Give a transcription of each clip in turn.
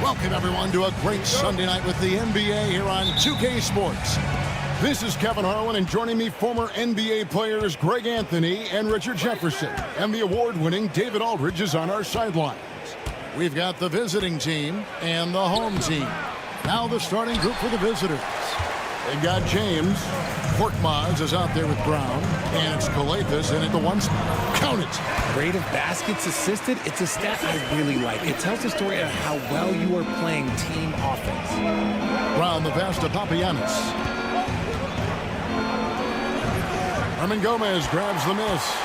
Welcome, everyone, to a great Sunday night with the NBA here on 2K Sports. This is Kevin Harlan, and joining me, former NBA players Greg Anthony and Richard Jefferson. And the award-winning David Aldridge is on our sidelines. We've got the visiting team and the home team. Now the starting group for the visitors. They've got James. Korkmaz is out there with Brown. And it's Calathes in at the one spot. Count it. Rate of baskets assisted, it's a stat I really like. It tells the story of how well you are playing team offense. Brown the pass to Papagiannis. Hernan Gomez grabs the miss.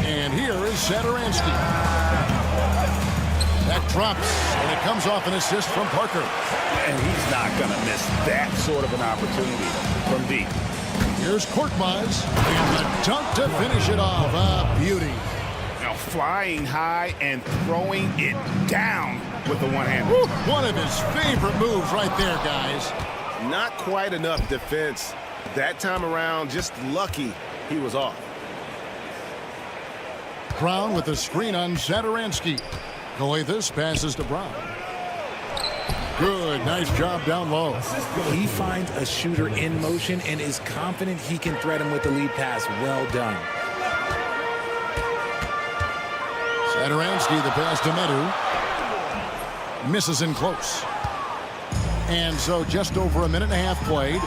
And here is Satoransky. That drops, and it comes off an assist from Parker. And he's not going to miss that sort of an opportunity from deep. Here's Korkmaz, and the dunk to finish it off. A beauty. Now flying high and throwing it down with the one-hander. One of his favorite moves right there, guys. Not quite enough defense. That time around, just lucky he was off. Brown with the screen on Satoransky. Calathes passes to Brown. Good, nice job down low. He finds a shooter in motion and is confident he can thread him with the lead pass. Well done. Satoransky, the pass to Medu. Misses in close. And so just over a minute and a half played.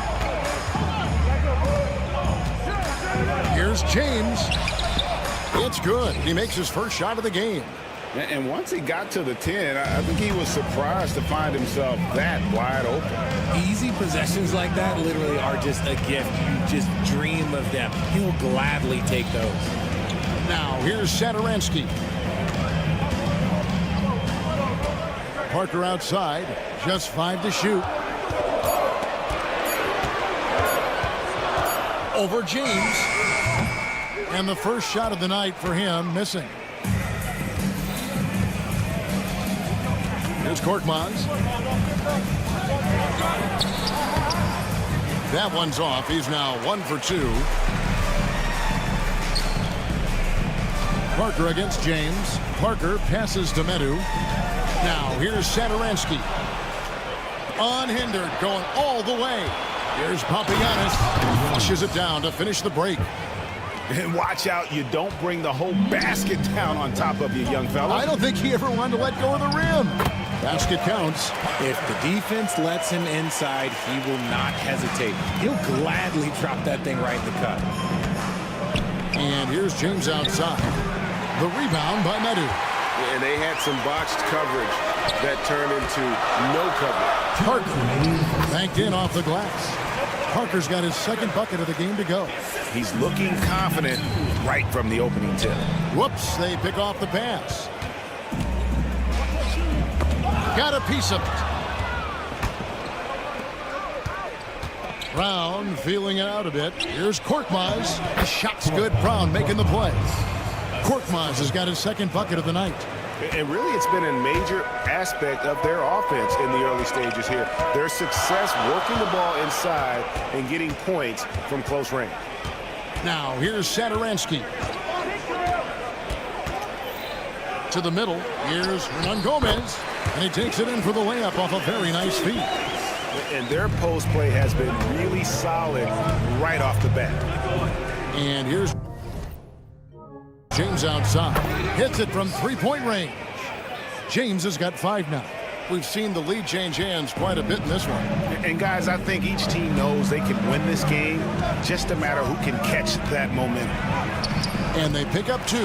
Here's James. It's good. He makes his first shot of the game. And once he got to the 10, I think he was surprised to find himself that wide open. Easy possessions like that literally are just a gift. You just dream of them. He will gladly take those. Now, here's Satoransky. Parker outside. Just 5 to shoot. Over James. And the first shot of the night for him, missing. Here's Korkmaz. That one's off. He's now 1 for 2. Parker against James. Parker passes to Medu. Now here's Satoransky. Unhindered, going all the way. Here's Papagiannis. Flushes it down to finish the break. And watch out, you don't bring the whole basket down on top of you, young fella. I don't think he ever wanted to let go of the rim. Basket counts. If the defense lets him inside, he will not hesitate. He'll gladly drop that thing right in the cup. And here's James outside. The rebound by Medu. And they had some botched coverage that turned into no coverage. Parker banked in off the glass. Parker's got his second bucket of the game to go. He's looking confident right from the opening tip. Whoops, they pick off the pass. Got a piece of it. Brown feeling it out a bit. Here's Korkmaz. The shot's good. Brown making the play. Korkmaz has got his second bucket of the night. And really, it's been a major aspect of their offense in the early stages here. Their success working the ball inside and getting points from close range. Now, here's Satoransky. To the middle. Here's Hernan Gomez. And he takes it in for the layup off a very nice feed. And their post play has been really solid right off the bat. And here's James outside. Hits it from three-point range. James has got 5 now. We've seen the lead change hands quite a bit in this one. And guys, I think each team knows they can win this game. Just a matter who can catch that momentum. And they pick up 2.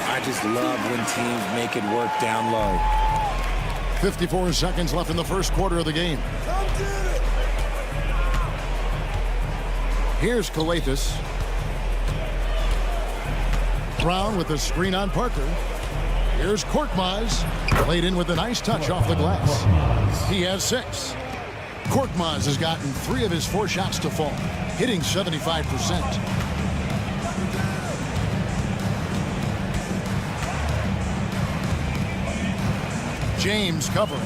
I just love when teams make it work down low. 54 seconds left in the first quarter of the game. Here's Calathes. Brown with the screen on Parker. Here's Korkmaz. Played in with a nice touch off the glass. He has 6. Korkmaz has gotten 3 of his 4 shots to fall, hitting 75%. James covering.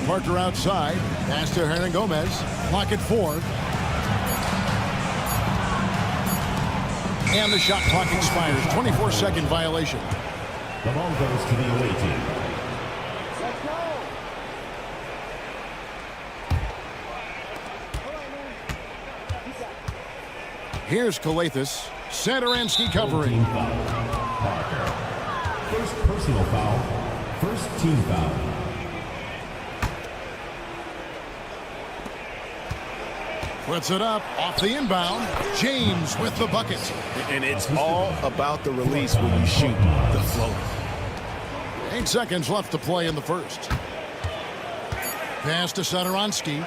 Parker outside. Pass to Hernan Gomez. Clock at 4. And the shot clock expires. 24-second violation. The ball goes to the away team. Here's Kalathis. Satoransky covering. Team foul. Parker. First personal foul. First team foul. Puts it up off the inbound. James with the bucket. And it's all about the release when you shoot the floater. 8 seconds left to play in the first. Pass to Satoransky.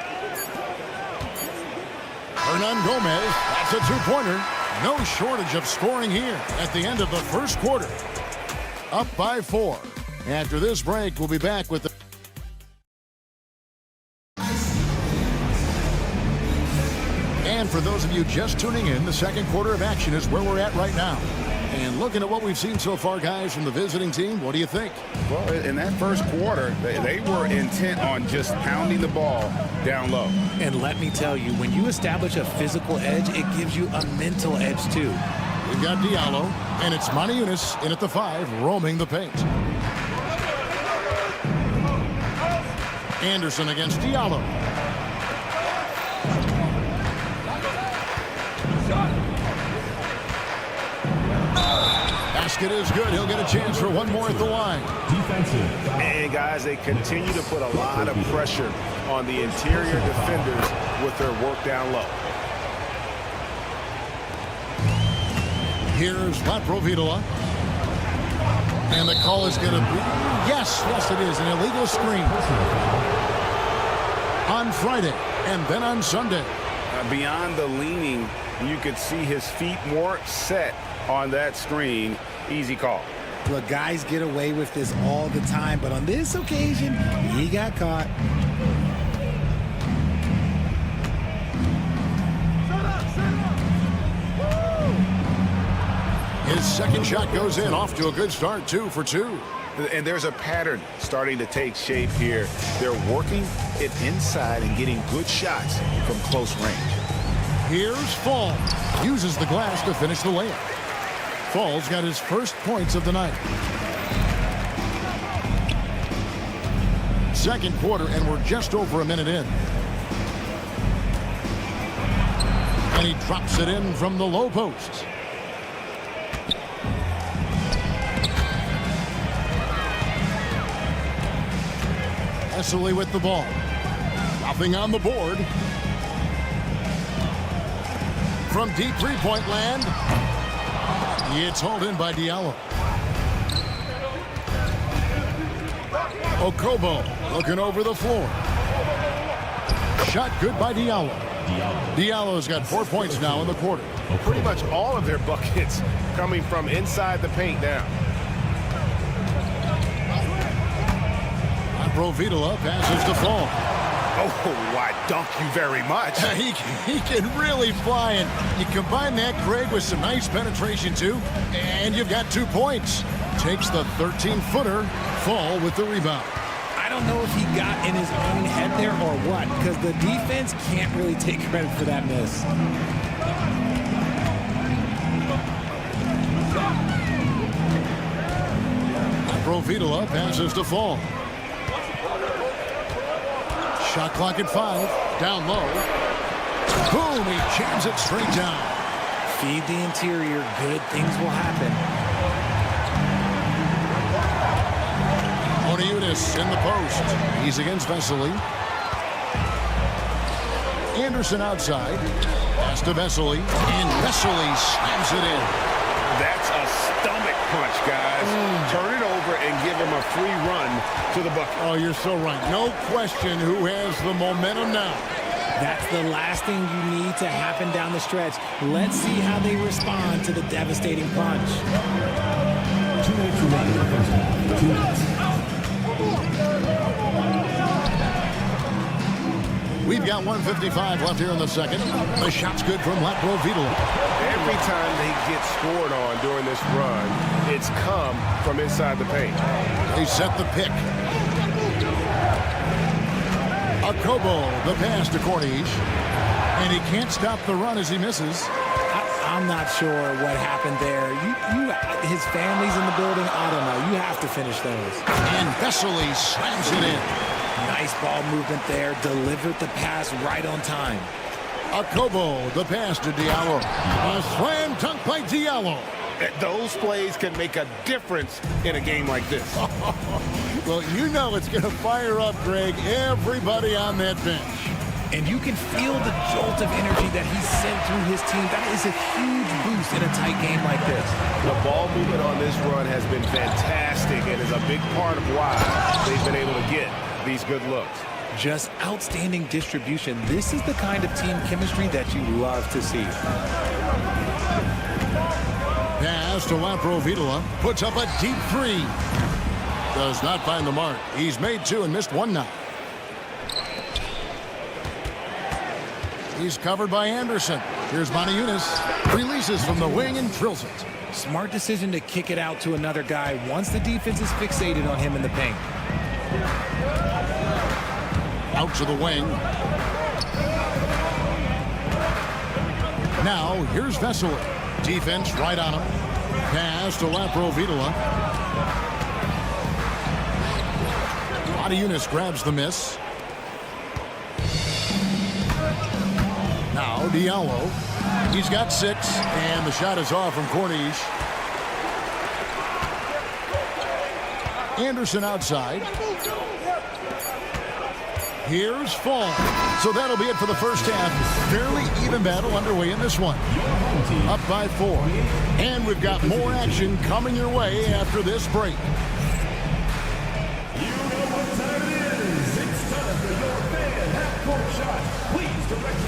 Hernan Gomez. That's a two-pointer. No shortage of scoring here at the end of the first quarter. Up by 4. After this break, we'll be back with the... And for those of you just tuning in, the second quarter of action is where we're at right now. And looking at what we've seen so far, guys, from the visiting team, what do you think? Well, in that first quarter, they were intent on just pounding the ball down low. And let me tell you, when you establish a physical edge, it gives you a mental edge, too. We've got Diallo, and it's Moniunas in at the 5, roaming the paint. Anderson against Diallo. Basket is good. He'll get a chance for one more at the line. Defensive. And guys, they continue to put a lot of pressure on the interior defenders with their work down low. Here's Latprovitola. And the call is going to be... Yes, it is. An illegal screen. On Friday and then on Sunday. Beyond the leaning, you could see his feet more set on that screen. Easy call. Look, guys get away with this all the time, but on this occasion, he got caught. His second shot goes in, off to a good start, 2 for 2. And there's a pattern starting to take shape here. They're working it inside and getting good shots from close range. Here's Fall. Uses the glass to finish the layup. Fall's got his first points of the night. Second quarter, and we're just over a minute in. And he drops it in from the low post. Esseley with the ball. Nothing on the board. From deep three-point land. It's hauled in by Diallo. Okobo looking over the floor. Shot good by Diallo. Diallo's got 4 points now in the quarter. Pretty much all of their buckets coming from inside the paint now. Latprovitola passes to Fall. Oh, I dunk you very much. He can really fly, and you combine that, Craig, with some nice penetration, too, and you've got 2 points. Takes the 13-footer. Fall with the rebound. I don't know if he got in his own head there or what, because the defense can't really take credit for that miss. Latprovitola passes to Fall. Shot clock at 5. Down low. Boom! He jams it straight down. Feed the interior. Good things will happen. Moniunas in the post. He's against Vesely. Anderson outside. Pass to Vesely. And Vesely slams it in. That's a stomach punch, guys. Turn it over and give him a free run to the bucket. Oh, you're so right. No question who has the momentum now. That's the last thing you need to happen down the stretch. Let's see how they respond to the devastating punch. 2 minutes remaining in the first half. 2 minutes. We've got 1:55 left here in the second. The shot's good from Latprovitola. Every time they get scored on during this run, it's come from inside the paint. They set the pick. Okobo, the pass to Corniche. And he can't stop the run as he misses. I'm I'm not sure what happened there. His family's in the building. I don't know. You have to finish those. And Vesely slams it in. Nice ball movement there. Delivered the pass right on time. Akobo, the pass to Diallo. A slam dunk by Diallo. Those plays can make a difference in a game like this. Well, you know it's going to fire up, Greg, everybody on that bench. And you can feel the jolt of energy that he sent through his team. That is a huge boost in a tight game like this. The ball movement on this run has been fantastic and is a big part of why they've been able to get these good looks. Just outstanding distribution. This is the kind of team chemistry that you love to see. Pass to Laprovitola. Puts up a deep three. Does not find the mark. He's made two and missed one now. He's covered by Anderson. Here's Moniunas. Releases from the wing and drills it. Smart decision to kick it out to another guy once the defense is fixated on him in the paint. Out to the wing. Now, here's Vesely. Defense right on him. Pass to Laprovitola. Moniunas grabs the miss. Now, Diallo. He's got 6, and the shot is off from Corniche. Anderson outside. Here's Fall. So that'll be it for the first half. Fairly even battle underway in this one. Up by 4. And we've got more action coming your way after this break. You know what time it is. It's time for your fan half-court shot. Please direct it.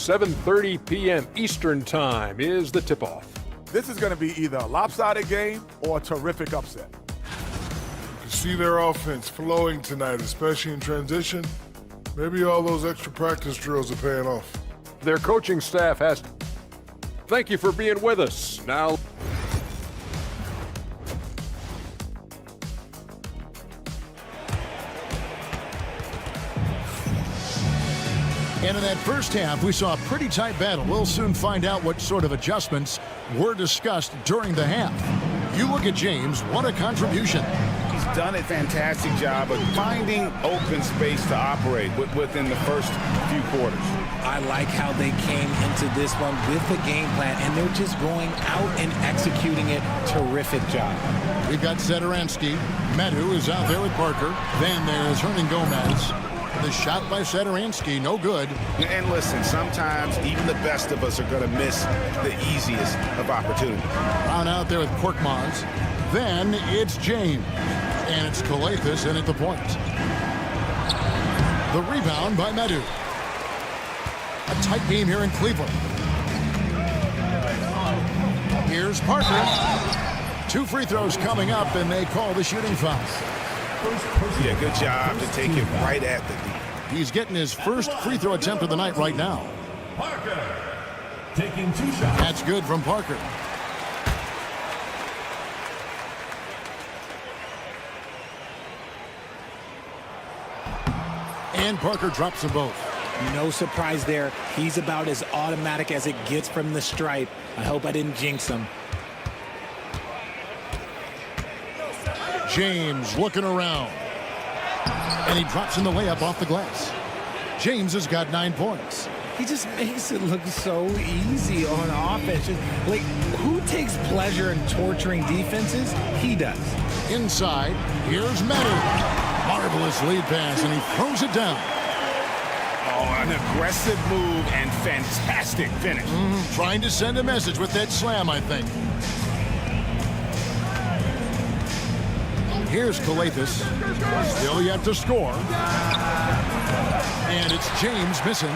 7:30 p.m. Eastern Time is the tip-off. This is going to be either a lopsided game or a terrific upset. You can see their offense flowing tonight, especially in transition. Maybe all those extra practice drills are paying off. Their coaching staff has... Thank you for being with us. Now... And in that first half, we saw a pretty tight battle. We'll soon find out what sort of adjustments were discussed during the half. You look at James, what a contribution. He's done a fantastic job of finding open space to operate within the first few quarters. I like how they came into this one with the game plan, and they're just going out and executing it. Terrific job. We've got Satoransky. Medu is out there with Parker. Then there's Hernan Gomez. The shot by Satoransky, no good. And listen, sometimes even the best of us are going to miss the easiest of opportunities. Brown out there with Korkmaz. Then it's James. And it's Calathis in at the point. The rebound by Medu. A tight game here in Cleveland. Here's Parker. 2 free throws coming up, and they call the shooting foul. Yeah, good job to take it right at the D. He's getting his first free throw attempt of the night right now. Parker taking 2 shots. That's good from Parker. And Parker drops them both. No surprise there. He's about as automatic as it gets from the stripe. I hope I didn't jinx him. James looking around. And he drops in the layup off the glass. James has got 9 points. He just makes it look so easy on offense. Like, who takes pleasure in torturing defenses? He does. Inside, here's Medu. Marvelous lead pass, and he throws it down. Oh, an aggressive move and fantastic finish. Trying to send a message with that slam, I think. Here's Calathis. Still yet to score. And it's James missing.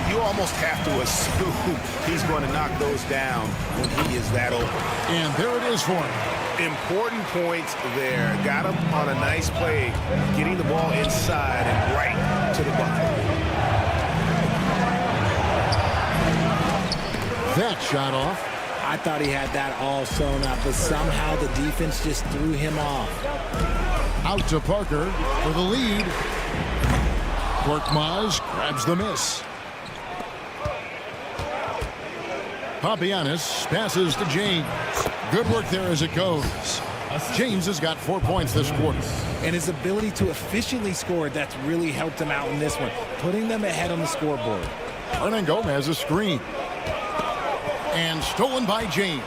You almost have to assume he's going to knock those down when he is that open. And there it is for him. Important points there. Got him on a nice play, getting the ball inside and right to the bucket. That shot off. I thought he had that all sewn up, but somehow the defense just threw him off. Out to Parker for the lead. Korkmaz grabs the miss. Papianis passes to James. Good work there as it goes. James has got 4 points this quarter. And his ability to efficiently score, that's really helped him out in this one, putting them ahead on the scoreboard. Hernan Gomez a screen. And stolen by James.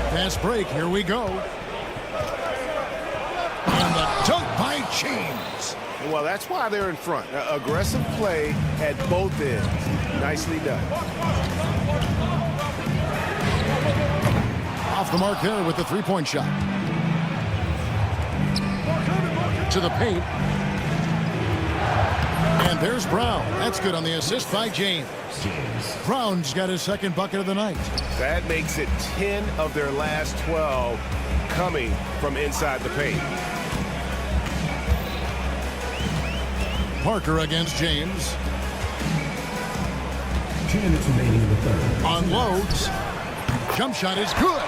Fast break, here we go. And the dunk by James. Well, that's why they're in front. Aggressive play at both ends. Nicely done. Off the mark there with the three-point shot. To the paint. And there's Brown. That's good on the assist by James. Brown's got his second bucket of the night. That makes it 10 of their last 12 coming from inside the paint. Parker against James. 2 minutes remaining in the third. Unloads. Jump shot is good.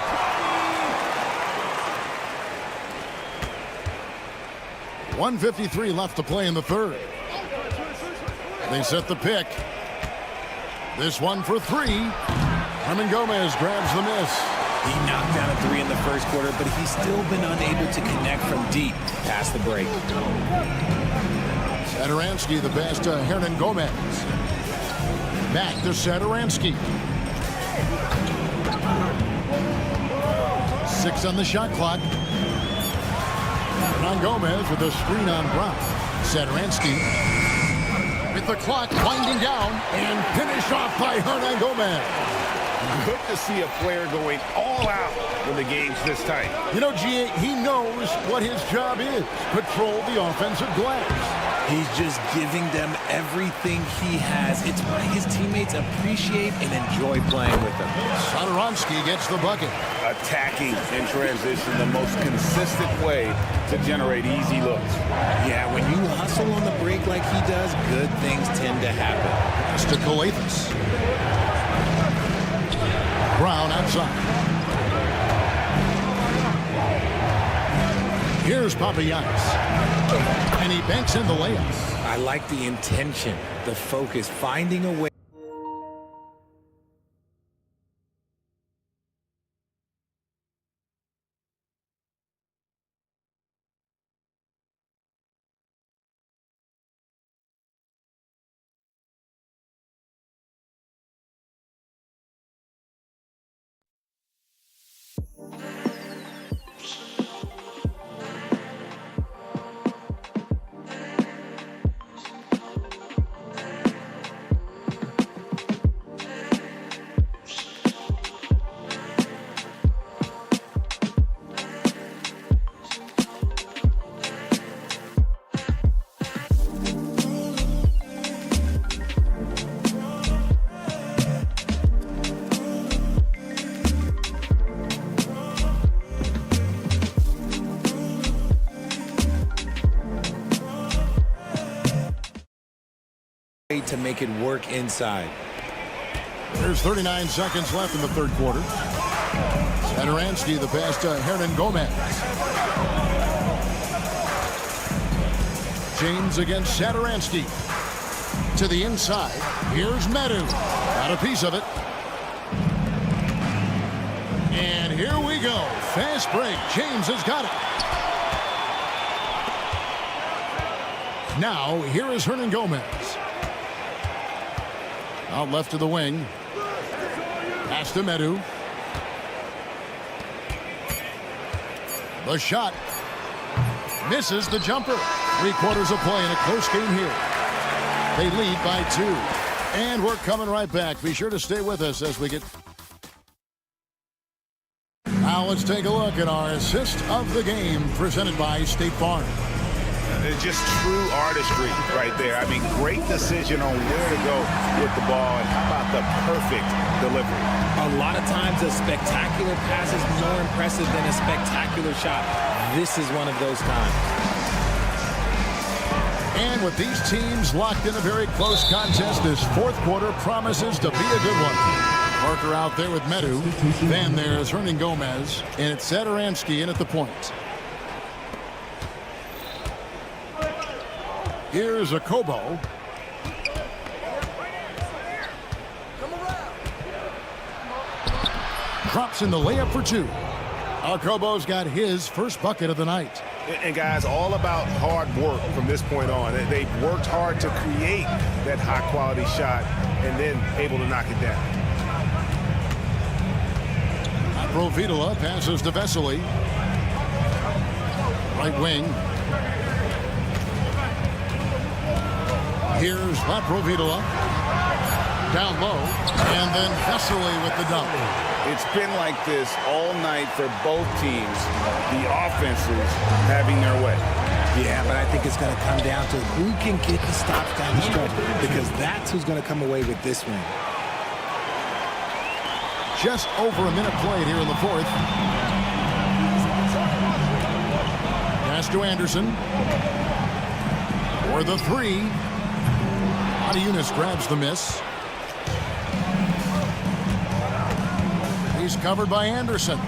.153 left to play in the third. They set the pick. This one for three. Hernan Gomez grabs the miss. He knocked down a three in the first quarter, but he's still been unable to connect from deep past the break. Satoransky the pass to Hernan Gomez. Back to Satoransky. 6 on the shot clock. Hernan Gomez with a screen on Brown. Satoransky with the clock winding down and finished off by Hernan Gomez. Good to see a player going all out when the game's this tight. You know, G.A., he knows what his job is. Patrol the offensive glass. He's just giving them everything he has. It's why his teammates appreciate and enjoy playing with him. Satoransky gets the bucket. Attacking in transition, the most consistent way to generate easy looks. Yeah, when you hustle on the break like he does, good things tend to happen. Pass to Calathis. Brown outside. Here's Papianis. And he banks in the layup. I like the intention, the focus, finding a way. To make it work inside. There's 39 seconds left in the third quarter. Satoransky the pass to Hernan Gomez. James against Satoransky. To the inside. Here's Medu. Got a piece of it. And here we go. Fast break. James has got it. Now, here is Hernan Gomez. Out left to the wing. Pass to Medu. The shot. Misses the jumper. 3/4 of play in a close game here. They lead by 2. And we're coming right back. Be sure to stay with us as we get... Now let's take a look at our assist of the game presented by State Farm. It's just true artistry right there. I mean, great decision on where to go with the ball, and how about the perfect delivery? A lot of times a spectacular pass is more impressive than a spectacular shot. This is one of those times. And with these teams locked in a very close contest, this fourth quarter promises to be a good one. Parker out there with Medu. Then there's Hernan Gomez, and it's Satoransky in at the point. Here's Akobo. Drops in the layup for two. Alcobo's got his first bucket of the night. And guys, all about hard work from this point on. They've worked hard to create that high-quality shot and then able to knock it down. Provitola passes to Vesely. Right wing. Here's Provitola. Down low. And then Vesely with the dunk. It's been like this all night for both teams. The offenses having their way. Yeah, but I think it's going to come down to who can get the stops down the stretch, because that's who's going to come away with this one. Just over a minute played here in the fourth. Pass to Anderson. For the three. Adiunas grabs the miss. He's covered by Anderson.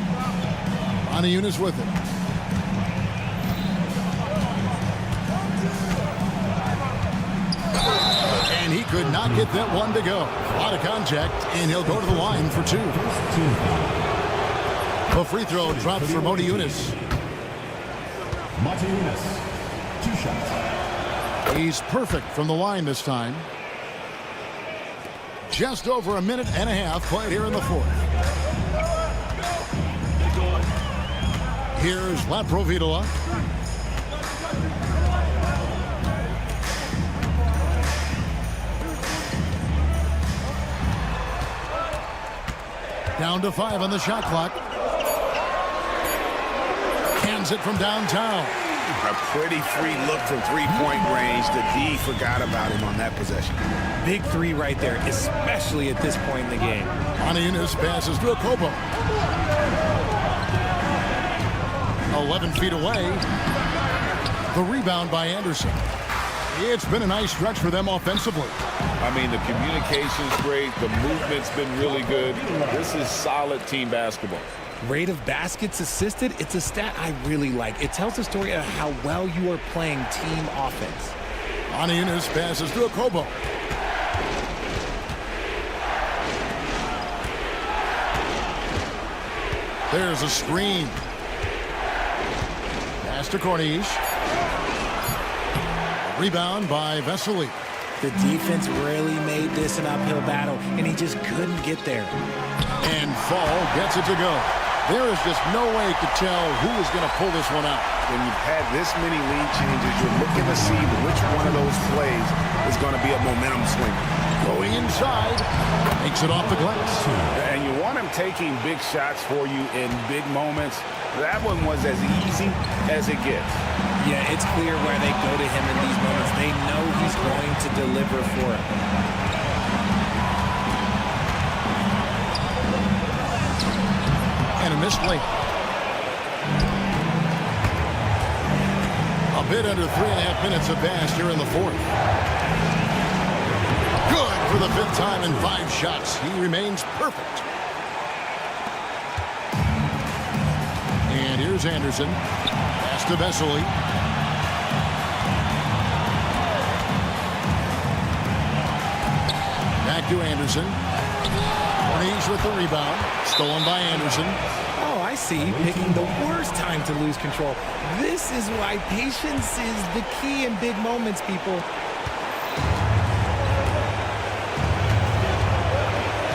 Adiunas with it. And he could not get that one to go. A lot of contact, and he'll go to the line for two. The free throw drops for Adiunas. Adiunas, 2 shots. He's perfect from the line this time. Just over a minute and a half played here in the fourth. Here's Provitola. Down to 5 on the shot clock. Cans it from downtown. A pretty free look from three-point range. The D forgot about him on that possession. Big three right there, especially at this point in the game. Adiunas passes to Okobo. 11 feet away. The rebound by Anderson. It's been a nice stretch for them offensively. I mean, the communication's great. The movement's been really good. This is solid team basketball. Rate of baskets assisted, it's a stat I really like. It tells the story of how well you are playing team offense. Adiunas passes to Okobo. There's a screen. Pass to Corniche. Rebound by Vesely. The defense really made this an uphill battle, and he just couldn't get there. And Fall gets it to go. There is just no way to tell who is going to pull this one out. When you've had this many lead changes, you're looking to see which one of those plays is going to be a momentum swinger. Going inside, makes it off the glass. And you want him taking big shots for you in big moments. That one was as easy as it gets. Yeah, it's clear where they go to him in these moments. They know he's going to deliver for it. And a missed late. A bit under 3.5 minutes have passed here in the fourth. Good for the 5th time in 5 shots. He remains perfect. And here's Anderson. Pass to Vesely. Back to Anderson. Corniche with the rebound. Stolen by Anderson. Oh, I see. Picking the worst time to lose control. This is why patience is the key in big moments, people.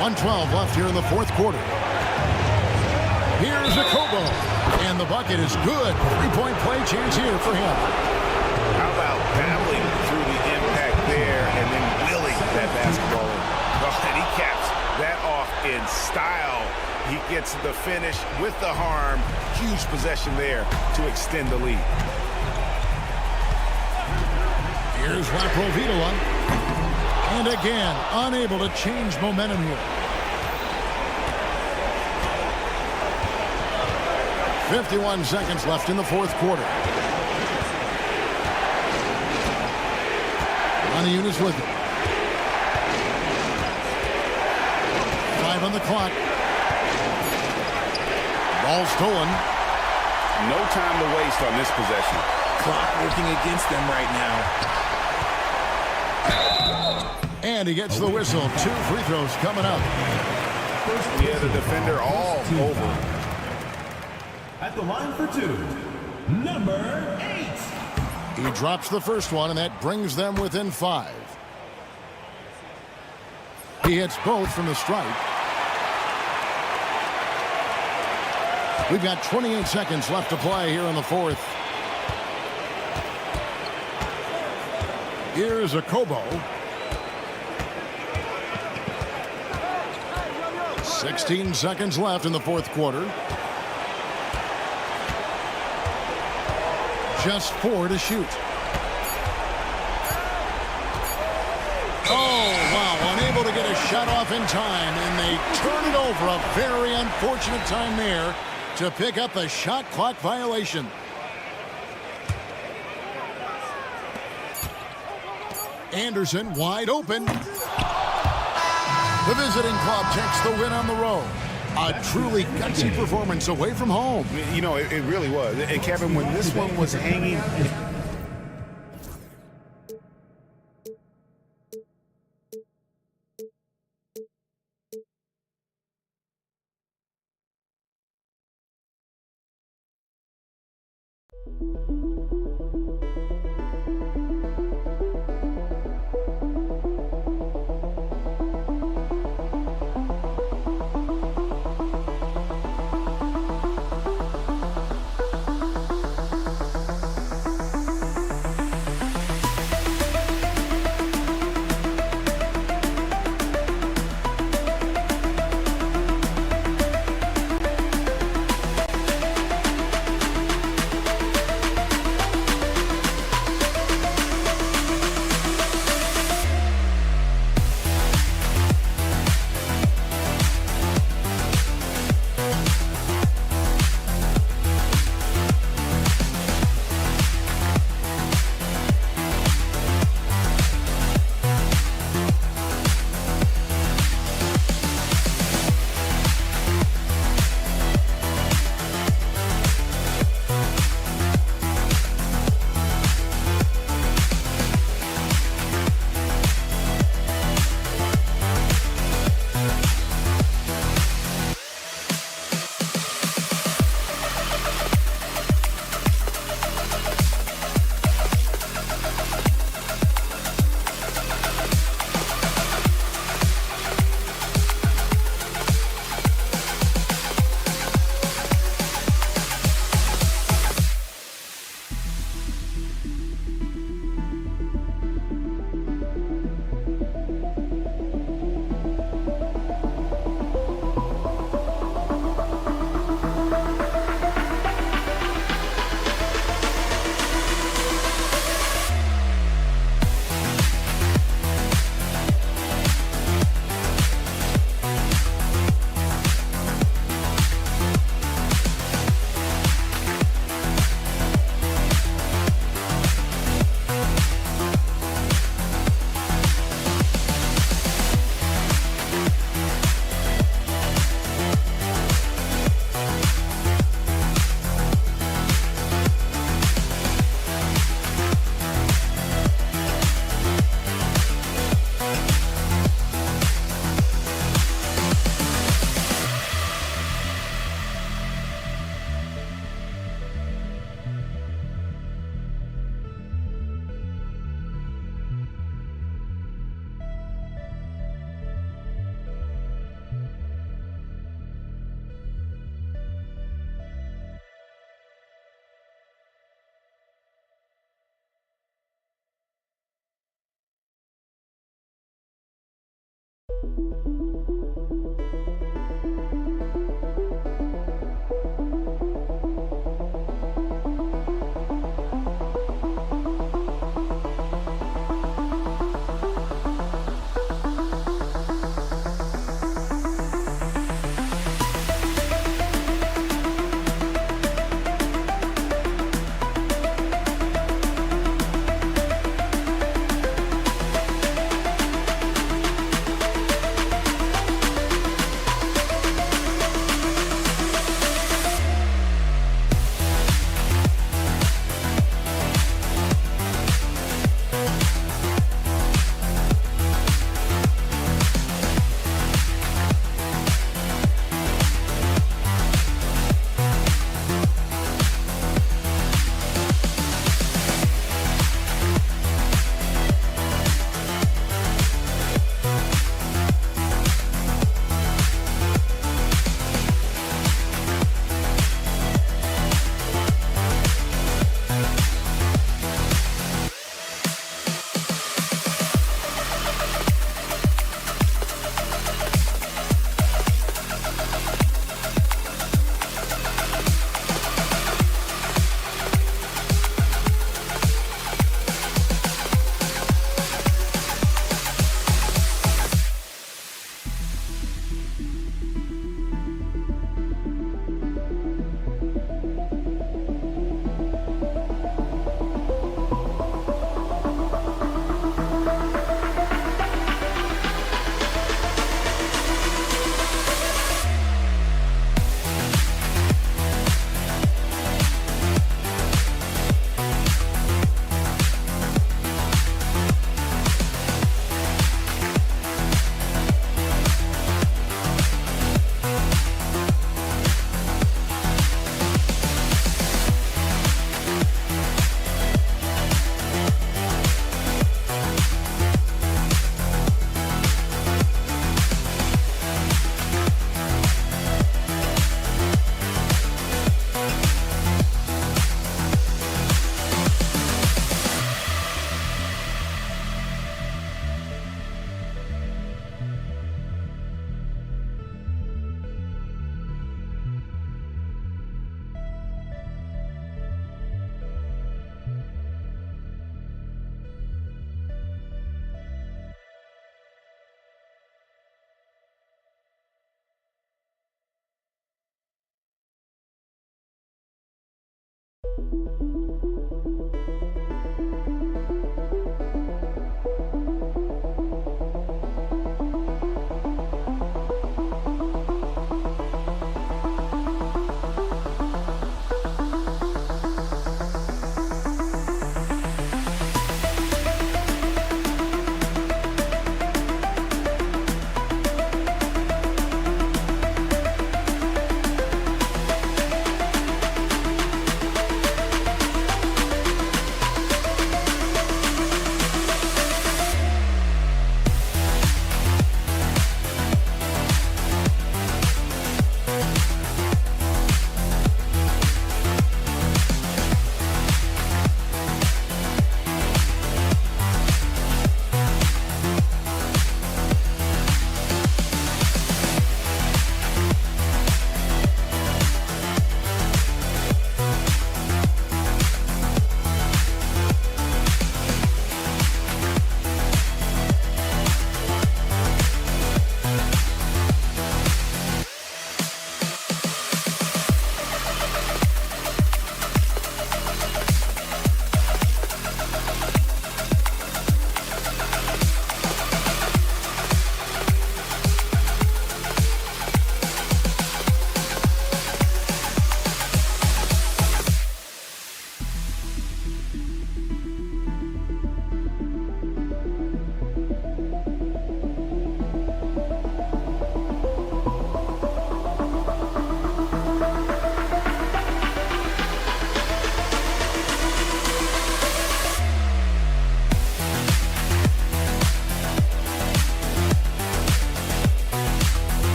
1:12 left here in the fourth quarter. Here's Okobo. And the bucket is good. 3-point play chance here for him. How about battling through the impact there and then willing that basketball in? Oh, and he caps that off in style. He gets the finish with the harm. Huge possession there to extend the lead. Here's Provitola. And again, unable to change momentum here. 51 seconds left in the fourth quarter. Adiunas with it. 5 on the clock. Ball stolen. No time to waste on this possession. Clock working against them right now. And he gets the whistle. 2 free throws coming up. He had a defender all over. At the line for two, number 8. He drops the first one, and that brings them within 5. He hits both from the stripe. We've got 28 seconds left to play here in the 4th. Here's a Kobo. 16 seconds left in the 4th quarter. Just 4 to shoot. Oh, wow, unable to get a shot off in time, and they turn it over. A very unfortunate time there to pick up a shot clock violation. Anderson wide open. The visiting club takes the win on the road. A truly gutsy performance away from home. You know, it really was. And Kevin, when this one was hanging...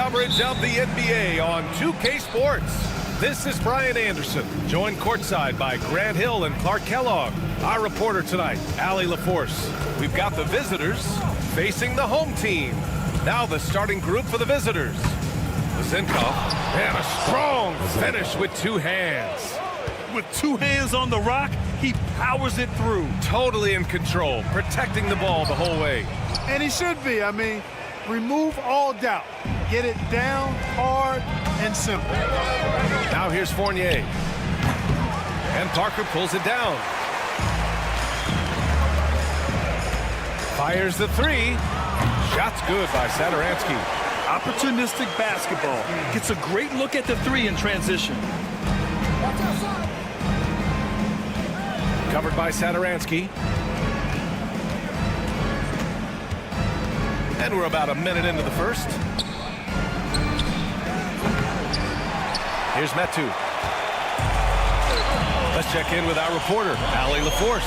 Coverage of the NBA on 2K Sports. This is Brian Anderson, joined courtside by Grant Hill and Clark Kellogg. Our reporter tonight, Allie LaForce. We've got the visitors facing the home team. Now the starting group for the visitors. Lisenko, and a strong finish with two hands. With two hands on the rock, he powers it through. Totally in control, protecting the ball the whole way. And he should be. I mean, remove all doubt. Get it down, hard, and simple. Now here's Fournier. And Parker pulls it down. Fires the three. Shot's good by Satoransky. Opportunistic basketball. Gets a great look at the three in transition. Covered by Satoransky. And we're about a minute into the first. Here's Metu. Let's check in with our reporter, Allie LaForce.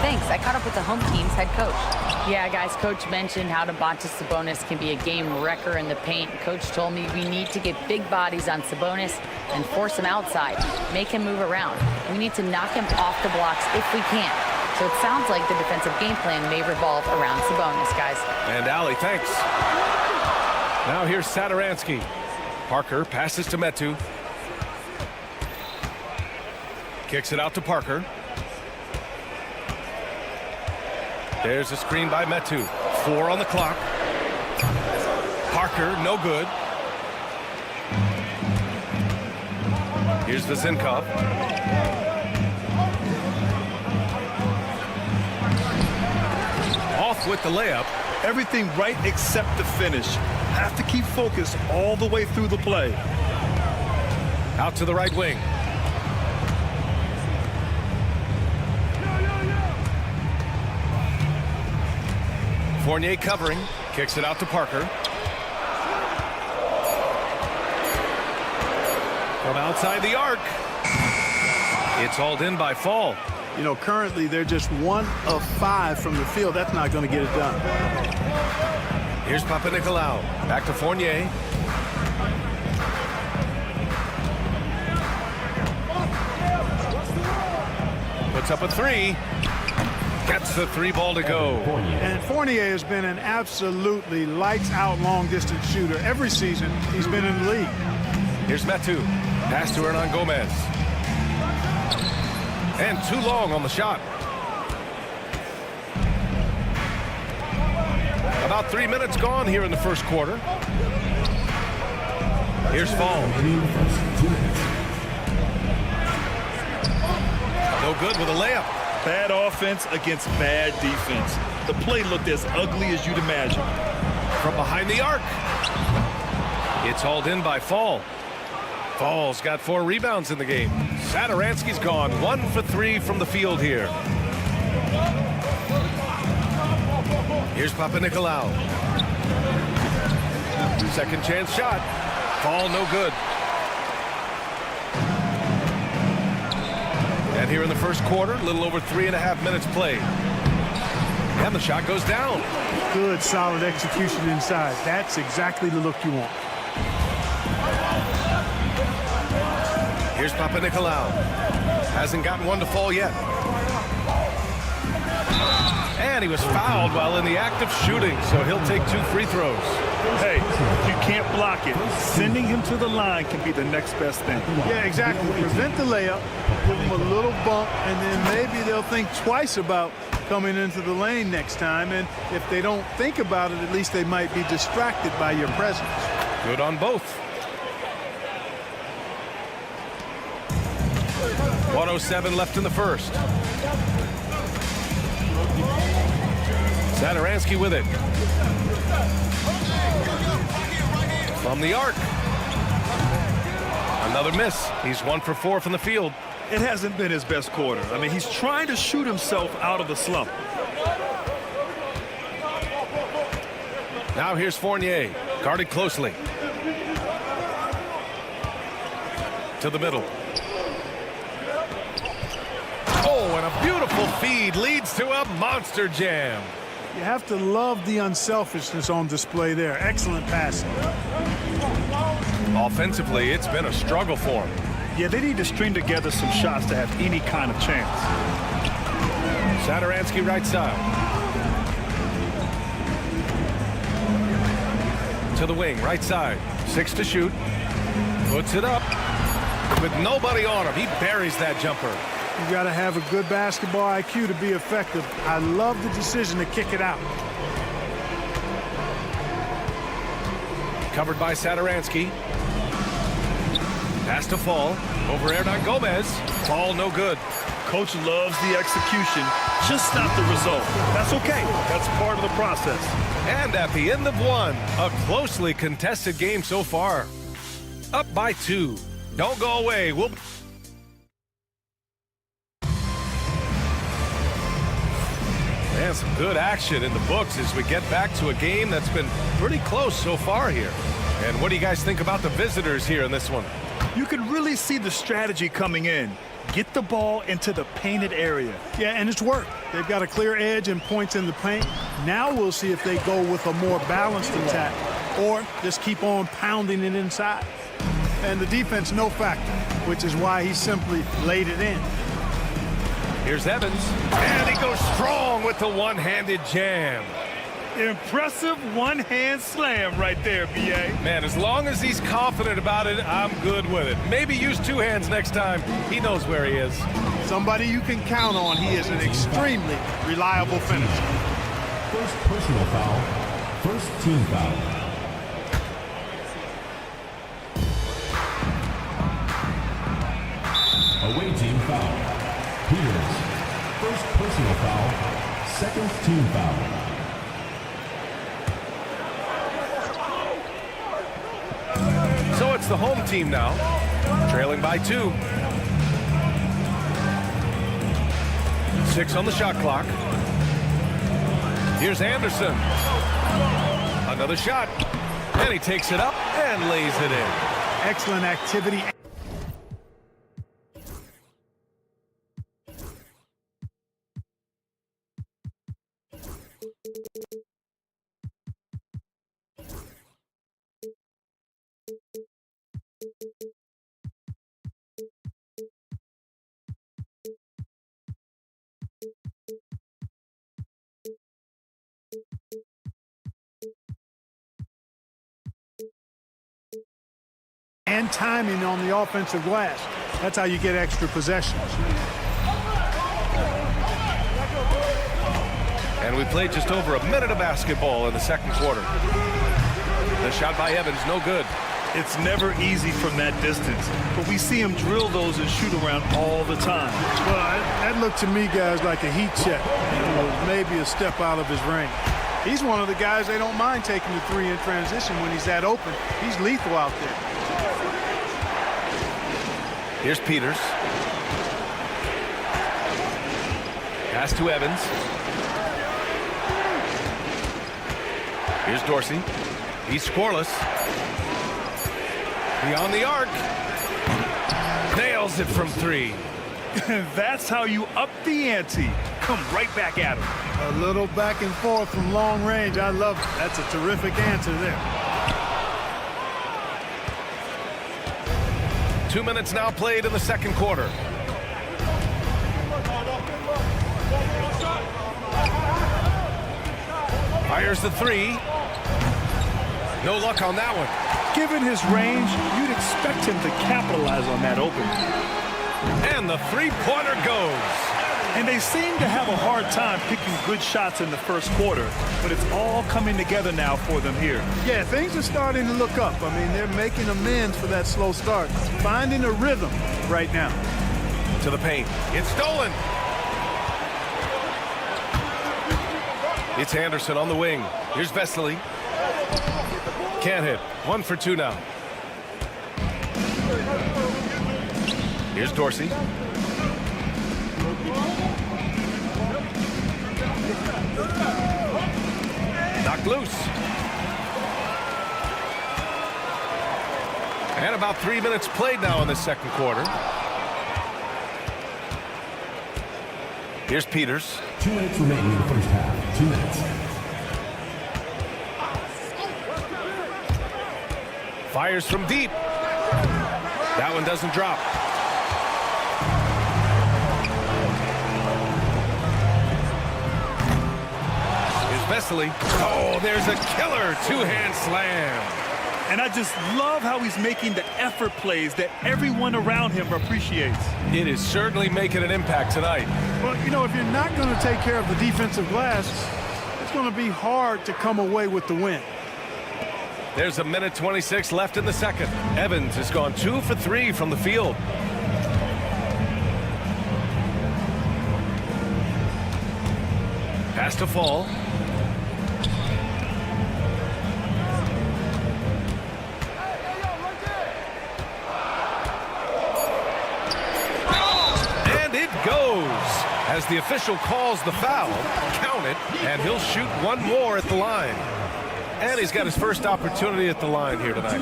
Thanks. I caught up with the home team's head coach. Yeah, guys, Coach mentioned how Domantas Sabonis can be a game wrecker in the paint. Coach told me we need to get big bodies on Sabonis and force him outside, make him move around. We need to knock him off the blocks if we can. So it sounds like the defensive game plan may revolve around Sabonis, guys. And Allie, thanks. Now here's Satoransky. Parker passes to Metu. Kicks it out to Parker. There's a screen by Metu. 4 on the clock. Parker, no good. Here's Vezenkov. Off with the layup. Everything right except the finish. Have to keep focused all the way through the play. Out to the right wing. Fournier covering. Kicks it out to Parker. From outside the arc. It's hauled in by Fall. You know, currently they're just 1 of 5 from the field. That's not going to get it done. Here's Papanikolaou. Back to Fournier. Puts up a 3. Gets the 3 ball to go. And Fournier has been an absolutely lights-out long-distance shooter. Every season he's been in the league. Here's Metu. Pass to Hernan Gomez. And too long on the shot. About 3 minutes gone here in the first quarter. Here's Fall. No good with a layup. Bad offense against bad defense. The play looked as ugly as you'd imagine. From behind the arc. It's hauled in by Fall. Fall's got 4 rebounds in the game. Satoransky's gone 1 for 3 from the field here. Here's Papanikolaou. Second chance shot. Fall no good. And here in the first quarter, a little over 3.5 minutes played. And the shot goes down. Good, solid execution inside. That's exactly the look you want. Here's Papanikolaou. Hasn't gotten one to fall yet. And he was fouled while in the act of shooting, so he'll take 2 free throws. Hey, you can't block it. Sending him to the line can be the next best thing. Yeah, exactly. Prevent the layup, give them a little bump, and then maybe they'll think twice about coming into the lane next time. And if they don't think about it, at least they might be distracted by your presence. Good on both. 1:07 left in the first. Satoransky with it. From the arc. Another miss. He's 1 for 4 from the field. It hasn't been his best quarter. I mean, he's trying to shoot himself out of the slump. Now here's Fournier. Guarded closely. To the middle. Oh, and a beautiful feed leads to a monster jam. You have to love the unselfishness on display there. Excellent passing. Offensively, it's been a struggle for him. Yeah, they need to string together some shots to have any kind of chance. Satoransky right side. To the wing, right side. 6 to shoot. Puts it up. With nobody on him, he buries that jumper. You got to have a good basketball IQ to be effective. I love the decision to kick it out. Covered by Satoransky. Pass to Fall. Over Hernan Gomez. Fall no good. Coach loves the execution, just not the result. That's okay. That's part of the process. And at the end of 1, a closely contested game so far. Up by 2. Don't go away. And some good action in the books as we get back to a game that's been pretty close so far here. And what do you guys think about the visitors here in this one? You can really see the strategy coming in. Get the ball into the painted area. Yeah, and it's worked. They've got a clear edge and points in the paint. Now we'll see if they go with a more balanced attack or just keep on pounding it inside. And the defense, no factor, which is why he simply laid it in. Here's Evans, and he goes strong with the one-handed jam. Impressive one-hand slam right there, B.A. Man, as long as he's confident about it, I'm good with it. Maybe use two hands next time. He knows where he is. Somebody you can count on. He is an extremely reliable finisher. First personal foul. First team foul. Away team foul. Peters. First personal foul. Second team foul. So it's the home team now, trailing by 2. 6 on the shot clock. Here's Anderson. Another shot. And he takes it up and lays it in. Excellent activity. And timing on the offensive glass. That's how you get extra possessions. And we played just over a minute of basketball in the second quarter. The shot by Evans, no good. It's never easy from that distance, but we see him drill those and shoot around all the time. Well, that looked to me, guys, like a heat check. It was maybe a step out of his range. He's one of the guys they don't mind taking the three in transition when he's that open. He's lethal out there. Here's Peters. Pass to Evans. Here's Dorsey. He's scoreless. Beyond the arc. Nails it from 3. That's how you up the ante. Come right back at him. A little back and forth from long range. I love it. That's a terrific answer there. 2 minutes now played in the second quarter. Fires the 3. No luck on that one. Given his range, you'd expect him to capitalize on that opening. And the three-pointer goes. And they seem to have a hard time picking good shots in the first quarter, but it's all coming together now for them here. Yeah, things are starting to look up. I mean, they're making amends for that slow start, finding a rhythm right now. To the paint. It's stolen. It's Anderson on the wing. Here's Vesely. Can't hit. 1 for 2 now. Here's Dorsey. Knocked loose. And about 3 minutes played now in the second quarter. Here's Peters. 2 minutes remaining in the first half. 2 minutes. Fires from deep. That one doesn't drop. Vesely. Oh, there's a killer two-hand slam. And I just love how he's making the effort plays that everyone around him appreciates. It is certainly making an impact tonight. Well, you know, if you're not going to take care of the defensive glass, it's going to be hard to come away with the win. There's a minute 26 left in the second. Evans has gone 2 for 3 from the field. Pass to Fall. Goes as the official calls the foul. Count it, and he'll shoot one more at the line. And he's got his first opportunity at the line here tonight.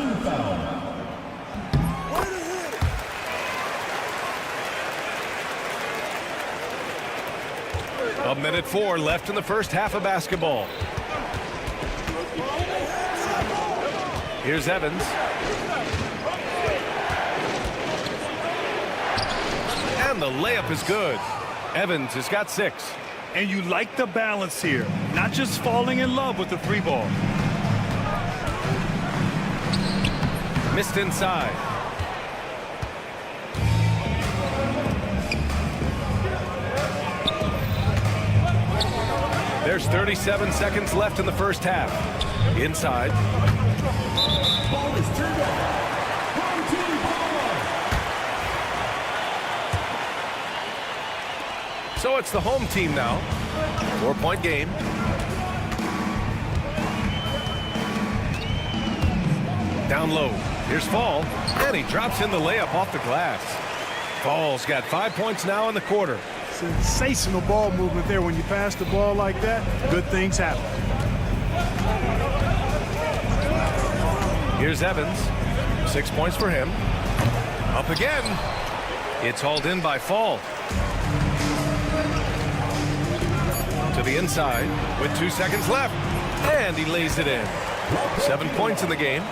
1:04 left in the first half of basketball. Here's Evans. And the layup is good. Evans has got 6. And you like the balance here, not just falling in love with the free ball. Missed inside. There's 37 seconds left in the first half. Inside. Ball is turned over. Home team ball. So it's the home team now. 4-point game. Down low. Here's Fall. And he drops in the layup off the glass. Fall's got 5 points now in the quarter. Sensational ball movement there. When you pass the ball like that, good things happen. Here's Evans. 6 points for him. Up again. It's hauled in by Fall. To the inside with 2 seconds left. And he lays it in. 7 points in the game.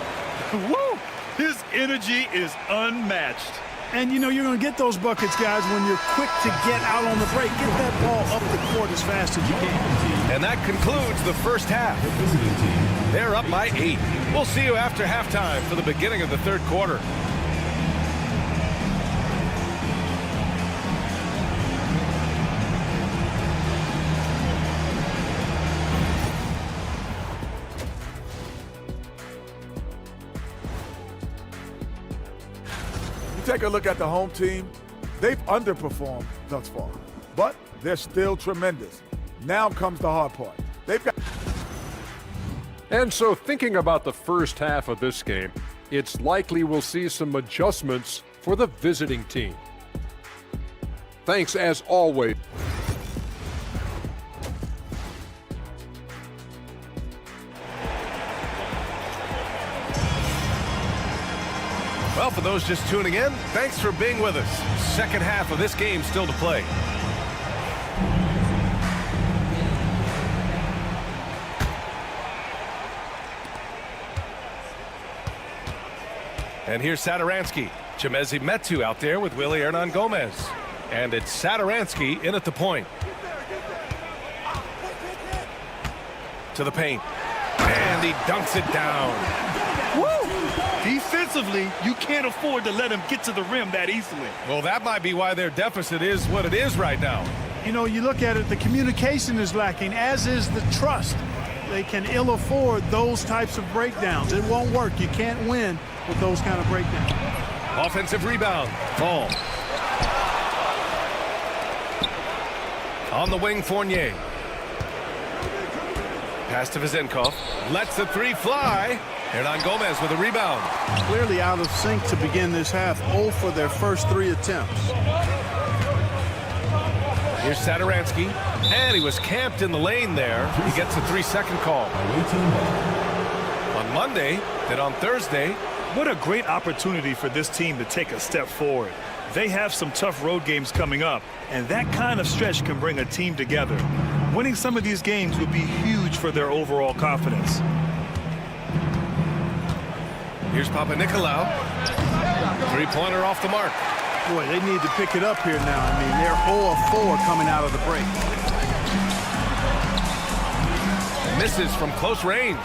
Woo! His energy is unmatched. And, you know, you're going to get those buckets, guys, when you're quick to get out on the break. Get that ball up the court as fast as you can. And that concludes the first half. They're up by 8. We'll see you after halftime for the beginning of the third quarter. Take a look at the home team. They've underperformed thus far, but they're still tremendous. Now comes the hard part. They've got. And so thinking about the first half of this game, it's likely we'll see some adjustments for the visiting team. Thanks as always. Well, for those just tuning in, thanks for being with us. Second half of this game still to play. And here's Satoransky. Chemezi Metu out there with Willie Hernan Gomez. And it's Satoransky in at the point. To the paint. And he dunks it down. Woo! Defensively, you can't afford to let him get to the rim that easily. Well, that might be why their deficit is what it is right now. You know, you look at it, the communication is lacking, as is the trust. They can ill afford those types of breakdowns. It won't work. You can't win with those kind of breakdowns. Offensive rebound. Fall. On the wing, Fournier. Pass to Vizenkov. Lets the 3 fly. Hernan Gomez with a rebound. Clearly out of sync to begin this half. 0 for their first 3 attempts. Here's Satoransky. And he was camped in the lane there. He gets a 3-second call. On Monday, then on Thursday. What a great opportunity for this team to take a step forward. They have some tough road games coming up, and that kind of stretch can bring a team together. Winning some of these games would be huge for their overall confidence. Here's Papanikolaou. 3-pointer off the mark. Boy, they need to pick it up here now. I mean, they're 0 of 4 coming out of the break. Misses from close range.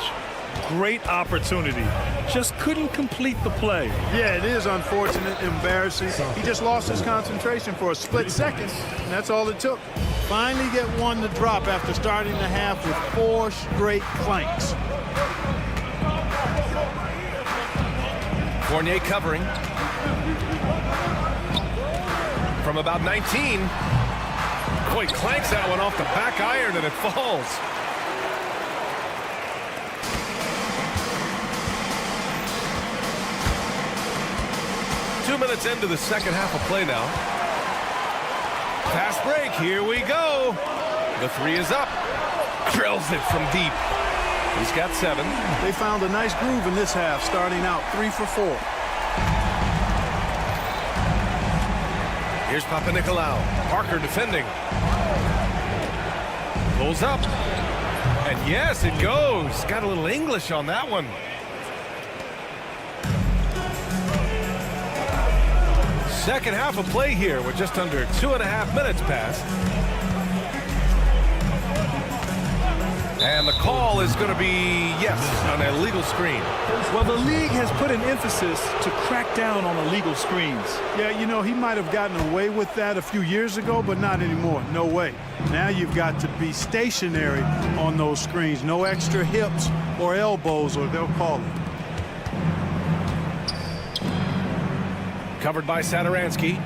Great opportunity. Just couldn't complete the play. Yeah, it is unfortunate, embarrassing. He just lost his concentration for a split second, and that's all it took. Finally get one to drop after starting the half with 4 straight clanks. Fournier covering. From about 19. Boy, clanks that one off the back iron and it falls. Two minutes into the second half of play now. Fast break, here we go. The 3 is up. Drills it from deep. He's got 7. They found a nice groove in this half, starting out 3 for 4. Here's Papanikolaou. Parker defending. Pulls up. And yes, it goes. Got a little English on that one. Second half of play here with just under 2.5 minutes passed. And the call is going to be, yes, an illegal screen. Well, the league has put an emphasis to crack down on illegal screens. Yeah, you know, he might have gotten away with that a few years ago, but not anymore. No way. Now you've got to be stationary on those screens. No extra hips or elbows, or they'll call it. Covered by Satoransky.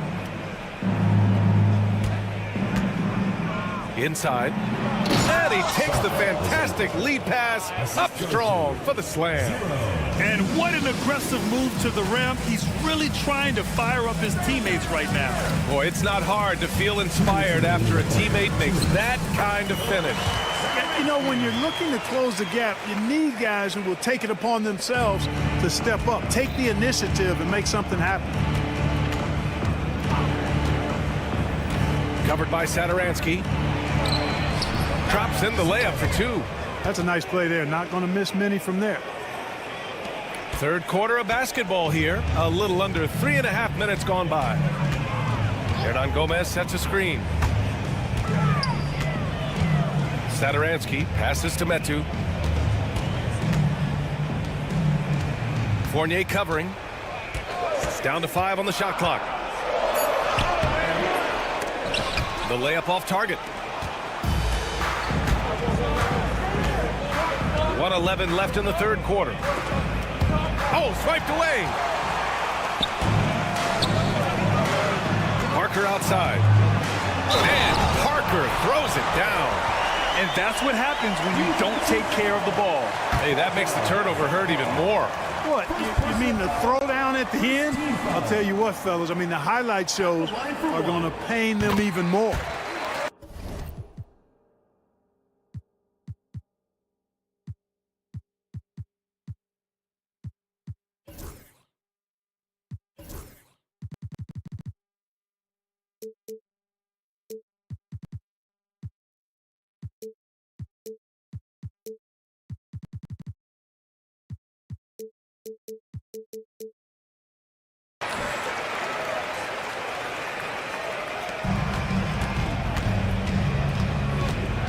Inside. And he takes the fantastic lead pass up strong for the slam. And what an aggressive move to the rim. He's really trying to fire up his teammates right now. Boy, it's not hard to feel inspired after a teammate makes that kind of finish. You know, when you're looking to close the gap, you need guys who will take it upon themselves to step up, take the initiative, and make something happen. Covered by Satoransky. Drops in the layup for two. That's a nice play there. Not going to miss many from there. Third quarter of basketball here. A little under 3.5 minutes gone by. Hernan Gomez sets a screen. Satoransky passes to Metu. Fournier covering. It's down to 5 on the shot clock. The layup off target. 1:11 left in the third quarter. Oh, swiped away. Parker outside. And Parker throws it down. And that's what happens when you don't take care of the ball. Hey, that makes the turnover hurt even more. What? You mean the throwdown at the end? I'll tell you what, fellas. I mean, the highlight shows are going to pain them even more.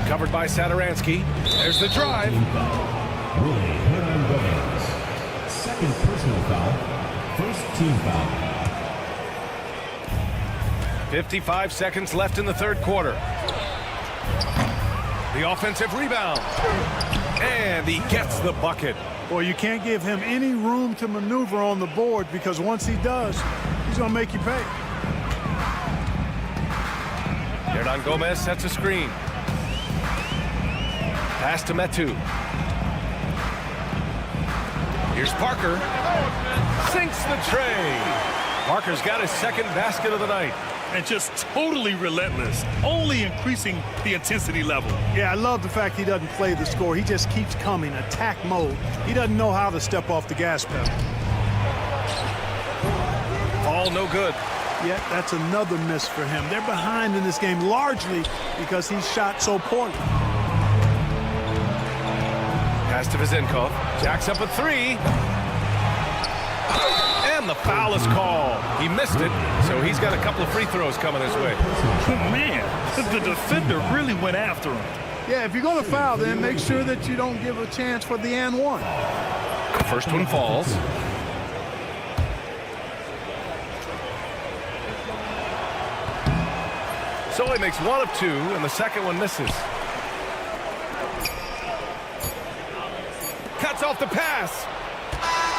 Covered by Satoransky. There's the drive. Hernan Gomez. Second personal foul. First team foul. 55 seconds left in the third quarter. The offensive rebound. And he gets the bucket. Well, you can't give him any room to maneuver on the board, because once he does, he's going to make you pay. Hernan Gomez sets a screen. Pass to Metu. Here's Parker. Sinks the tray. Parker's got his second basket of the night. And just totally relentless, only increasing the intensity level. Yeah, I love the fact he doesn't play the score. He just keeps coming, attack mode. He doesn't know how to step off the gas pedal. All no good. Yeah, that's another miss for him. They're behind in this game largely because he shot so poorly. Pass to Vizenkov. Jacks up a three. And the foul is called. He missed it, so he's got a couple of free throws coming his way. Man, the defender really went after him. Yeah, if you're going to foul, then make sure that you don't give a chance for the and one. First one falls. So he makes one of two, and the second one misses. Cuts off the pass.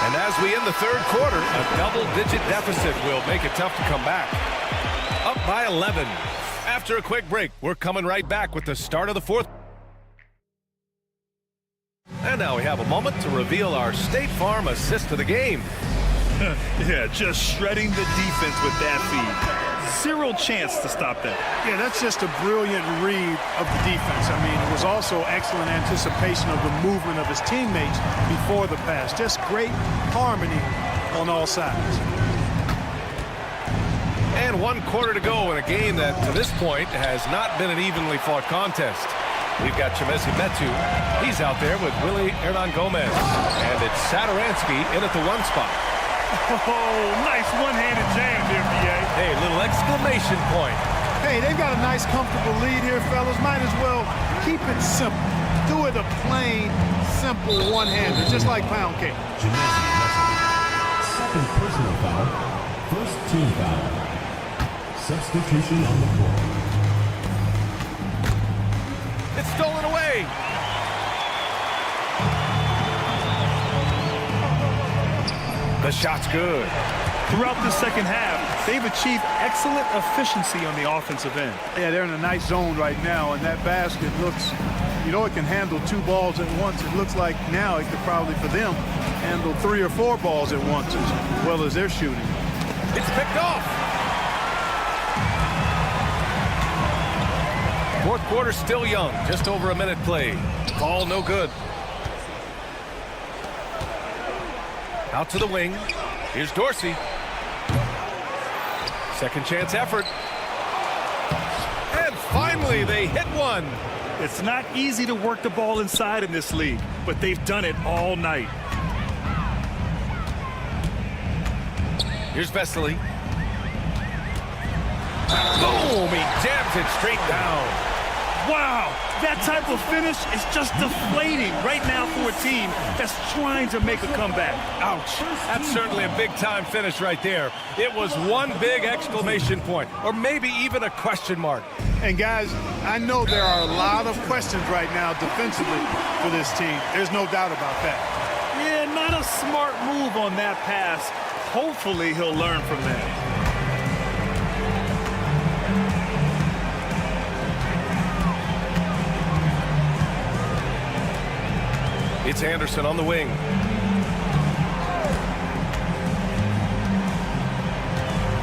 And as we end the third quarter, a double-digit deficit will make it tough to come back. Up by 11. After a quick break, we're coming right back with the start of the fourth. And now we have a moment to reveal our State Farm assist of the game. Yeah, just shredding the defense with that feed. Zero chance to stop that. Yeah, that's just a brilliant read of the defense. I mean, it was also excellent anticipation of the movement of his teammates before the pass. Just great harmony on all sides. And 1 quarter to go in a game that, to this point, has not been an evenly fought contest. We've got Chemezi Metu. He's out there with Willie Hernan Gomez. And it's Sadaransky in at the 1 spot. Oh, nice one-handed jam there, B.A. Hey, little exclamation point. Hey, they've got a nice, comfortable lead here, fellas. Might as well keep it simple. Do it a plain, simple one-hander, just like pound cake. Second personal foul. First team foul. Substitution on the floor. It's stolen away. The shot's good. Throughout the second half, they've achieved excellent efficiency on the offensive end. Yeah, they're in a nice zone right now, and that basket looks, you know, it can handle 2 balls at once. It looks like now it could probably, for them, handle 3 or 4 balls at once as well as they're shooting. It's picked off. Fourth quarter still young, just over a minute played. Ball no good. Out to the wing. Here's Dorsey. Second chance effort. And finally they hit one. It's not easy to work the ball inside in this league, but they've done it all night. Here's Vesely. Boom! He jams it straight down. Wow, that type of finish is just deflating right now for a team that's trying to make a comeback. Ouch. That's certainly a big-time finish right there. It was one big exclamation point, or maybe even a question mark. And guys, I know there are a lot of questions right now defensively for this team. There's no doubt about that. Yeah, not a smart move on that pass. Hopefully he'll learn from that. It's Anderson on the wing.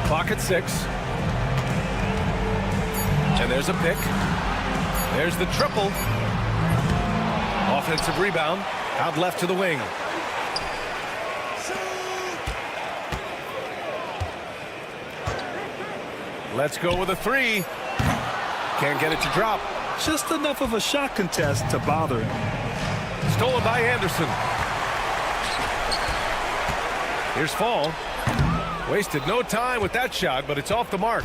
Clock at 6. And there's a pick. There's the triple. Offensive rebound. Out left to the wing. Let's go with a 3. Can't get it to drop. Just enough of a shot contest to bother him. Stolen by Anderson. Here's Fall. Wasted no time with that shot, but it's off the mark.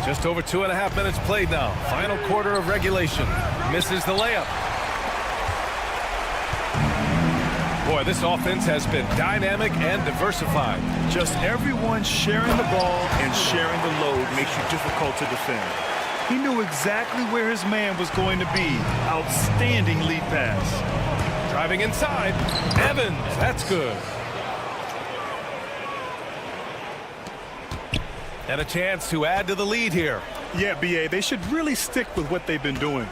Just over 2.5 minutes played now. Final quarter of regulation. Misses the layup. Boy, this offense has been dynamic and diversified. Just everyone sharing the ball and sharing the load makes you difficult to defend. He knew exactly where his man was going to be. Outstanding lead pass. Driving inside. Evans, that's good. And a chance to add to the lead here. Yeah, B.A., they should really stick with what they've been doing.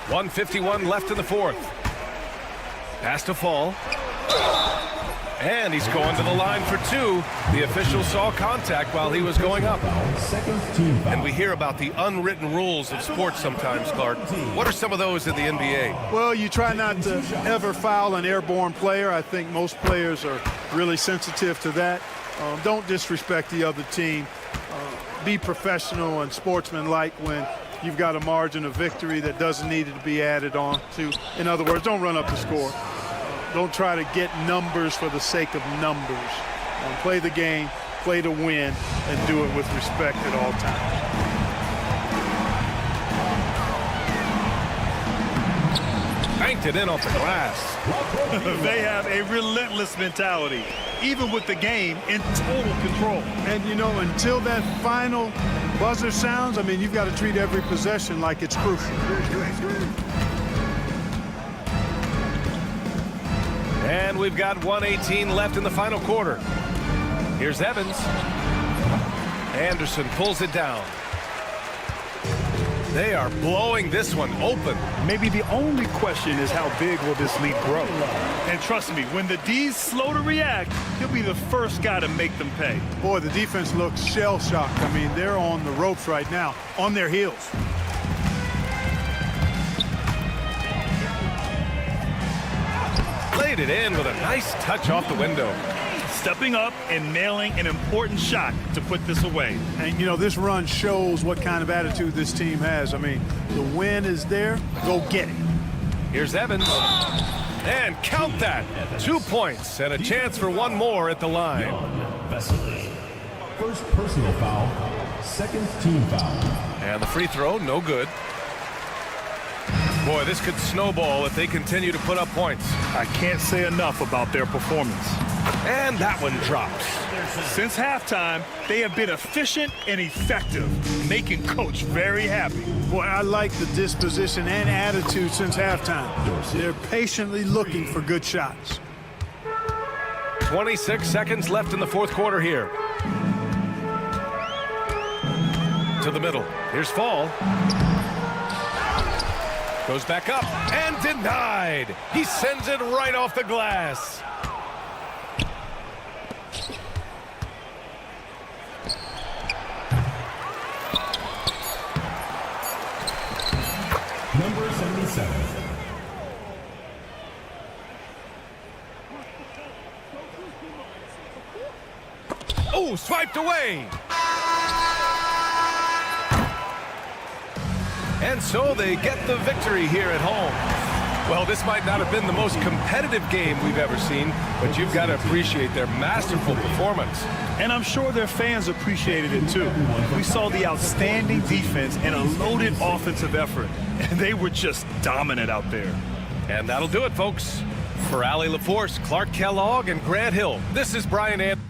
1:51 left in the fourth. Pass to Fall. And he's going to the line for 2. The official saw contact while he was going up. And we hear about the unwritten rules of sports sometimes, Clark. What are some of those in the NBA? Well, you try not to ever foul an airborne player. I think most players are really sensitive to that. Don't disrespect the other team. Be professional and sportsmanlike when you've got a margin of victory that doesn't need to be added on to. In other words, don't run up the score. Don't try to get numbers for the sake of numbers. Play the game, play to win, and do it with respect at all times. Banked it in off the glass. They have a relentless mentality, even with the game in total control. And, you know, until that final buzzer sounds, I mean, you've got to treat every possession like it's crucial. And we've got 1:18 left in the final quarter. Here's Evans. Anderson pulls it down. They are blowing this one open. Maybe the only question is how big will this lead grow? And trust me, when the D's slow to react, he'll be the first guy to make them pay. Boy, the defense looks shell-shocked. I mean, they're on the ropes right now, on their heels. laid it in with a nice touch off the window. Stepping up and nailing an important shot to put this away. And, you know, this run shows what kind of attitude this team has. I mean, the win is there. Go get it. Here's Evans. And count that. 2 points and a chance for one more at the line. First personal foul, second team foul. And the free throw, no good. Boy, this could snowball if they continue to put up points. I can't say enough about their performance. And that one drops. Since halftime, they have been efficient and effective, making Coach very happy. Boy, I like the disposition and attitude since halftime. They're patiently looking for good shots. 26 seconds left in the fourth quarter here. To the middle. Here's Fall. Goes back up and denied. He sends it right off the glass. Number 77. Oh, swiped away. And so they get the victory here at home. Well, this might not have been the most competitive game we've ever seen, but you've got to appreciate their masterful performance. And I'm sure their fans appreciated it too. We saw the outstanding defense and a loaded offensive effort, and they were just dominant out there. And that'll do it, folks. For Allie LaForce, Clark Kellogg, and Grant Hill, this is Brian Anderson.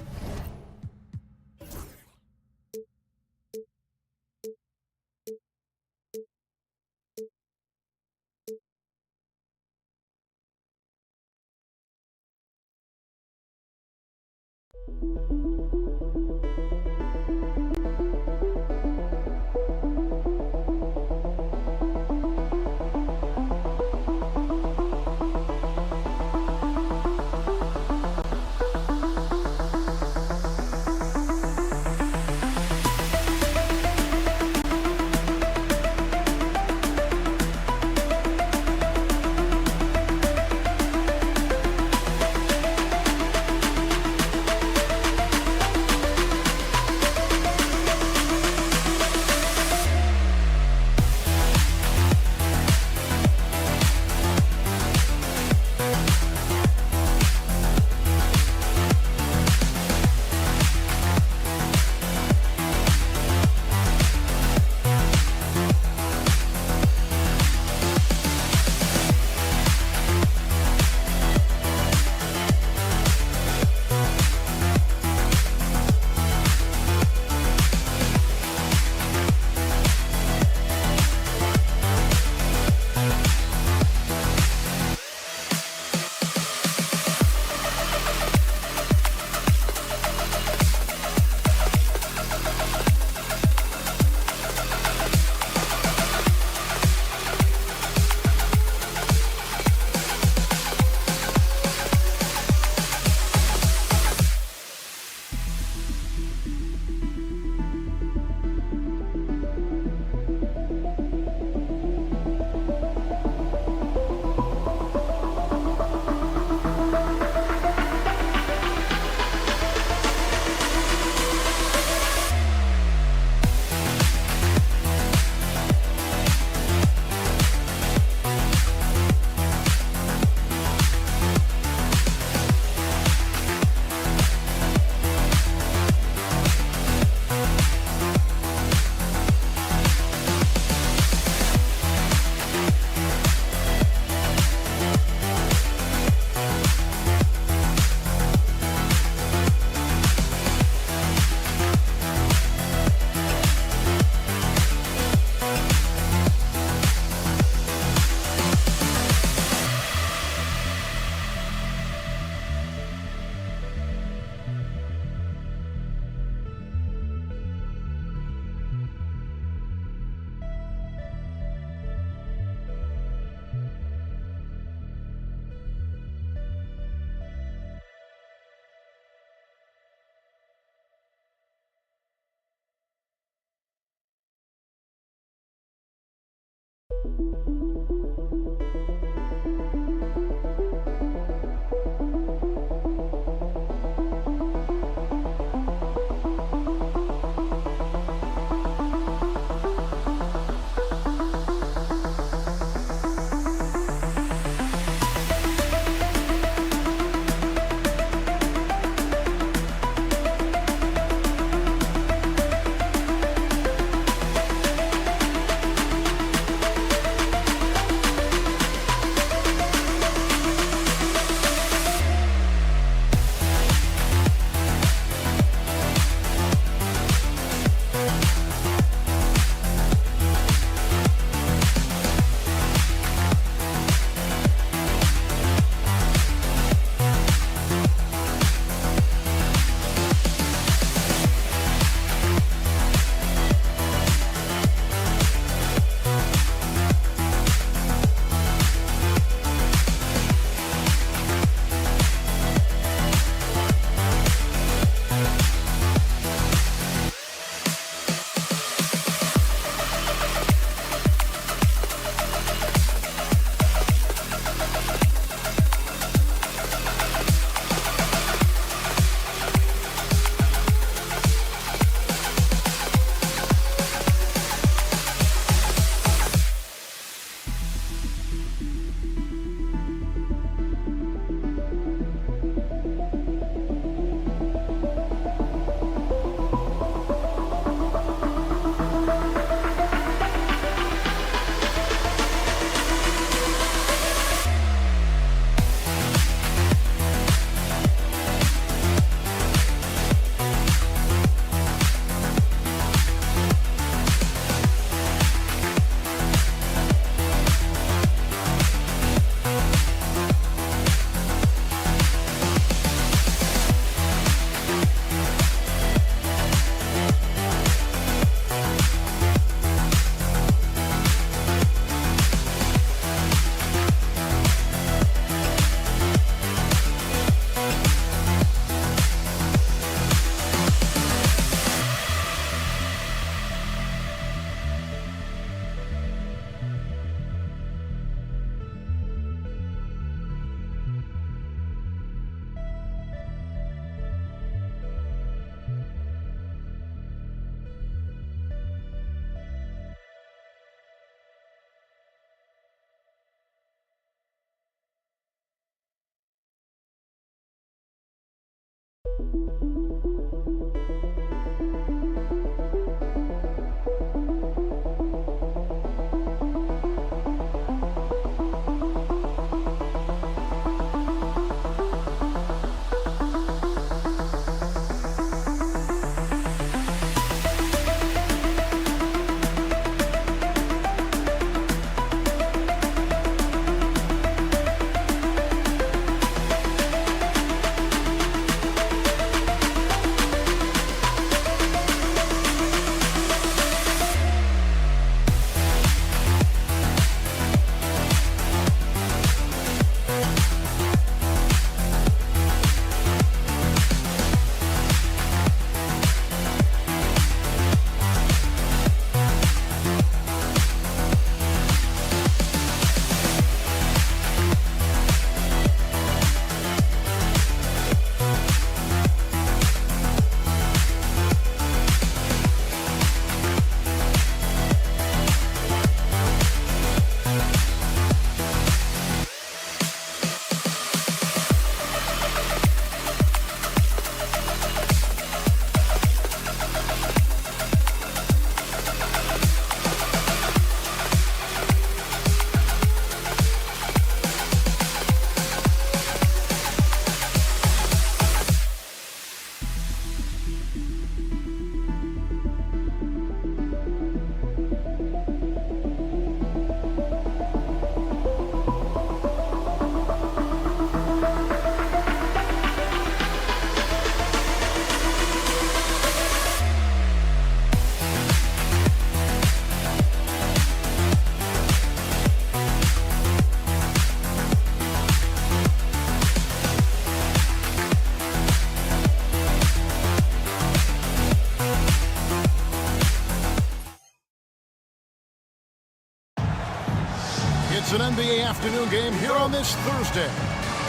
It's an NBA afternoon game here on this Thursday.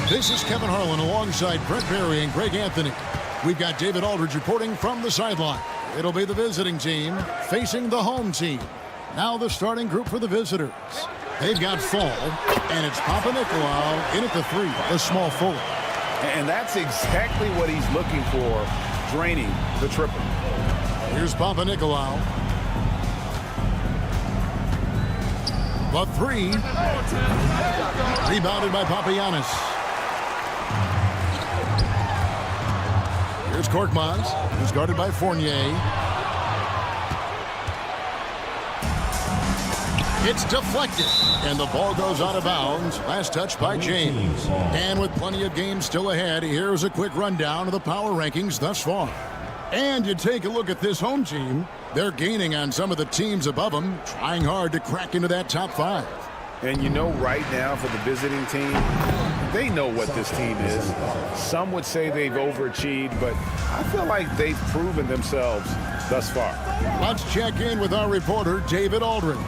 This is Kevin Harlan alongside Brent Barry and Greg Anthony. We've got David Aldridge reporting from the sideline. It'll be the visiting team facing the home team. Now the starting group for the visitors. They've got Fall, and it's Papanikolaou in at the three, the small forward. And that's exactly what he's looking for, draining the triple. Here's Papanikolaou. The three. Rebounded by Papagiannis. Here's Korkmaz, who's guarded by Fournier. It's deflected, and the ball goes out of bounds. Last touch by James. And with plenty of games still ahead, here's a quick rundown of the power rankings thus far. And you take a look at this home team. They're gaining on some of the teams above them, trying hard to crack into that top five. And you know right now for the visiting team, they know what this team is. Some would say they've overachieved, but I feel like they've proven themselves thus far. Let's check in with our reporter, David Aldridge.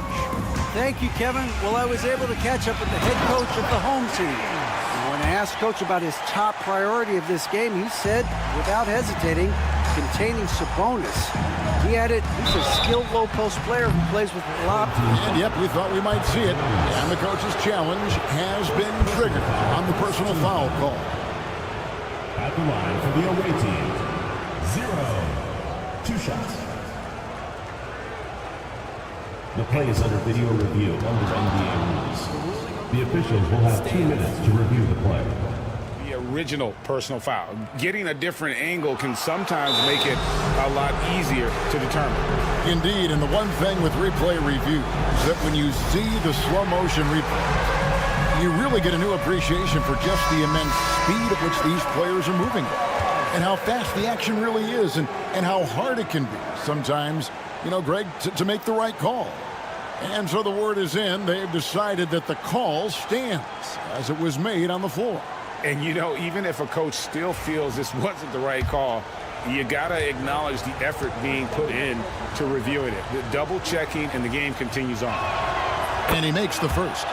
Thank you, Kevin. Well, I was able to catch up with the head coach of the home team. And when I asked Coach about his top priority of this game, he said, without hesitating, containing Sabonis. He added, he's a skilled low-post player who plays with a lot. And yep, we thought we might see it. And the coach's challenge has been triggered on the personal foul call. At the line for the away team, 0. 2 shots. The play is under video review under NBA rules. The officials will have 2 minutes to review the play. The original personal foul. Getting a different angle can sometimes make it a lot easier to determine. Indeed, and the one thing with replay review is that when you see the slow motion replay, you really get a new appreciation for just the immense speed at which these players are moving and how fast the action really is and how hard it can be sometimes, you know, Greg, to make the right call. And so the word is in. They've decided that the call stands as it was made on the floor. And, you know, even if a coach still feels this wasn't the right call, you got to acknowledge the effort being put in to reviewing it. The double checking, and the game continues on. And he makes the first.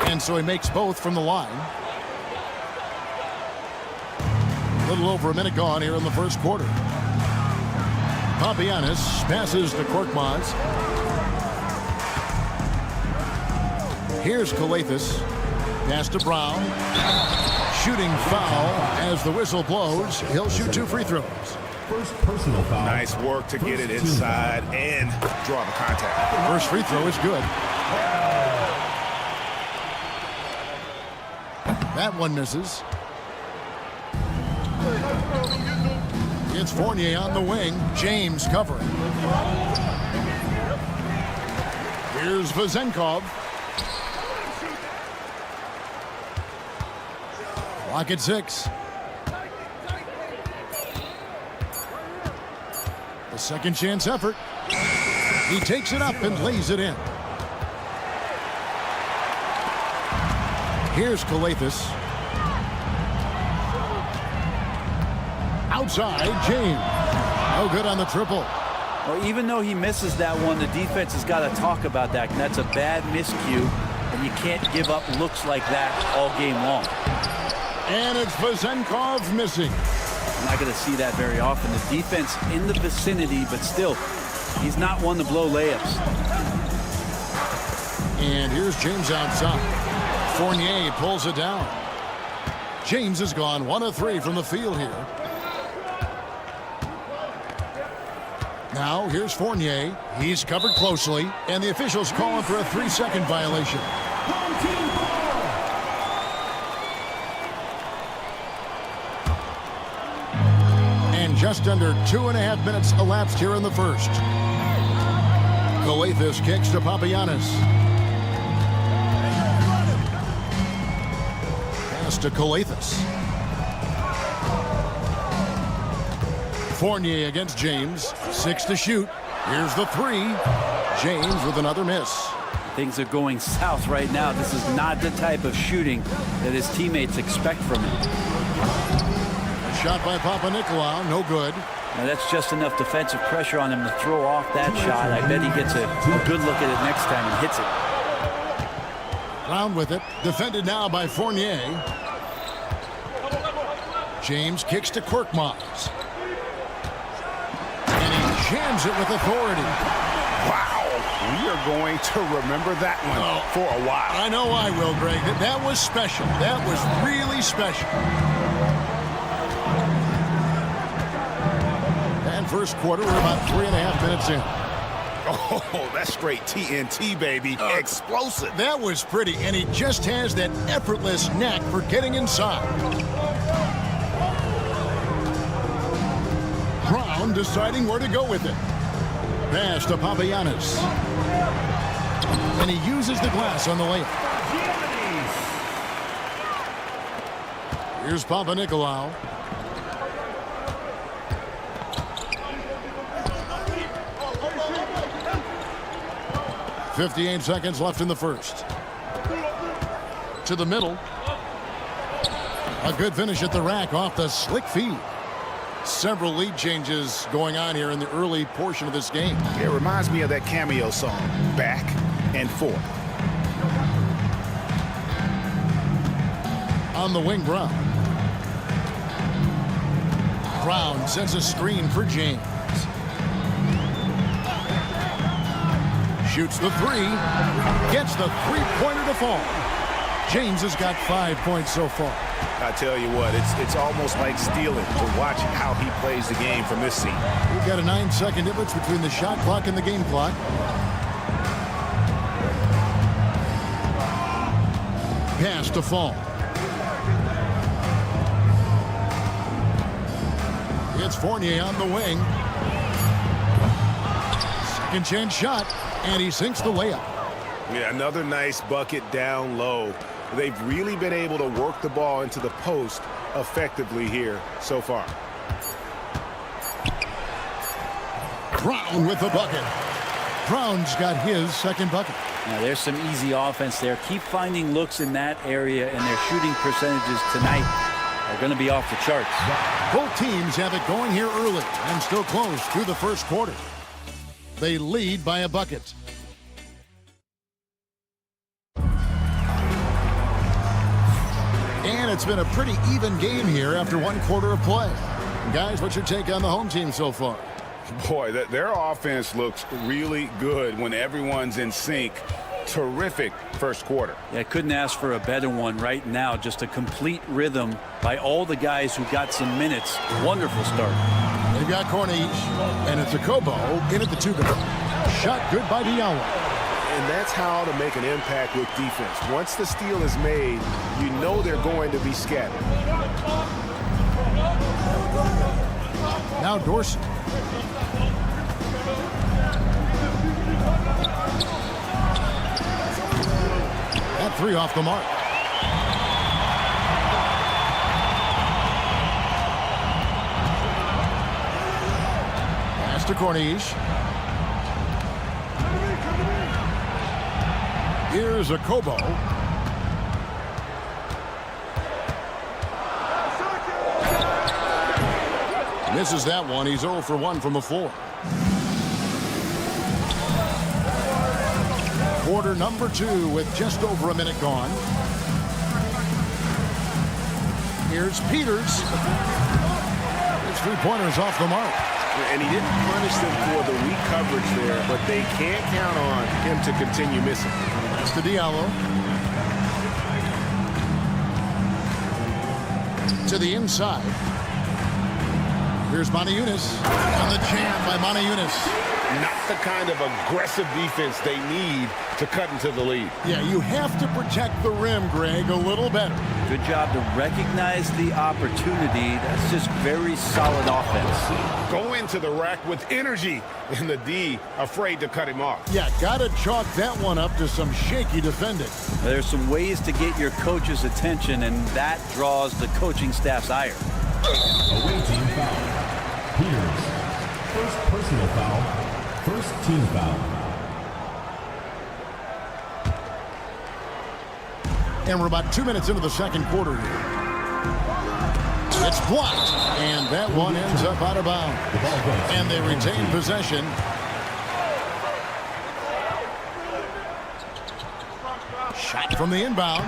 And so he makes both from the line. A little over a minute gone here in the first quarter. Papagiannis passes to Korkmaz. Here's Calathis. Pass to Brown. Shooting foul as the whistle blows. He'll shoot 2 free throws. First personal foul. Nice work to get it inside and draw the contact. First free throw is good. That one misses. It's Fournier on the wing. James covering. Here's Vezenkov. Clock at 6. The second chance effort. He takes it up and lays it in. Here's Calathis. Outside, James. No good on the triple. Well, even though he misses that one, the defense has got to talk about that. And that's a bad miscue, and you can't give up looks like that all game long. And it's Vezenkov missing. I'm not going to see that very often. The defense in the vicinity, but still, he's not one to blow layups. And here's James outside. Fournier pulls it down. James has gone 1 of 3 from the field here. Now here's Fournier. He's covered closely, and the officials call him for a 3-second violation. And just under 2.5 minutes elapsed here in the first. Calathis kicks to Papagiannis. Pass to Calathis. Fournier against James. 6 to shoot. Here's the 3. James with another miss. Things are going south right now. This is not the type of shooting that his teammates expect from him. A shot by Papanikolaou, no good. Now that's just enough defensive pressure on him to throw off that shot. I bet he gets a good look at it next time and hits it. Brown with it. Defended now by Fournier. James kicks to Korkmaz. Jams it with authority. Wow. We are going to remember that one for a while. I know I will, Greg. That was special. That was really special. And first quarter, we're about 3.5 minutes in. Oh, that's straight TNT, baby. Explosive. That was pretty, and he just has that effortless knack for getting inside. Brown deciding where to go with it. Pass to Papagiannis. And he uses the glass on the layup. Here's Papanikolaou. .58 seconds left in the first. To the middle. A good finish at the rack off the slick feed. Several lead changes going on here in the early portion of this game. It reminds me of that Cameo song, Back and Forth. On the wing, Brown. Brown sends a screen for James. Shoots the 3. Gets the three-pointer to fall. James has got 5 points so far. I tell you what, it's almost like stealing to watch how he plays the game from this seat. We've got a 9-second difference between the shot clock and the game clock. Pass to Fall. It's Fournier on the wing. Second chance shot, and he sinks the layup. Yeah, another nice bucket down low. They've really been able to work the ball into the post effectively here so far. Brown with the bucket. Brown's got his second bucket. Now there's some easy offense there. Keep finding looks in that area, and their shooting percentages tonight are going to be off the charts. Both teams have it going here early and still close through the first quarter. They lead by a bucket. And it's been a pretty even game here after 1 quarter of play. Guys, what's your take on the home team so far? Boy, their offense looks really good when everyone's in sync. terrific first quarter. Yeah, I couldn't ask for a better one right now. Just a complete rhythm by all the guys who got some minutes. Wonderful start. They've got Corniche, and it's a Kobo in at the 2-guard. Shot good by Diallo. And that's how to make an impact with defense. Once the steal is made, you know they're going to be scattered. Now Dorsey. That 3 off the mark. Pass to Corniche. Here's a Kobo. Misses that one. He's 0 for 1 from the floor. Quarter number 2 with just over a minute gone. Here's Peters. His 3-pointers off the mark. And he didn't punish them for the weak coverage there, but they can't count on him to continue missing. That's to Diallo. To the inside. Here's Manajunas. On the jam by Manajunas. Not the kind of aggressive defense they need to cut into the lead. Yeah, you have to protect the rim, Greg, a little better. Good job to recognize the opportunity. That's just very solid offense. Go into the rack with energy, and the D afraid to cut him off. Yeah, got to chalk that one up to some shaky defending. There's some ways to get your coach's attention, and that draws the coaching staff's ire. Away team foul. Peters. First personal foul. First team foul. And we're about 2 minutes into the second quarter here. It's blocked, and that one ends up out of bounds. And they retain possession. Shot from the inbound.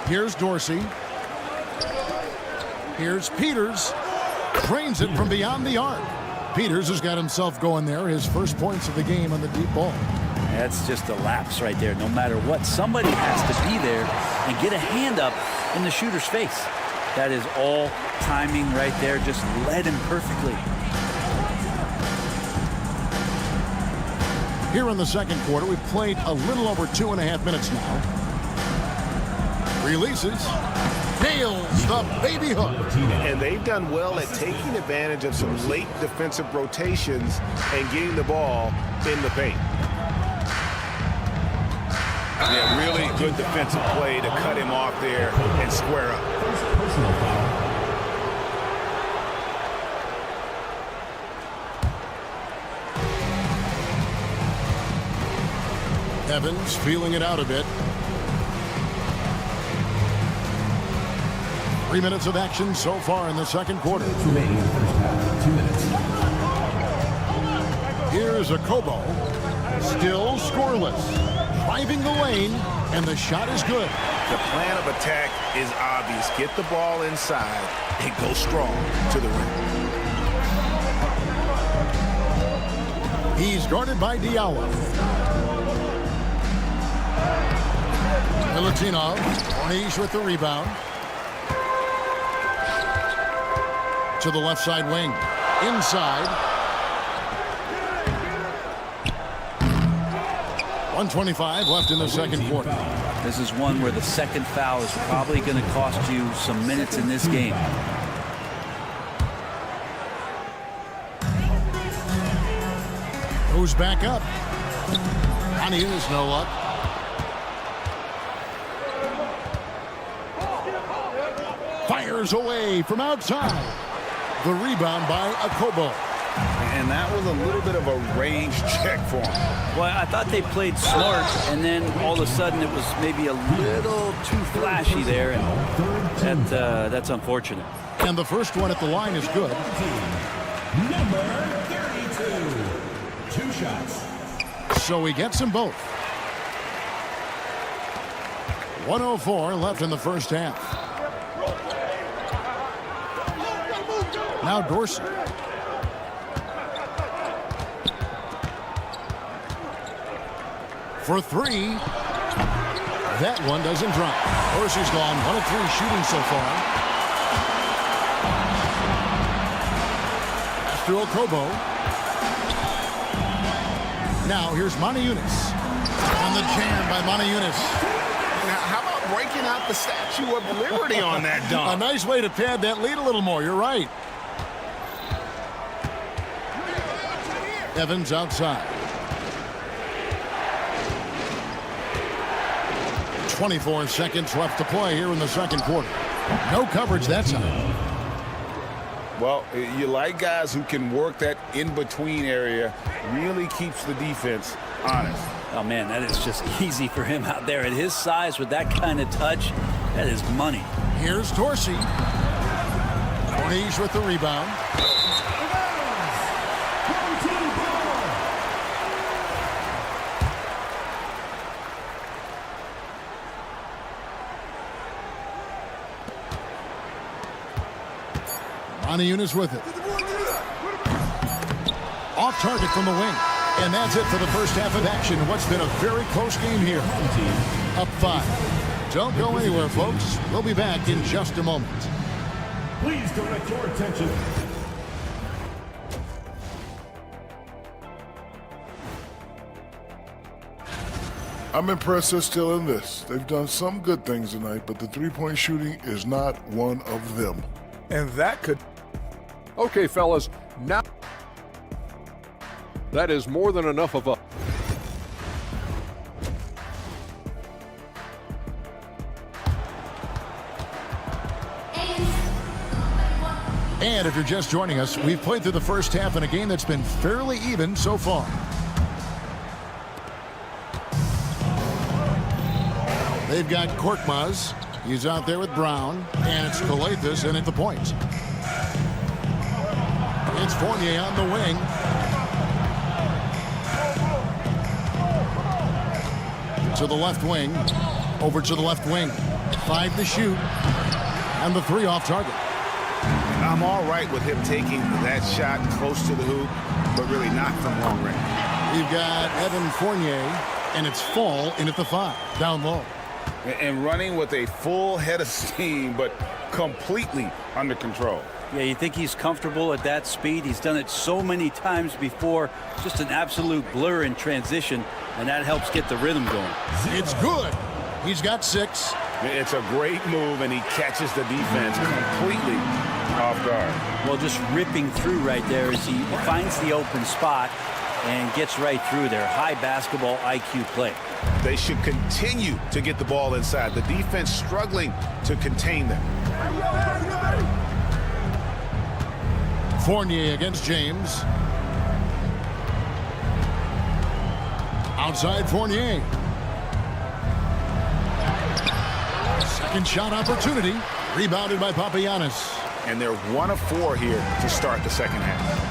Here's Dorsey. Here's Peters. Drains it from beyond the arc. Peters has got himself going there. His first points of the game on the deep ball. That's just a lapse right there. No matter what, somebody has to be there and get a hand up in the shooter's face. That is all timing right there. Just led him perfectly. Here in the second quarter, we've played a little over 2.5 minutes now. Releases. Nails the baby hook. And they've done well at taking advantage of some late defensive rotations and getting the ball in the paint. Yeah, really good defensive play to cut him off there and square up. First personal foul. Evans feeling it out a bit. 3 minutes of action so far in the second quarter. Remaining in the first half. 2 minutes. Here's a Kobo. Still scoreless. Driving the lane, and the shot is good. The plan of attack is obvious. Get the ball inside and go strong to the rim. He's guarded by Diallo. Milutinov. Corniche with the rebound. To the left side wing. Inside. 1:25 left in the second quarter. This is one where the second foul is probably going to cost you some minutes in this game. Goes back up. Manajunas no luck. Fires away from outside. The rebound by Kobo. And that was a little bit of a range check for him. Well, I thought they played smart, and then all of a sudden it was maybe a little too flashy there, and that's unfortunate. And the first one at the line is good. Number 32. 2 shots. So he gets them both. 1:04 left in the first half. Now Dorsey. for three. That one doesn't drop. Dorsey's gone 1 of 3 shooting so far. Pass to Okobo. Now here's Moniunas. On the jam by Moniunas. How about breaking out the Statue of Liberty on that dunk? A nice way to pad that lead a little more. You're right. Evans outside. 24 seconds left to play here in the second quarter. No coverage that time. Well, you like guys who can work that in-between area, really keeps the defense honest. Oh, man, that is just easy for him out there. At his size with that kind of touch, that is money. Here's Dorsey. Corniche with the rebound. Moniunas with it. Off target from the wing. And that's it for the first half of action. What's been a very close game here. Up 5. Don't go anywhere, folks. We'll be back in just a moment. Please direct your attention. I'm impressed they're still in this. They've done some good things tonight, but the three-point shooting is not one of them. And that could... Okay, fellas, now that is more than enough of a... And if you're just joining us, we've played through the first half in a game that's been fairly even so far. They've got Korkmaz. He's out there with Brown. And it's Calathes in at the point. It's Fournier on the wing. To the left wing. Over to the left wing. 5 to shoot. And the 3 off target. I'm all right with him taking that shot close to the hoop, but really not from long range. We've got Evan Fournier, and it's Fall in at the 5, down low. And running with a full head of steam, but completely under control. Yeah, you think he's comfortable at that speed? He's done it so many times before. Just an absolute blur in transition, and that helps get the rhythm going. It's good. He's got 6. It's a great move, and he catches the defense completely off guard. Well, just ripping through right there as he finds the open spot and gets right through there. High basketball IQ play. They should continue to get the ball inside. The defense struggling to contain them. Fournier against James. Outside Fournier. Second shot opportunity. Rebounded by Papagiannis. And they're 1 of 4 here to start the second half.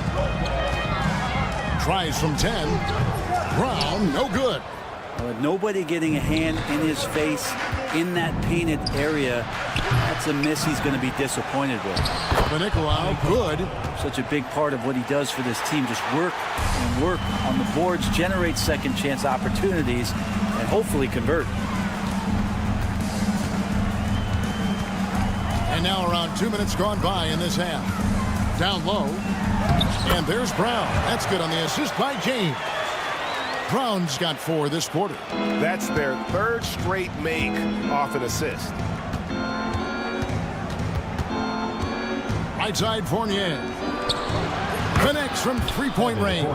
Tries from 10. Brown, no good. With nobody getting a hand in his face in that painted area, that's a miss he's going to be disappointed with. Nicolau, good. Such a big part of what he does for this team. Just work and work on the boards, generate second chance opportunities, and hopefully convert. And now around 2 minutes gone by in this half. Down low. And there's Brown. That's good on the assist by James. Brown's got 4 this quarter. That's their 3rd straight make off an assist. Right side Fournier. Connects from three-point range.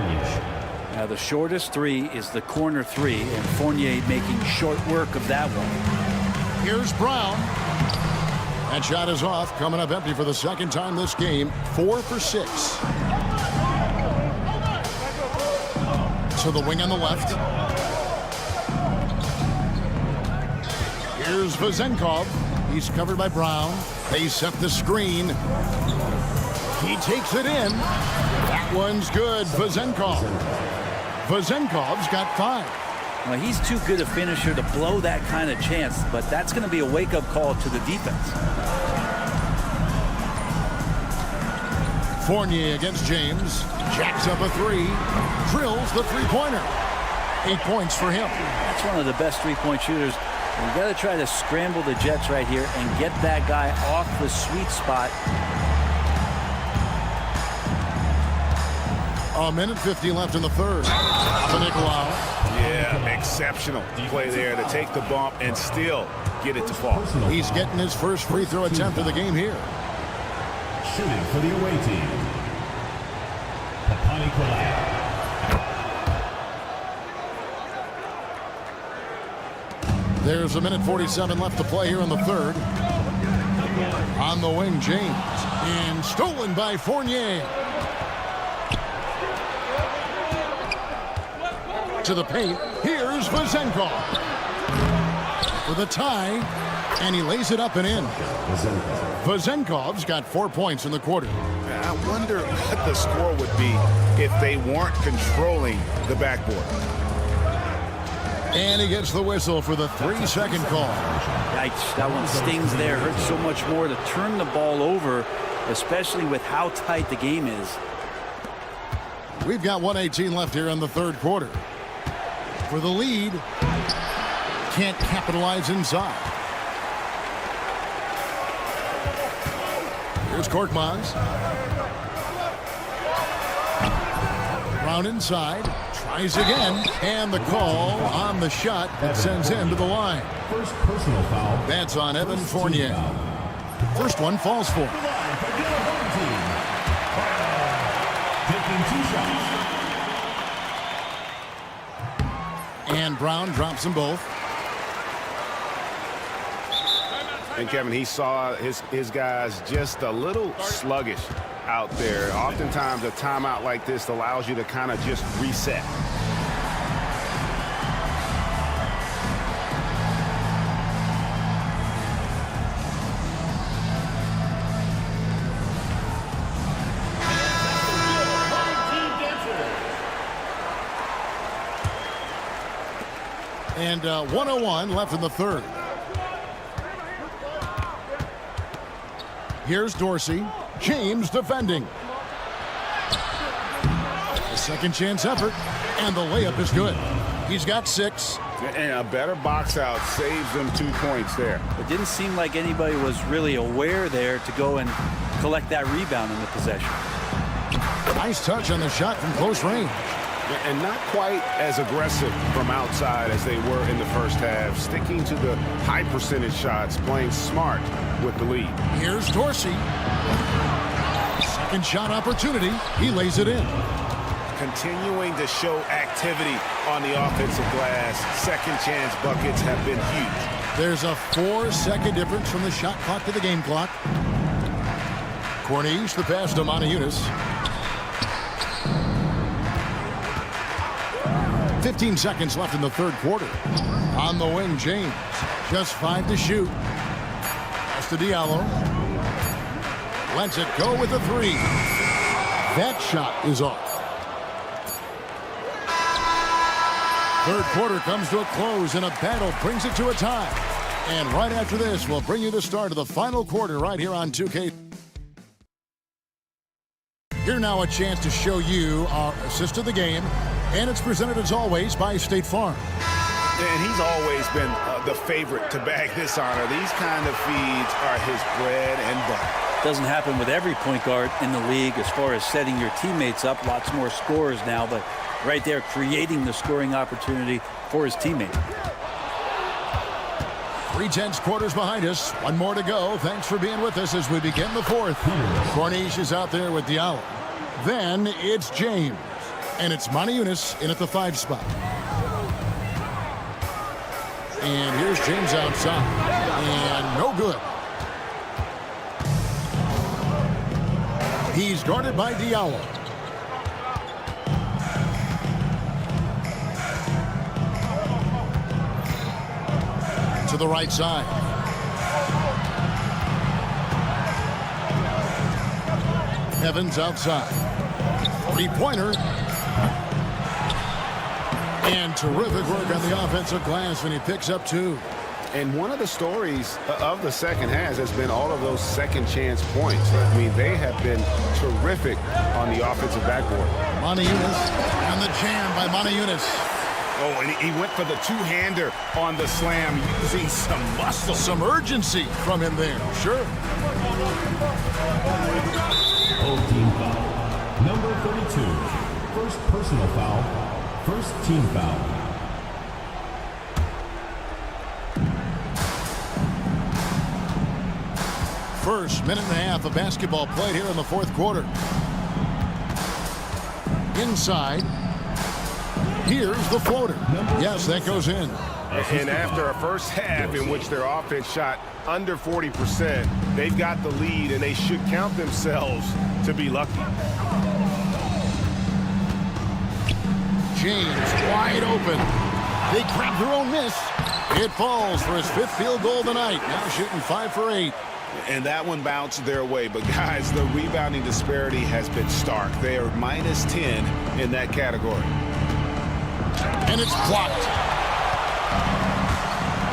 Now the shortest 3 is the corner 3, and Fournier making short work of that one. Here's Brown. That shot is off, coming up empty for the second time this game. 4 for 6. To the wing on the left. Here's Vezenkov. He's covered by Brown. They set the screen. He takes it in. That one's good. Vezenkov. Vezenkov's got 5. Well, he's too good a finisher to blow that kind of chance, but that's going to be a wake-up call to the defense. Fournier against James. Jacks up a 3. Drills the three-pointer. 8 points for him. That's one of the best three-point shooters. You got to try to scramble the Jets right here and get that guy off the sweet spot. A minute 50 left in the third. To Nicolau. Yeah, exceptional play there to take the bump and still get it to fall. He's getting his first free throw attempt of the game here. Shooting for the away team, Nicolau. There's a minute 47 left to play here in the third. On the wing, James. And stolen by Fournier. To the paint. Here's Vezenkov. For the tie. And he lays it up and in. Vezenkov's got 4 points in the quarter. I wonder what the score would be if they weren't controlling the backboard. And he gets the whistle for the 3-second call. Yikes, that one stings there. Hurts so much more to turn the ball over, especially with how tight the game is. We've got 1:18 left here in the third quarter. For the lead, can't capitalize inside. Here's Korkmaz. Brown inside. Tries again, and the call on the shot that sends him to the line. First personal foul. That's on Evan Fournier. First one falls for him. Taking 2 shots. And Brown drops them both. And Kevin, he saw his guys just a little sluggish out there. Oftentimes a timeout like this allows you to kind of just reset. And 1:01 left in the third. Here's Dorsey. James defending. A second chance effort, and the layup is good. He's got 6. And a better box out saves them 2 points there. It didn't seem like anybody was really aware there to go and collect that rebound in the possession. Nice touch on the shot from close range. And not quite as aggressive from outside as they were in the first half. Sticking to the high percentage shots, playing smart with the lead. Here's Dorsey. Second shot opportunity. He lays it in. Continuing to show activity on the offensive glass. Second chance buckets have been huge. There's a 4-second difference from the shot clock to the game clock. Corniche, the pass to Moniunas. 15 seconds left in the third quarter. On the wing, James. Just 5 to shoot. Pass to Diallo. Lets it go with a 3. That shot is off. Third quarter comes to a close, and a battle brings it to a tie. And right after this, we'll bring you the start of the final quarter right here on 2K. Here now a chance to show you our assist of the game. And it's presented, as always, by State Farm. And he's always been the favorite to bag this honor. These kind of feeds are his bread and butter. Doesn't happen with every point guard in the league as far as setting your teammates up. Lots more scorers now, but right there creating the scoring opportunity for his teammate. 3/10 quarters behind us. One more to go. Thanks for being with us as we begin the fourth. Corniche is out there with Diallo. Then it's James. And it's Moniunas in at the 5 spot. And here's James outside. And no good. He's guarded by Diallo. To the right side. Evans outside. 3-pointer. And terrific work on the offensive glass when he picks up 2. And one of the stories of the second half has been all of those second chance points. I mean, they have been terrific on the offensive backboard. Moniunas and the jam by Moniunas. Oh, and he went for the two-hander on the slam, using some muscle. Some urgency from him there, sure. Old team foul. Number 32. First personal foul. First team foul. First minute and a half of basketball played here in the fourth quarter. Inside. Here's the floater. Yes, that goes in. And after a first half in which their offense shot under 40%, they've got the lead, and they should count themselves to be lucky. James wide open. They grab their own miss. It falls for his 5th field goal of the night. Now shooting 5 for 8. And that one bounced their way. But, guys, the rebounding disparity has been stark. They are minus 10 in that category. And it's blocked.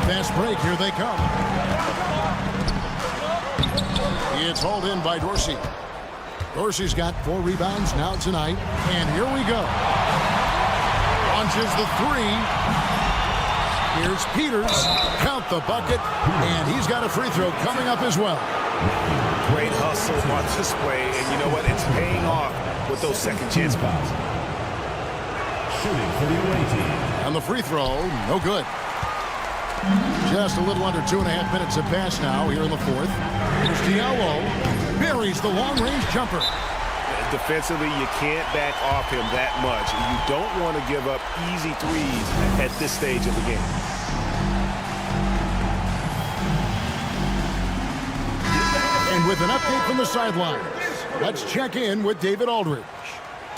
Fast break. Here they come. It's hauled in by Dorsey. Dorsey's got 4 rebounds now tonight. And here we go. Launches the 3. Here's Peters. Count the bucket. And he's got a free throw coming up as well. Great hustle on display. And you know what? It's paying off with those second chance balls. Shooting for the away team. And the free throw, no good. Just a little under 2.5 minutes have passed now here in the fourth. Here's Diallo. Buries the long-range jumper. Defensively, you can't back off him that much. You don't want to give up easy threes at this stage of the game. And with an update from the sidelines, let's check in with David Aldridge.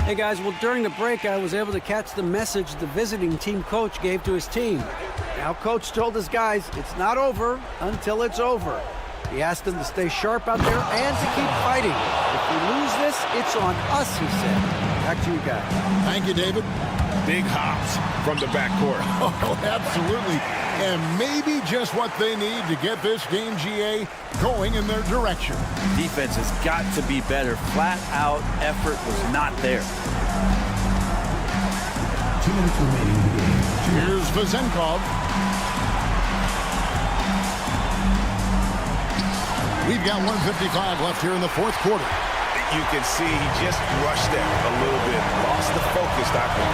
Hey guys, well during the break I was able to catch the message the visiting team coach gave to his team. Now coach told his guys it's not over until it's over. He asked them to stay sharp out there and to keep fighting. If we lose this, it's on us, he said. Back to you guys. Thank you, David. Big hops from the backcourt. Oh, absolutely. And maybe just what they need to get this game, GA, going in their direction. Defense has got to be better. Flat out effort was not there. 2 minutes remaining in the game. Here's Vazenkov. We've got 1:55 left here in the fourth quarter. You can see he just rushed that a little bit. Lost the focus, Doctor.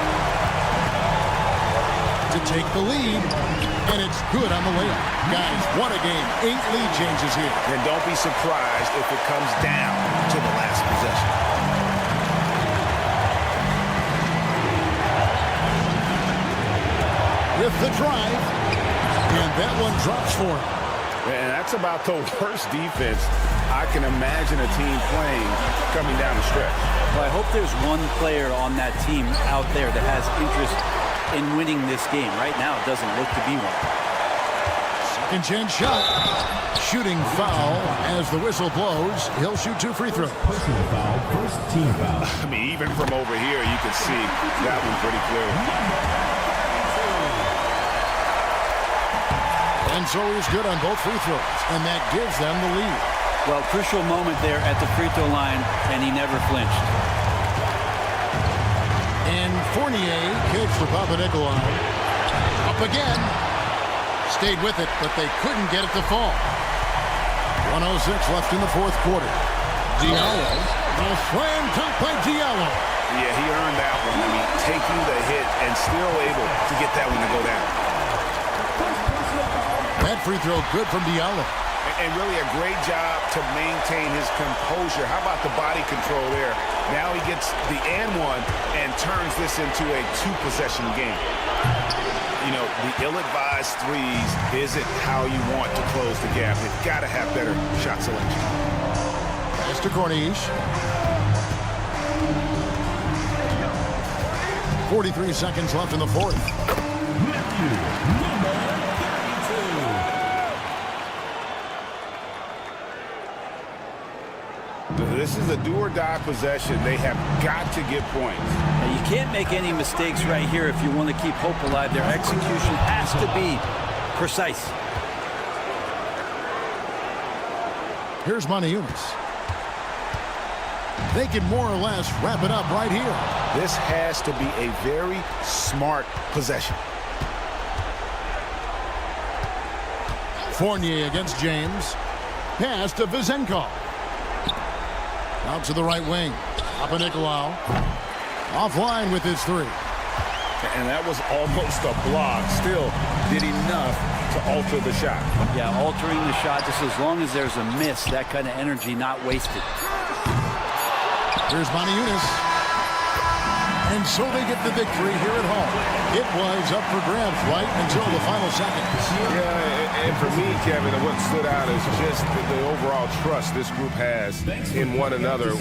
To take the lead, and it's good on the layup. Guys, what a game. 8 lead changes here. And don't be surprised if it comes down to the last possession. With the drive, and that one drops for him. And that's about the worst defense I can imagine a team playing coming down the stretch. Well, I hope there's one player on that team out there that has interest in winning this game. Right now, it doesn't look to be one. Second chance shot. Shooting foul as the whistle blows. He'll shoot 2 free throws. Personal foul, first team foul. I mean, even from over here, you can see that one pretty clear. And so he's good on both free throws, and that gives them the lead. Well, crucial moment there at the free throw line, and he never flinched. And Fournier kicks for Papanikolaou. Up again. Stayed with it, but they couldn't get it to fall. 1:06 left in the fourth quarter. Diallo. A slam dunk by Diallo. Yeah, he earned that one. I mean, taking the hit and still able to get that one to go down. That free throw good from Diallo. And really a great job to maintain his composure. How about the body control there? Now he gets the and one and turns this into a 2-possession game. You know, the ill-advised threes isn't how you want to close the gap. They've got to have better shot selection. Pass to Corniche. 43 seconds left in the fourth. This is a do-or-die possession. They have got to get points. Now, you can't make any mistakes right here if you want to keep hope alive. Their execution has to be precise. Here's Maniunas. They can more or less wrap it up right here. This has to be a very smart possession. Fournier against James. Pass to Vizenko. Out to the right wing. Papanikolaou. Offline with his three. And that was almost a block. Still did enough to alter the shot. Yeah, altering the shot, just as long as there's a miss, that kind of energy not wasted. Here's Moniunas. And so they get the victory here at home. It was up for grabs right until the final seconds. Yeah, and for me, Kevin, what stood out is just the overall trust this group has in one another.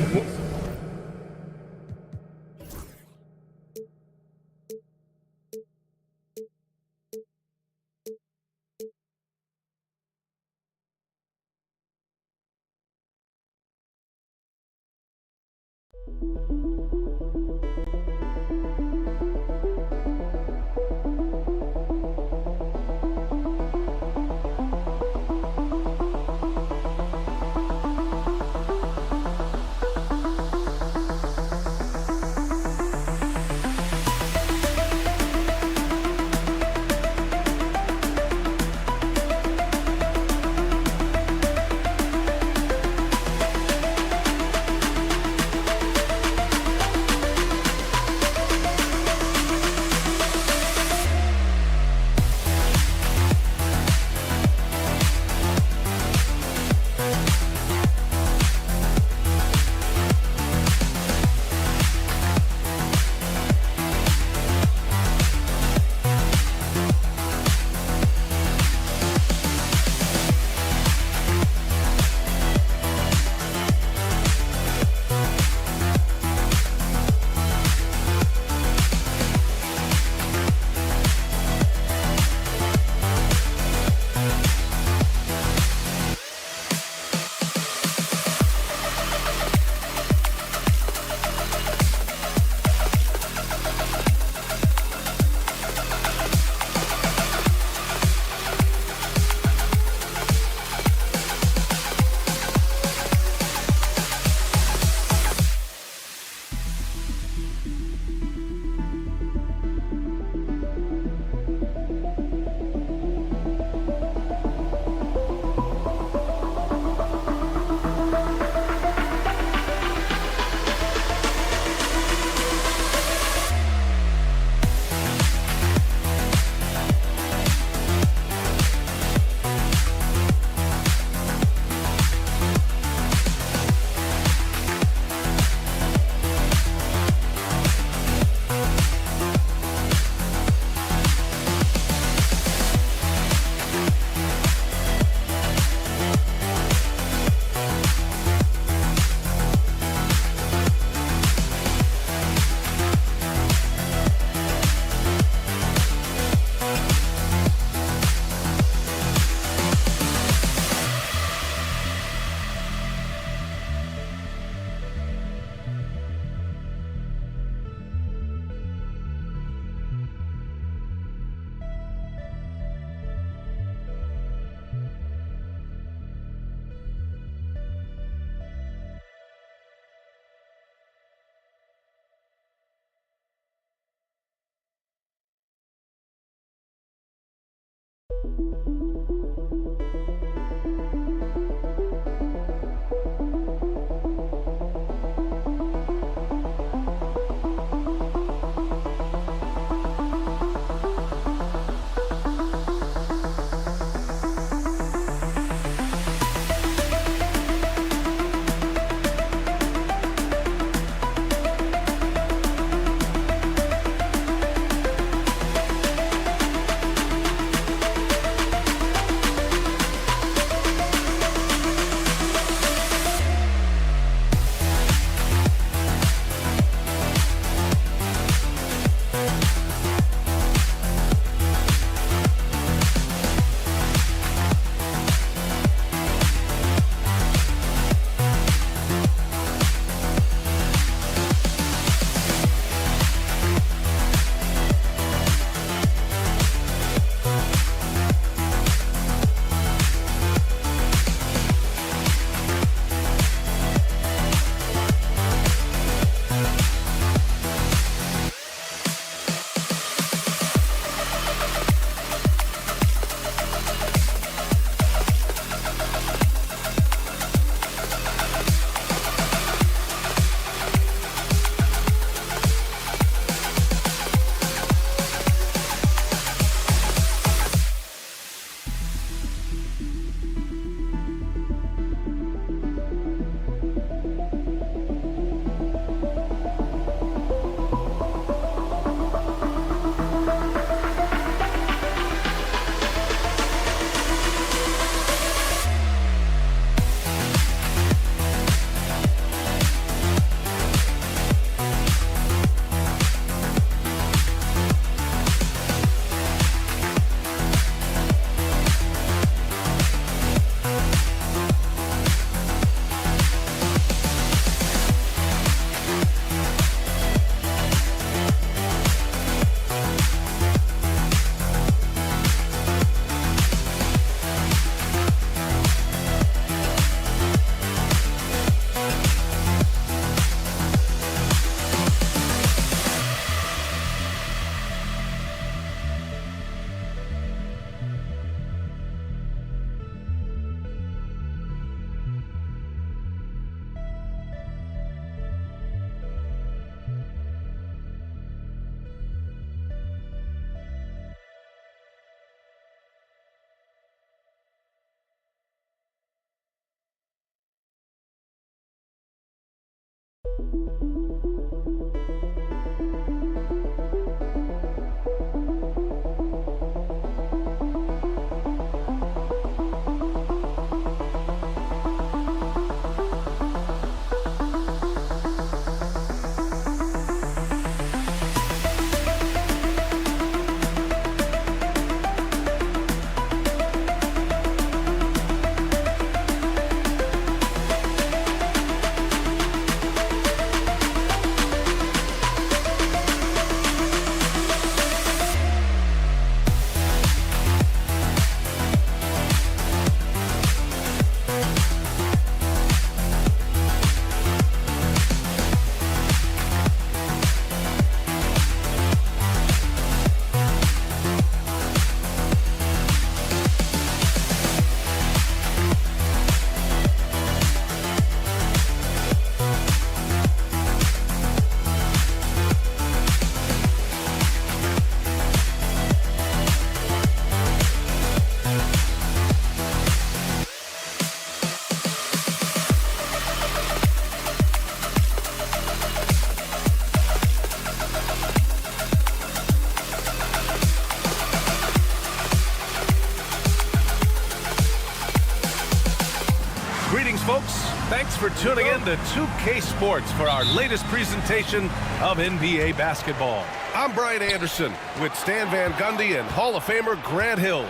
Greetings, folks. Thanks for tuning in to 2K Sports for our latest presentation of NBA basketball. I'm Brian Anderson with Stan Van Gundy and Hall of Famer Grant Hill.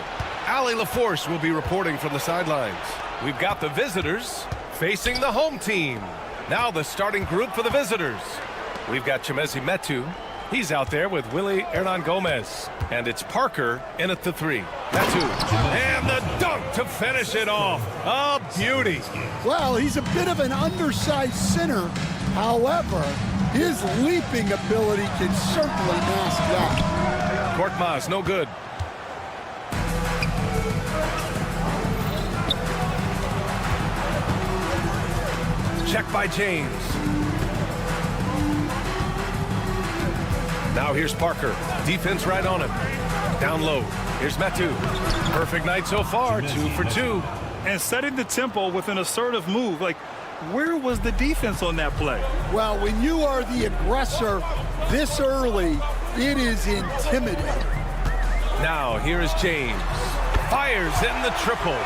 Allie LaForce will be reporting from the sidelines. We've got the visitors facing the home team. Now the starting group for the visitors. We've got Chimezie Metu. He's out there with Willie Hernan Gomez. And it's Parker in at the 3. Metu. And the dunk to finish it off. A beauty. Well, he's a bit of an undersized center. However, his leaping ability can certainly mask that. Korkmaz, no good. Check by James. Now here's Parker. Defense right on him. Down low. Here's Metu. Perfect night so far. 2 for 2. And setting the tempo with an assertive move. Like, where was the defense on that play? Well, when you are the aggressor this early, it is intimidating. Now here is James. Fires in the triple.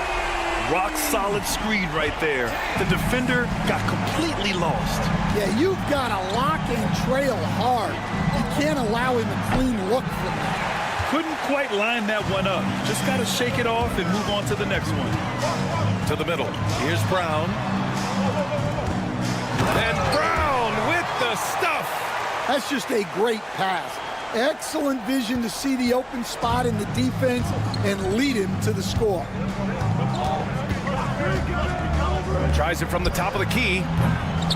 Rock solid screen right there. The defender got completely lost. Yeah, you've got to lock and trail hard. You can't allow him a clean look from that. Couldn't quite line that one up. Just got to shake it off and move on to the next one. To the middle. Here's Brown. And Brown with the stuff. That's just a great pass. Excellent vision to see the open spot in the defense and lead him to the score. Tries it from the top of the key.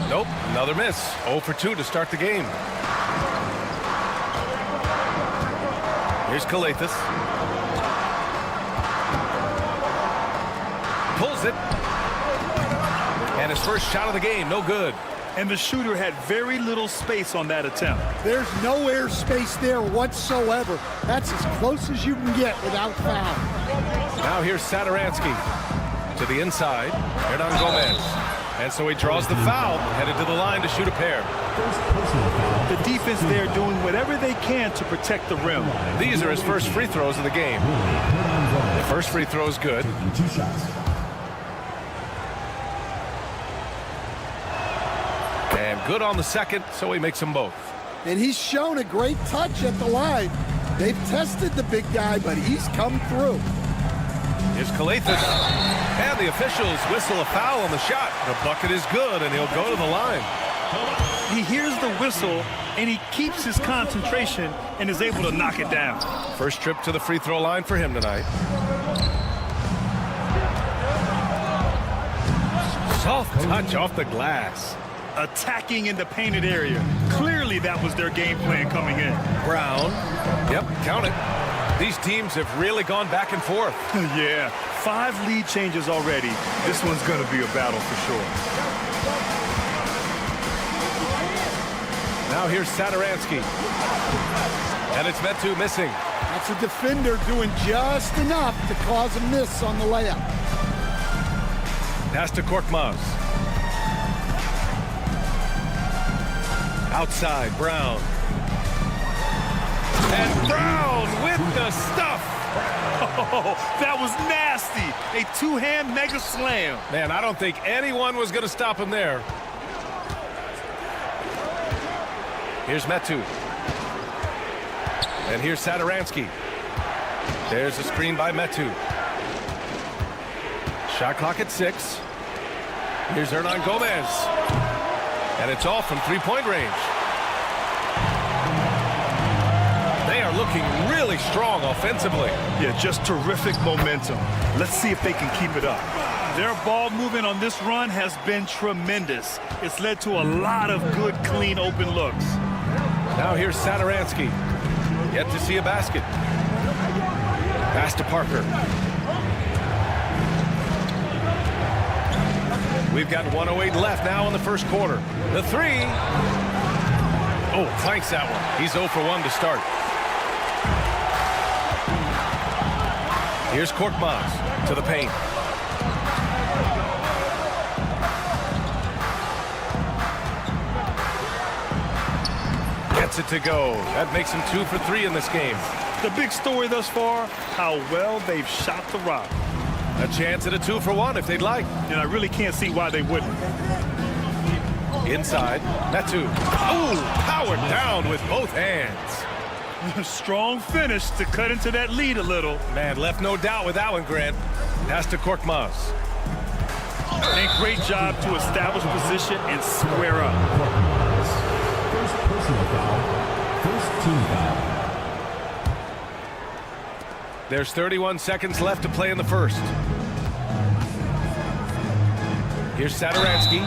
Nope, another miss. 0 for 2 to start the game. Here's Kalathis. Pulls it. And his first shot of the game, no good. And the shooter had very little space on that attempt. There's no air space there whatsoever. That's as close as you can get without foul. Now here's Satoransky. To the inside, Hernan Gomez. And so he draws the foul, headed to the line to shoot a pair. The defense there doing whatever they can to protect the rim. These are his first free throws of the game. The first free throw is good. And good on the second, so he makes them both. And he's shown a great touch at the line. They've tested the big guy, but he's come through. Here's Kalathis. And the officials whistle a foul on the shot. The bucket is good, and he'll go to the line. He hears the whistle, and he keeps his concentration and is able to knock it down. First trip to the free throw line for him tonight. Soft touch off the glass. Attacking in the painted area. Clearly that was their game plan coming in. Brown. Yep, count it. These teams have really gone back and forth. Yeah, 5 lead changes already. This one's going to be a battle for sure. Now here's Satoransky. And it's Metu missing. That's a defender doing just enough to cause a miss on the layup. Pass to Korkmaz. Outside, Brown. And Brown with the stuff. Oh, that was nasty. A two-hand mega slam. Man, I don't think anyone was going to stop him there. Here's Metu. And here's Sadaransky. There's a screen by Metu. Shot clock at 6. Here's Hernan Gomez. And it's off from three-point range. They are looking really strong offensively. Yeah, just terrific momentum. Let's see if they can keep it up. Their ball movement on this run has been tremendous. It's led to a lot of good, clean, open looks. Now here's Sadaransky. Yet to see a basket. Pass to Parker. We've got 1:08 left now in the first quarter. The three. Oh, clanks that one. He's 0 for 1 to start. Here's Korkmaz to the paint. Gets it to go. That makes him 2 for 3 in this game. The big story thus far, how well they've shot the rock. A chance at a 2 for 1 if they'd like. And I really can't see why they wouldn't. Inside, Metu. Oh, powered down with both hands. Strong finish to cut into that lead a little. Man, left no doubt with that one, Grant. Pass to Korkmaz. And great job to establish position and square up. First personal foul. First team foul. There's 31 seconds left to play in the first. Here's Sadaransky.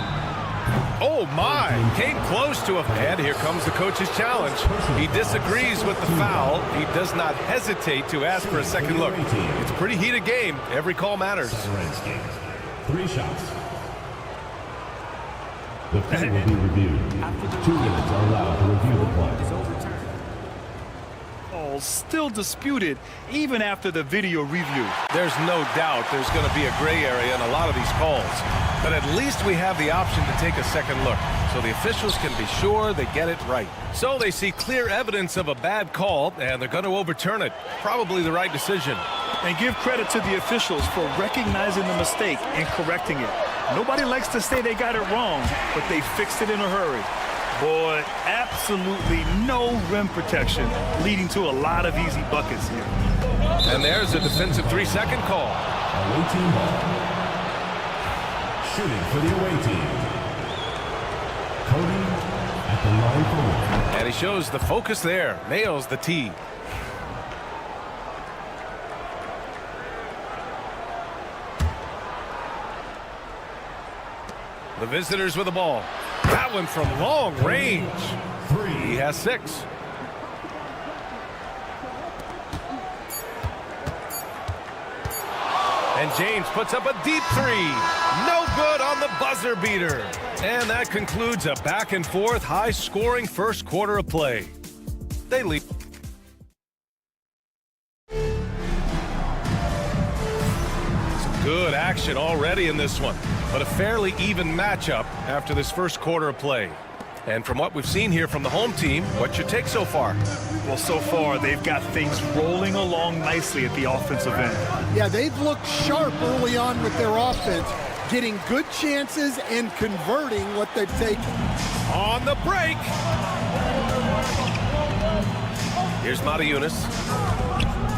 Oh my, came close to a, and here comes the coach's challenge. He disagrees with the foul. He does not hesitate to ask for a second look. It's a pretty heated game. Every call matters. 3 shots. The play will be reviewed. 2 minutes are allowed to review the play. Still disputed even after the video review. There's no doubt there's going to be a gray area in a lot of these calls, but at least we have the option to take a second look so the officials can be sure they get it right. So they see clear evidence of a bad call and they're going to overturn it. Probably the right decision. And give credit to the officials for recognizing the mistake and correcting it. Nobody likes to say they got it wrong, but they fixed it in a hurry. Boy, absolutely no rim protection, leading to a lot of easy buckets here. And there's a defensive 3-second call. Away team ball. Shooting for the away team. Cody at the line for one. And he shows the focus there. Nails the tee. The visitors with the ball. That one from long range. 3. He has 6. And James puts up a deep 3. No good on the buzzer beater. And that concludes a back and forth, high-scoring first quarter of play. They lead. Some good action already in this one, but a fairly even matchup after this first quarter of play. And from what we've seen here from the home team, what's your take so far? Well, so far, they've got things rolling along nicely at the offensive end. Yeah, they've looked sharp early on with their offense, getting good chances and converting what they've taken. On the break. Here's Mata-Yunus.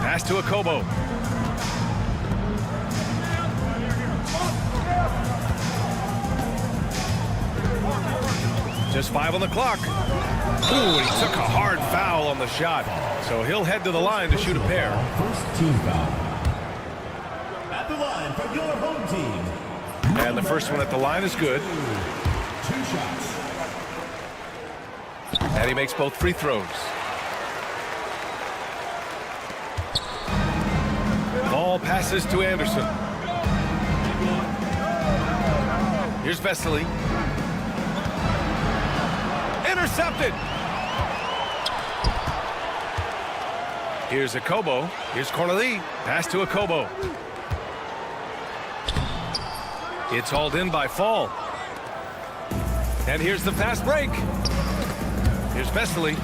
Pass to Akobo. Just 5 on the clock. Ooh, he took a hard foul on the shot. So he'll head to the line to shoot a pair. First team foul. At the line for your home team. And the first one at the line is good. 2 shots. And he makes both free throws. Ball passes to Anderson. Here's Vesely. Intercepted. Here's Akobo. Here's Corneli. Pass to Akobo. It's hauled in by Fall. And here's the fast break. Here's Vesely.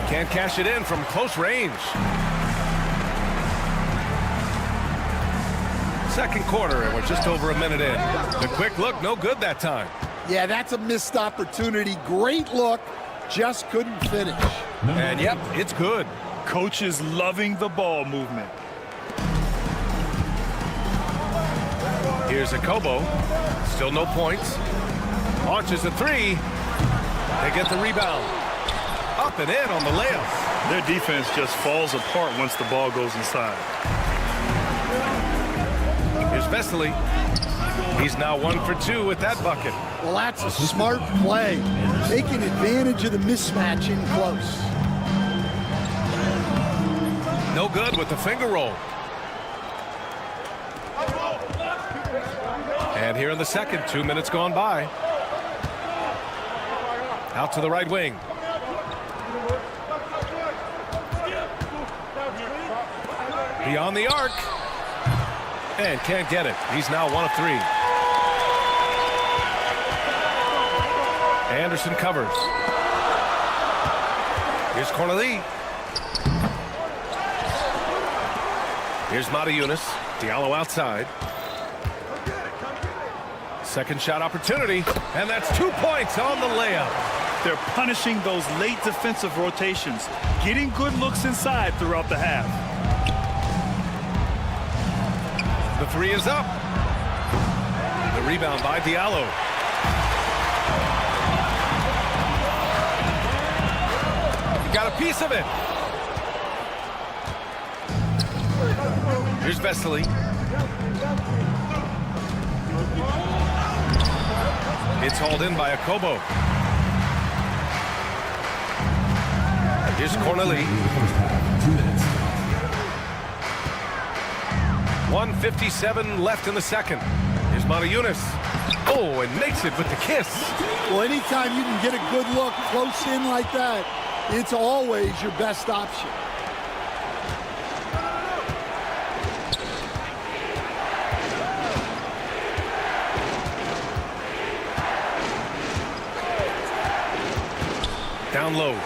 Can't cash it in from close range. Second quarter, and we're just over a minute in. The quick look, no good that time. Yeah, that's a missed opportunity. Great look, just couldn't finish. And yep, it's good. Coach is loving the ball movement. Here's a Kobo. Still no points. Launches a three. They get the rebound. Up and in on the layup. Their defense just falls apart once the ball goes inside. Here's Vesely. He's now 1 for 2 with that bucket. Well, that's a smart play. Taking advantage of the mismatch in close. No good with the finger roll. And here in the second, 2 minutes gone by. Out to the right wing. Beyond the arc. And can't get it. He's now 1 of 3. Anderson covers. Here's Corneli. Here's Mata-Yunis. Diallo outside. Second shot opportunity. And that's 2 points on the layup. They're punishing those late defensive rotations, getting good looks inside throughout the half. The three is up. The rebound by Diallo. He got a piece of it. Here's Vesely. It's hauled in by Akobo. Here's Corneli. 1:57 left in the second. Here's Mata-Yunis. Oh, and makes it with the kiss. Well, anytime you can get a good look close in like that, it's always your best option. Down low.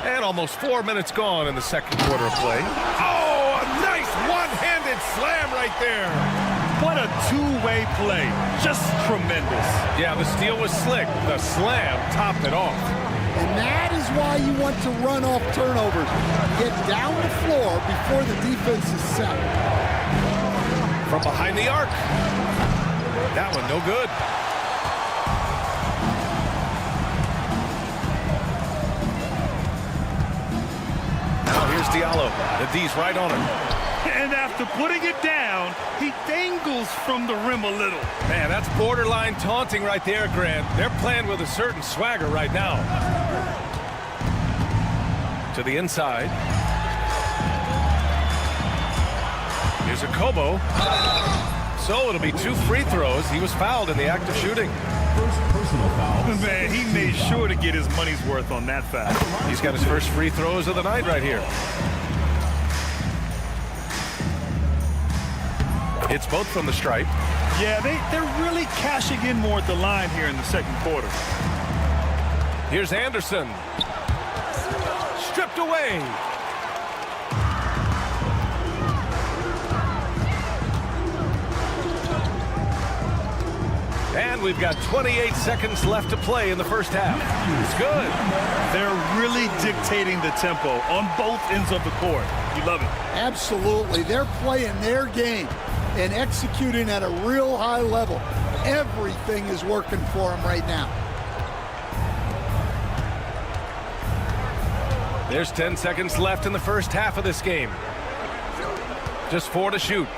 And almost 4 minutes gone in the second quarter of play. Oh, a nice one-handed slam right there. What a two-way play. Just tremendous. Yeah, the steal was slick. The slam topped it off. And that is why you want to run off turnovers. Get down the floor before the defense is set. From behind the arc. That one no good. Diallo. The D's right on him. And after putting it down, he dangles from the rim a little. Man, that's borderline taunting right there, Grant. They're playing with a certain swagger right now. To the inside. Here's a Kobo. So it'll be 2 free throws. He was fouled in the act of shooting. First personal foul. Man, he made sure to get his money's worth on that foul. He's got his first free throws of the night right here. It's both from the stripe. Yeah, they're really cashing in more at the line here in the second quarter. Here's Anderson. Stripped away. And we've got 28 seconds left to play in the first half. It's good. They're really dictating the tempo on both ends of the court. You love it. Absolutely. They're playing their game and executing at a real high level. Everything is working for them right now. There's 10 seconds left in the first half of this game. Just 4 to shoot.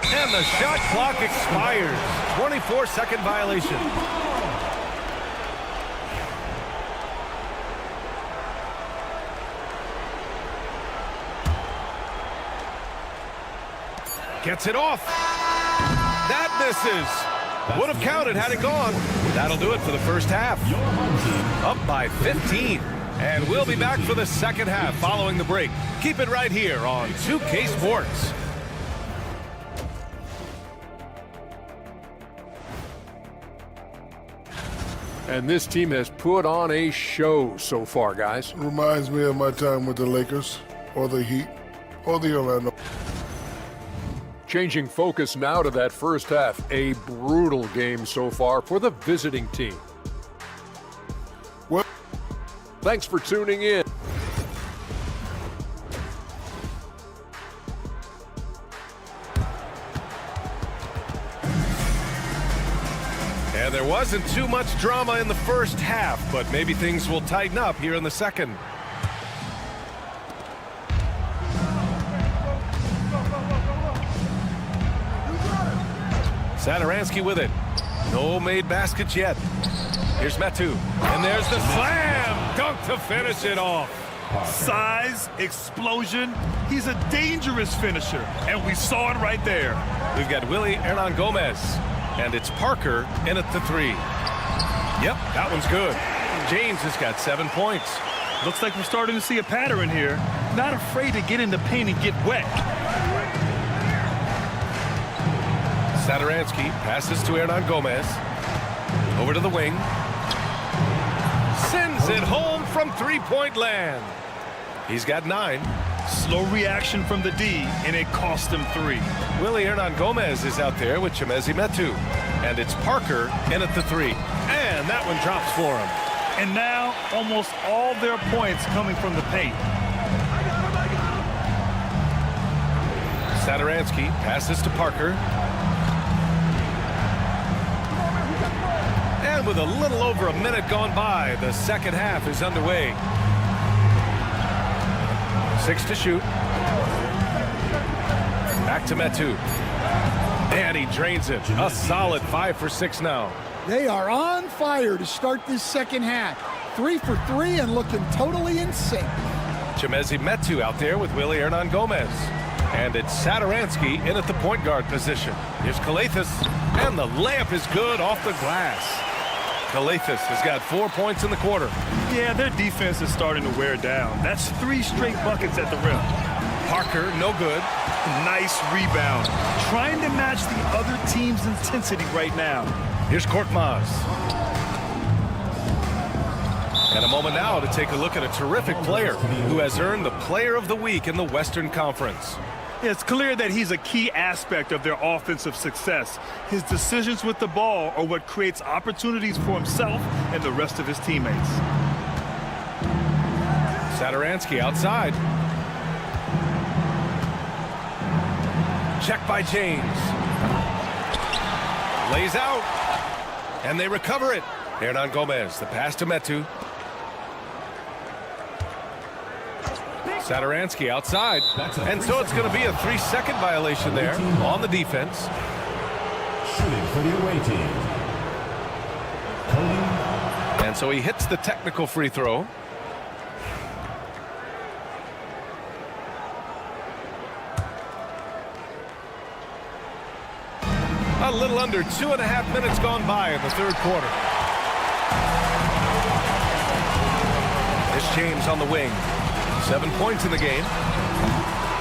And the shot clock expires. 24-second violation. Gets it off. That misses. Would have counted had it gone. That'll do it for the first half. Up by 15. And we'll be back for the second half following the break. Keep it right here on 2K Sports. And this team has put on a show so far, guys. Reminds me of my time with the Lakers, or the Heat, or the Orlando. Changing focus now to that first half. A brutal game so far for the visiting team. Well, thanks for tuning in. And there wasn't too much drama in the first half, but maybe things will tighten up here in the second. Satoransky with it. No made baskets yet. Here's Metu. And there's the slam dunk to finish it off. Size, explosion. He's a dangerous finisher, and we saw it right there. We've got Willie Hernan Gomez. And it's Parker in at the 3. Yep, that one's good. James has got 7 points. Looks like we're starting to see a pattern here. Not afraid to get in the paint and get wet. Satoransky passes to Hernan Gomez. Over to the wing. Sends it home from three-point land. He's got 9. Slow reaction from the D, and it cost him 3. Willie Hernan Gomez is out there with Chimezie Metu. And it's Parker in at the 3. And that one drops for him. And now, almost all their points coming from the paint. Satoransky passes to Parker. And with a little over a minute gone by, the second half is underway. 6 to shoot. Back to Metu. And he drains it. A solid 5 for 6 now. They are on fire to start this second half. 3 for 3 and looking totally in sync. Chimezie Metu out there with Willie Hernan Gomez. And it's Satoransky in at the point guard position. Here's Calathes. And the layup is good off the glass. Calathes has got 4 points in the quarter. Yeah, their defense is starting to wear down. That's 3 straight buckets at the rim. Parker, no good. Nice rebound. Trying to match the other team's intensity right now. Here's Korkmaz. And a moment now to take a look at a terrific player who has earned the Player of the Week in the Western Conference. It's clear that he's a key aspect of their offensive success. His decisions with the ball are what creates opportunities for himself and the rest of his teammates. Satoransky outside. Check by James. Lays out. And they recover it. Hernan Gomez, the pass to Metu. Satoransky outside. And so it's going to be a 3-second violation there on the defense. Shooting for the away team. And so he hits the technical free throw. A little under 2.5 minutes gone by in the third quarter. Here's James on the wing. 7 points in the game.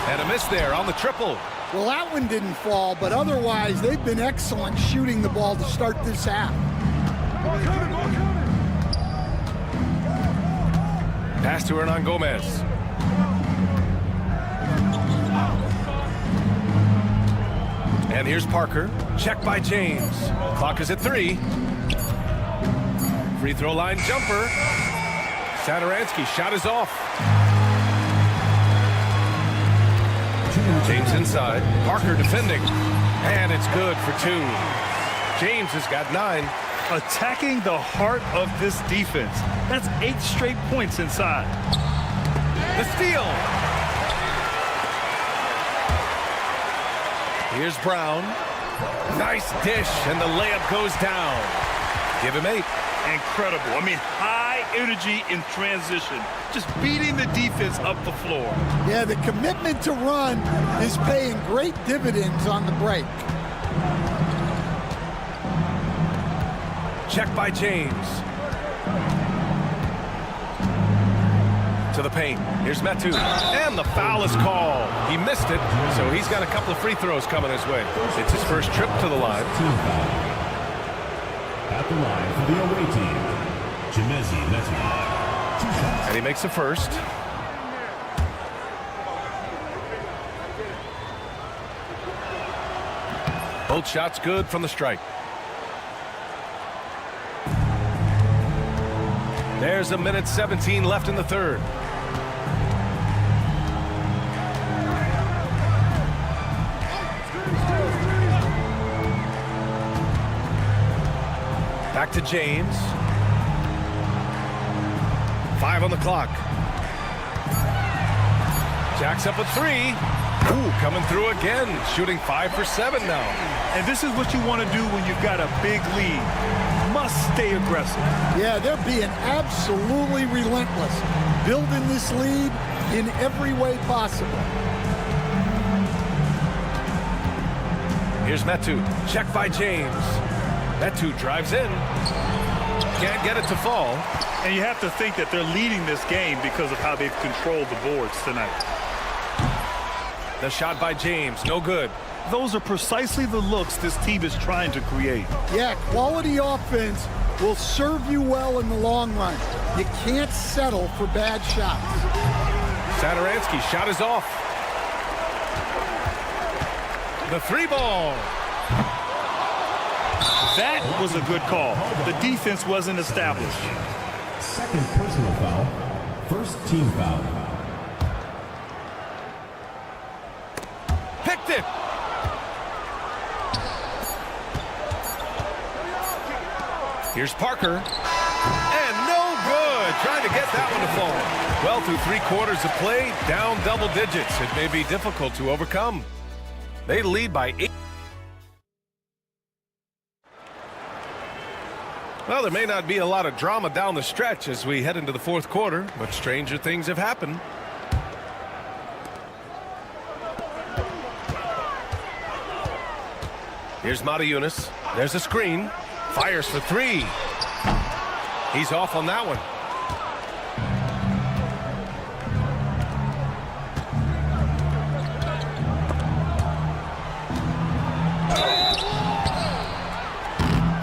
And a miss there on the triple. Well, that one didn't fall, but otherwise they've been excellent shooting the ball to start this half. Pass to Hernan Gomez. And here's Parker. Check by James. Clock is at 3. Free throw line jumper. Satoransky shot is off. James inside. Parker defending. And it's good for 2. James has got 9. Attacking the heart of this defense. That's 8 straight points inside. The steal. Here's Brown. Nice dish, and the layup goes down. Give him 8. Incredible. I mean, high energy in transition. Just beating the defense up the floor. Yeah, the commitment to run is paying great dividends on the break. Check by James. To the paint. Here's Metu. And the foul is called. He missed it, so he's got a couple of free throws coming his way. It's his first trip to the line. At the line for the away team, And he makes the first. Both shots good from the strike. There's a minute 17 left in the third. Back to James. 5 on the clock. Jacks up a 3. Ooh, coming through again. Shooting 5 for 7 now. And this is what you want to do when you've got a big lead. Must stay aggressive. Yeah, they're being absolutely relentless. Building this lead in every way possible. Here's Metu. Check by James. Metu drives in. Can't get it to fall. And you have to think that they're leading this game because of how they've controlled the boards tonight. The shot by James, no good. Those are precisely the looks this team is trying to create. Yeah, quality offense will serve you well in the long run. You can't settle for bad shots. Satoransky, shot is off. The 3-ball. That was a good call. The defense wasn't established. Second personal foul. First team foul. Picked it. Here's Parker. And no good. Trying to get that one to fall. Well, through 3 quarters of play, down double digits. It may be difficult to overcome. They lead by 8. Well, there may not be a lot of drama down the stretch as we head into the 4th quarter, but stranger things have happened. Here's Matajunas. There's a screen. Fires for 3. He's off on that one.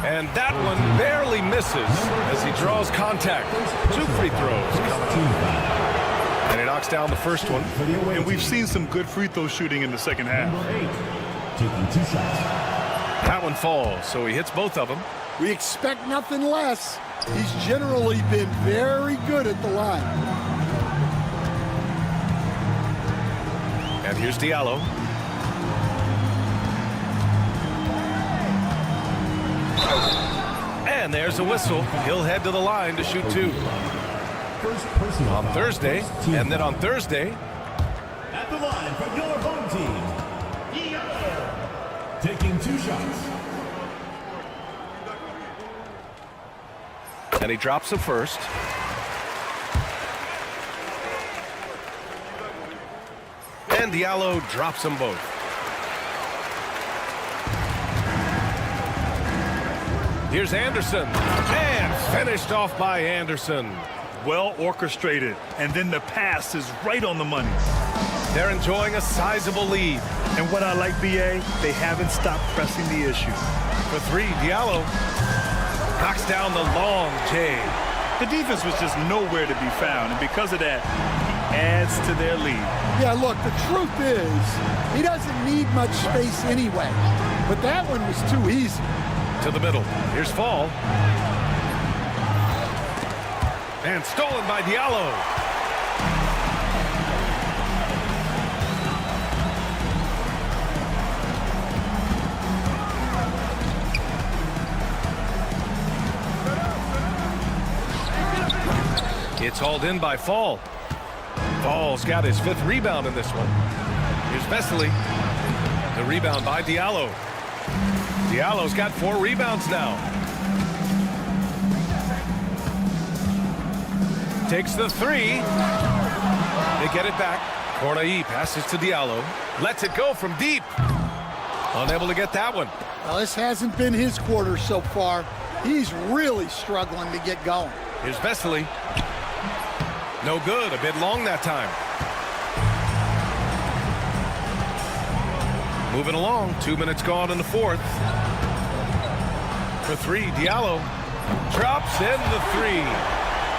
And that one barely misses as he draws contact. 2 free throws coming. And he knocks down the first one. And we've seen some good free throw shooting in the second half. Taking 2 shots. That one falls, so he hits both of them. We expect nothing less. He's generally been very good at the line. And here's Diallo. And there's a whistle. He'll head to the line to shoot 2. On Thursday, and then on Thursday. At the line for your home team. Taking 2 shots. And he drops the first. And Diallo drops them both. Here's Anderson. And finished off by Anderson. Well orchestrated. And then the pass is right on the money. They're enjoying a sizable lead. And what I like, BA, they haven't stopped pressing the issue. For 3, Diallo knocks down the long J. The defense was just nowhere to be found, and because of that, he adds to their lead. Yeah, look, the truth is, he doesn't need much space anyway. But that one was too easy. To the middle. Here's Fall. And stolen by Diallo. It's hauled in by Fall. Fall's got his 5th rebound in this one. Here's Vesely. The rebound by Diallo. Diallo's got 4 rebounds now. Takes the 3. They get it back. Cornai passes to Diallo. Lets it go from deep. Unable to get that one. Well, this hasn't been his quarter so far. He's really struggling to get going. Here's Vesely. No good. A bit long that time. Moving along. 2 minutes gone in the 4th. For 3, Diallo. Drops in the three.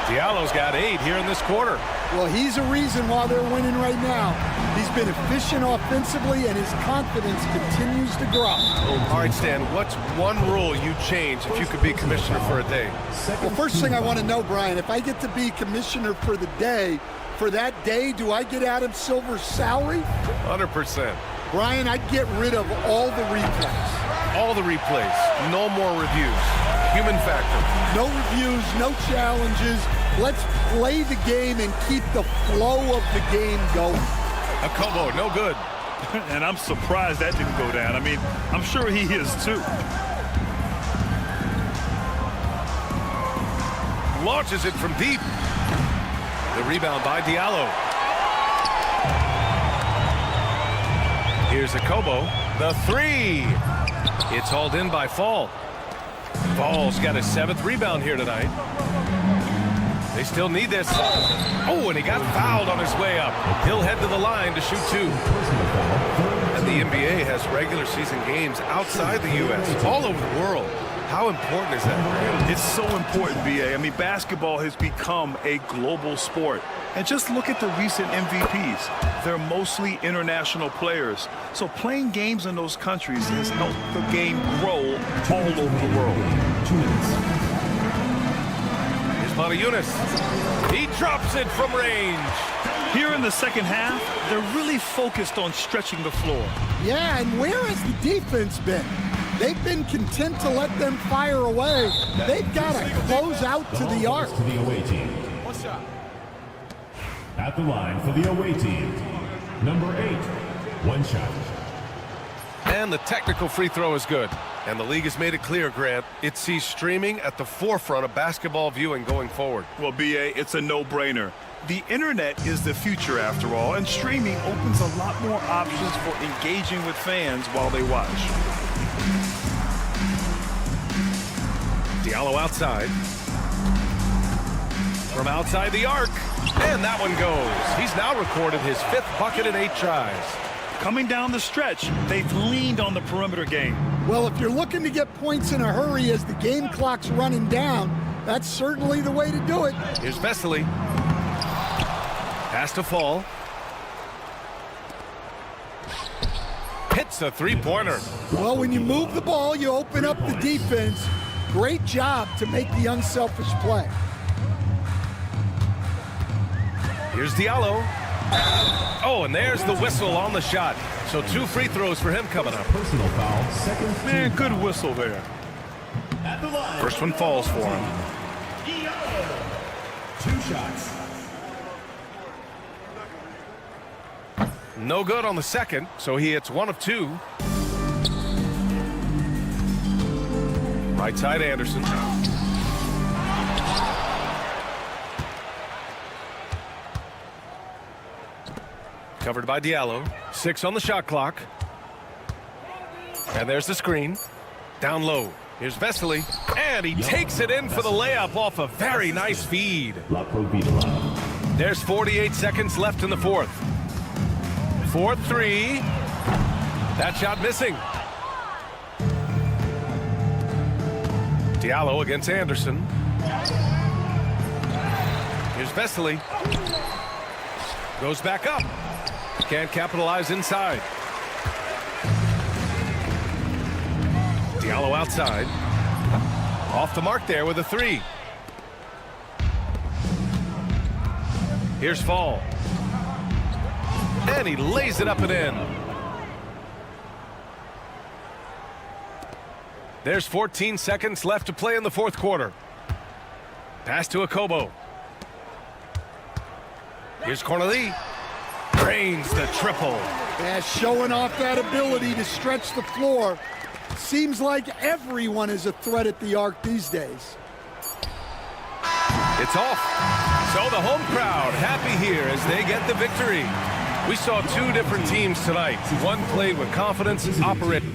Diallo's got 8 here in this quarter. Well, he's a reason why they're winning right now. He's been efficient offensively, and his confidence continues to grow. All right, Stan, what's one rule you'd change if you could be commissioner for a day? Well, first thing I want to know, Brian, if I get to be commissioner for the day, for that day, do I get Adam Silver's salary? 100%. Brian, I'd get rid of all the replays. All the replays. No more reviews. Human factor. No reviews, no challenges. Let's play the game and keep the flow of the game going. A Kobo, no good. And I'm surprised that didn't go down. I mean, I'm sure he is too. Launches it from deep. The rebound by Diallo. Here's a Kobo. The three. It's hauled in by Fall. Fall's got his 7th rebound here tonight. They still need this. Oh, and he got fouled on his way up. He'll head to the line to shoot 2. And the NBA has regular season games outside the U.S., all over the world. How important is that? It's so important, B.A. I mean, basketball has become a global sport. And just look at the recent MVPs. They're mostly international players. So playing games in those countries has helped the game grow all over the world. 2 minutes. Here's Montejunas. He drops it from range. Here in the second half, they're really focused on stretching the floor. Yeah, and where has the defense been? They've been content to let them fire away. They've got to close out to the arc. To the away team. At the line for the away team, number 8, 1 shot. And the technical free throw is good. And the league has made it clear, Grant, it sees streaming at the forefront of basketball viewing going forward. Well, B.A., it's a no-brainer. The internet is the future after all, and streaming opens a lot more options for engaging with fans while they watch. Diallo outside. From outside the arc. And that one goes. He's now recorded his 5th bucket in 8 tries. Coming down the stretch, they've leaned on the perimeter game. Well, if you're looking to get points in a hurry as the game clock's running down, that's certainly the way to do it. Here's Vesely. Pass to Fall. Hits a three-pointer. Well, when you move the ball, you open up the defense. Great job to make the unselfish play. Here's Diallo. Oh, and there's the whistle on the shot. So 2 free throws for him coming up. Personal foul, 2nd. Man, good whistle there. At the line. First one falls for him. 2 shots. No good on the second, so he hits 1 of 2. Right side Anderson. Covered by Diallo. 6 on the shot clock. And there's the screen. Down low. Here's Vesely. And he takes it in for the layup off a very nice feed. There's 48 seconds left in the 4th. 4-3. That shot missing. Diallo against Anderson. Here's Vesely. Goes back up. Can't capitalize inside. Diallo outside. Off the mark there with a 3. Here's Fall. And he lays it up and in. There's 14 seconds left to play in the 4th quarter. Pass to Kobo. Here's Cornelie. Drains the triple. Yeah, showing off that ability to stretch the floor. Seems like everyone is a threat at the arc these days. It's off. So the home crowd happy here as they get the victory. We saw 2 different teams tonight. One played with confidence, operated.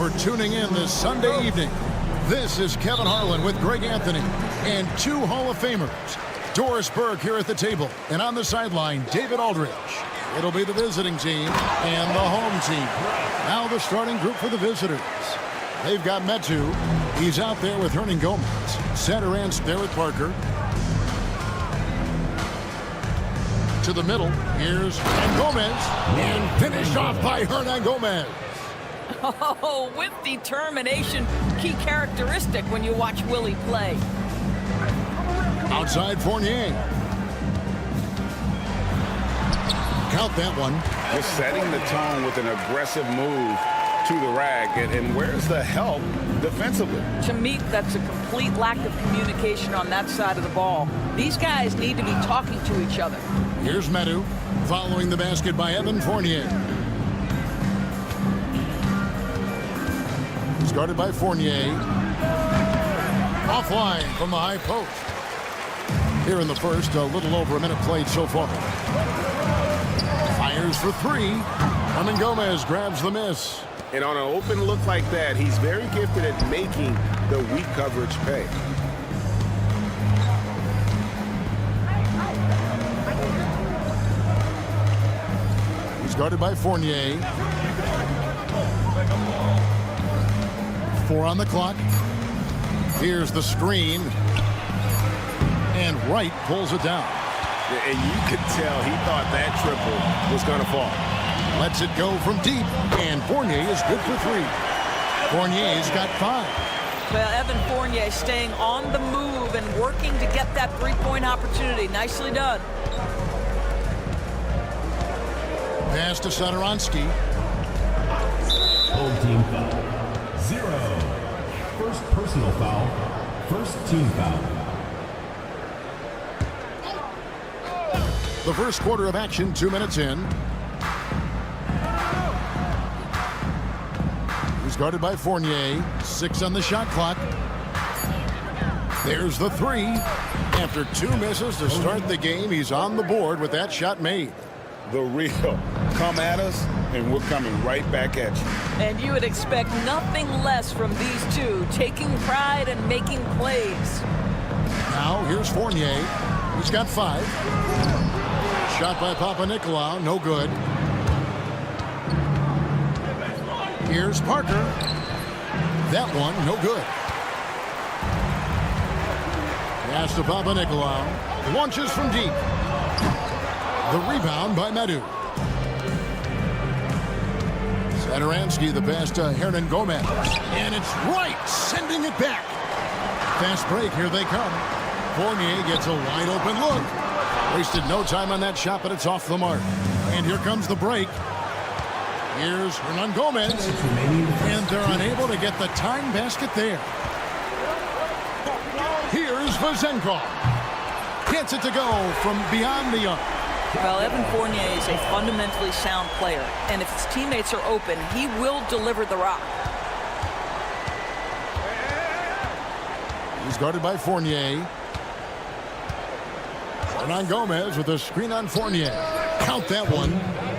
For tuning in this Sunday evening. This is Kevin Harlan with Greg Anthony and two Hall of Famers. Doris Burke here at the table, and on the sideline, David Aldridge. It'll be the visiting team and the home team. Now the starting group for the visitors. They've got Metu. He's out there with Hernan Gomez. Center Ants there with Parker. To the middle, here's Hernan Gomez, and finished off by Hernan Gomez. Oh, with determination, key characteristic when you watch Willie play. Outside Fournier. Count that one. Just setting the tone with an aggressive move to the rack. And where's the help defensively? To me, that's a complete lack of communication on that side of the ball. These guys need to be talking to each other. Here's Medu following the basket by Evan Fournier. He's guarded by Fournier. Offline from the high post. Here in the first, a little over a minute played so far. Fires for three. Gomez grabs the miss. And on an open look like that, he's very gifted at making the weak coverage pay. He's guarded by Fournier. 4 on the clock. Here's the screen. And Wright pulls it down. And you could tell he thought that triple was going to fall. Lets it go from deep. And Fournier is good for 3. Fournier's got 5. Well, Evan Fournier staying on the move and working to get that three-point opportunity. Nicely done. Pass to Satoransky. Home team foul. 0. First personal foul. First team foul. The first quarter of action, 2 minutes in. He's guarded by Fournier. 6 on the shot clock. There's the 3. After 2 misses to start the game, he's on the board with that shot made. The real. Come at us, and we're coming right back at you. And you would expect nothing less from these two, taking pride and making plays. Now, here's Fournier. He's got 5. Shot by Papanikolaou, no good. Here's Parker. That one, no good. Pass to Papanikolaou. Launches from deep. The rebound by Medu. Satoransky, the pass to Hernan Gomez. And it's Wright sending it back. Fast break, here they come. Fournier gets a wide open look. Wasted no time on that shot, but it's off the mark. And here comes the break. Here's Hernan Gomez. And they're unable to get the tying basket there. Here's Vezenkov. Gets it to go from beyond the arc. Well, Evan Fournier is a fundamentally sound player, and if his teammates are open, he will deliver the rock. He's guarded by Fournier. Hernan Gomez with a screen on Fournier. Count that one.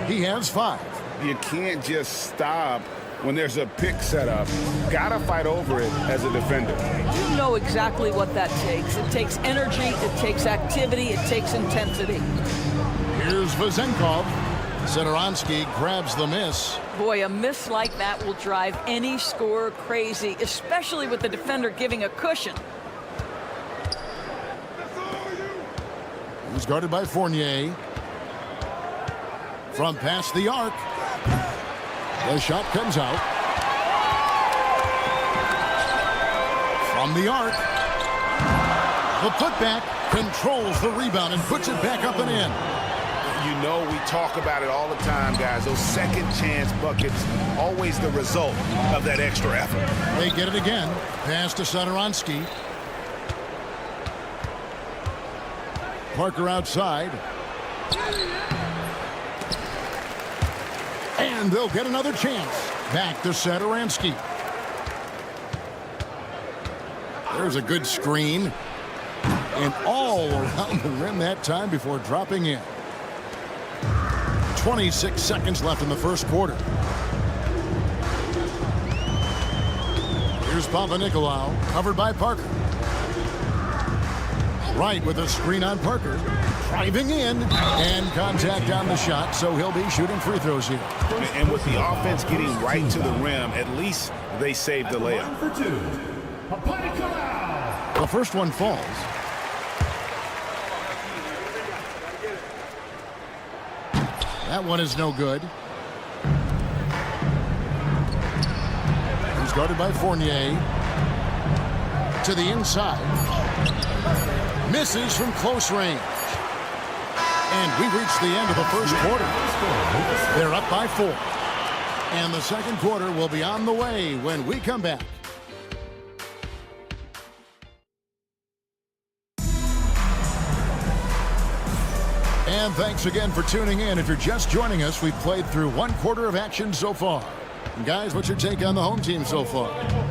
He has 5. You can't just stop when there's a pick set up. Gotta fight over it as a defender. You know exactly what that takes. It takes energy, it takes activity, it takes intensity. Here's Vezenkov. Satoransky grabs the miss. Boy, a miss like that will drive any scorer crazy, especially with the defender giving a cushion. He's guarded by Fournier. From past the arc. The shot comes out. From the arc. The putback controls the rebound and puts it back up and in. You know we talk about it all the time, guys. Those second chance buckets, always the result of that extra effort. They get it again. Pass to Satoransky. Parker outside. And they'll get another chance. Back to Satoransky. There's a good screen. And all around the rim that time before dropping in. 26 seconds left in the first quarter. Here's Papanikolaou, covered by Parker. Wright with a screen on Parker. Driving in, and contact on the shot, so he'll be shooting free throws here. And with the offense getting right to the rim, at least they saved the layup. The first one falls. That one is no good. guarded by Fournier. To the inside. Misses from close range. And we've reached the end of the first quarter. They're up by 4. And the second quarter will be on the way when we come back. And thanks again for tuning in. If you're just joining us, we've played through one quarter of action so far. And guys, what's your take on the home team so far?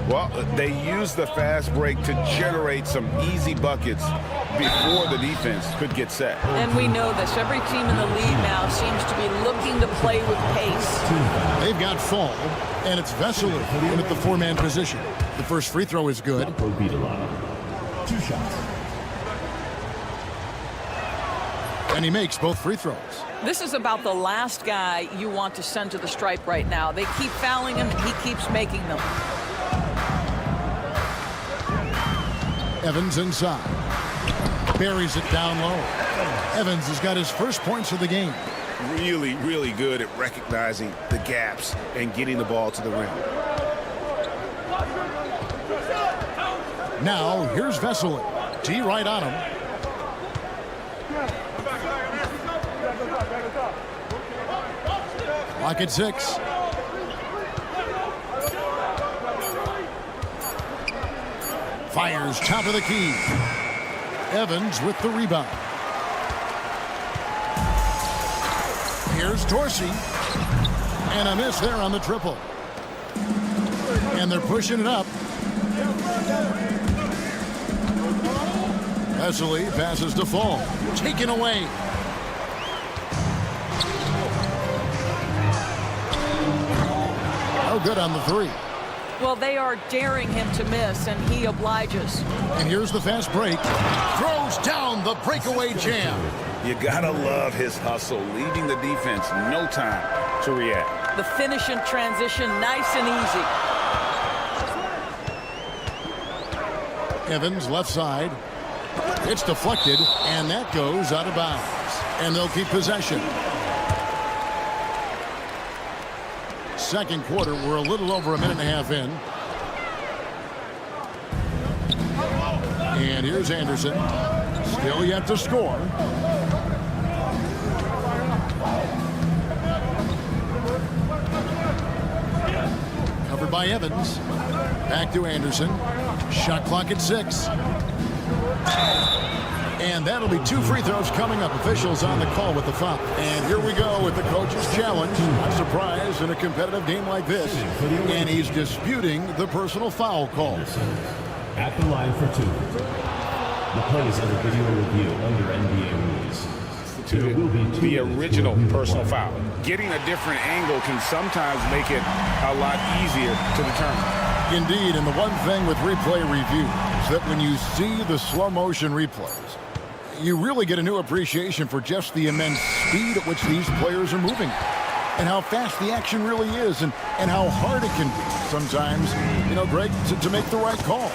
Well, they used the fast break to generate some easy buckets before the defense could get set. And we know this. Every team in the league now seems to be looking to play with pace. They've got Fall, and it's Vesely in at the 4-man position. The first free throw is good. 2 shots. And he makes both free throws. This is about the last guy you want to send to the stripe right now. They keep fouling him, and he keeps making them. Evans inside. Buries it down low. Evans has got his first points of the game. Really, really good at recognizing the gaps and getting the ball to the rim. Now, here's Vesely. D right on him. Lock at 6. Fires top of the key. Evans with the rebound. Here's Dorsey. And a miss there on the triple. And they're pushing it up. Vesely passes to Fall. Taken away. No good on the 3. Well, they are daring him to miss, and he obliges. And here's the fast break. Throws down the breakaway jam. You gotta love his hustle, leaving the defense no time to react. The finish in transition, nice and easy. Evans left side. It's deflected, and that goes out of bounds. And they'll keep possession. Second quarter, we're a little over a minute and a half in. And here's Anderson. Still yet to score. Covered by Evans. Back to Anderson. Shot clock at 6. And that'll be 2 free throws coming up. Officials on the call with the foul. And here we go with the coach's challenge. A surprise in a competitive game like this. And he's disputing the personal foul call. At the line for 2. The play is under video review under NBA rules. There will be 2 the original personal foul. Getting a different angle can sometimes make it a lot easier to determine. Indeed, and the one thing with replay review is that when you see the slow motion replays, you really get a new appreciation for just the immense speed at which these players are moving and how fast the action really is and how hard it can be sometimes, you know, Greg, to make the right call.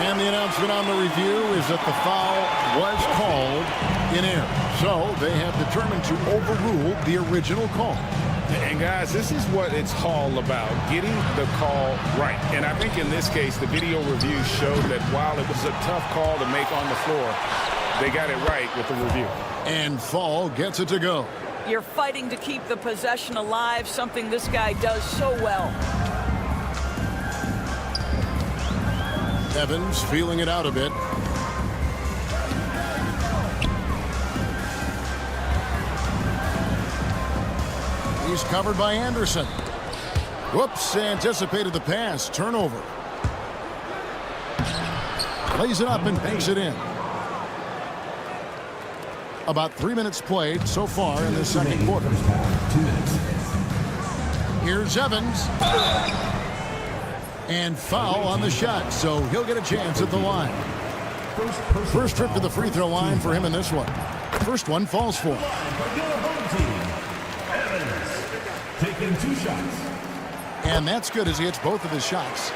And the announcement on the review is that the foul was called in error. So they have determined to overrule the original call. And guys, this is what it's all about, getting the call right. And I think in this case, the video review showed that while it was a tough call to make on the floor, they got it right with the review. And Fall gets it to go. You're fighting to keep the possession alive, something this guy does so well. Evans feeling it out a bit. He's covered by Anderson. Whoops, anticipated the pass. Turnover. Lays it up and banks it in. About 3 minutes played so far in the second quarter. 2 minutes. Here's Evans. And foul on the shot, so he'll get a chance at the line. First trip to the free throw line for him in this one. First one falls for him. Evans taking 2 shots. And that's good as he hits both of his shots.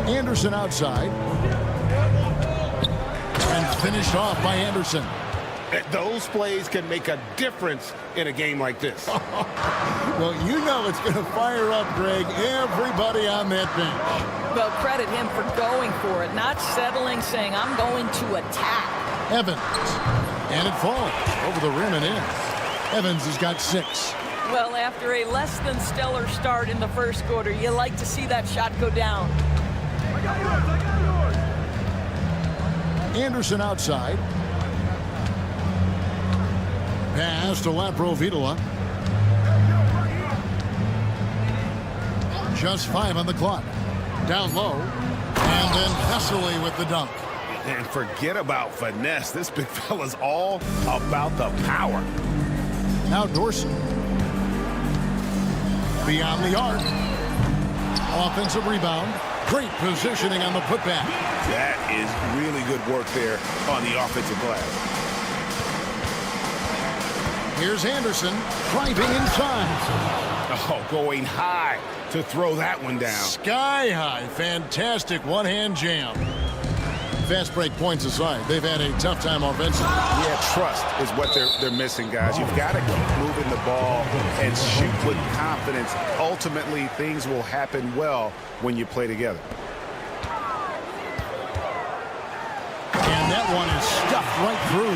Anderson outside. And finished off by Anderson. Those plays can make a difference in a game like this. Well, you know it's going to fire up, Greg, everybody on that bench. Well, credit him for going for it, not settling, saying, I'm going to attack. Evans. And it falls over the rim and in. Evans has got 6. Well, after a less than stellar start in the first quarter, you like to see that shot go down. I got yours. Anderson outside. Pass to Laprovitola. Just 5 on the clock. Down low. And then Vesely with the dunk. And forget about finesse. This big fella's all about the power. Now Dorsey. Beyond the arc. Offensive rebound. Great positioning on the putback. That is really good work there on the offensive glass. Here's Anderson driving inside. Oh, going high to throw that one down. Sky high. Fantastic one-hand jam. Fast break points aside, they've had a tough time offensively. Yeah, trust is what they're missing, guys. You've got to keep moving the ball and shoot with confidence. Ultimately, things will happen well when you play together. And that one is stuffed right through.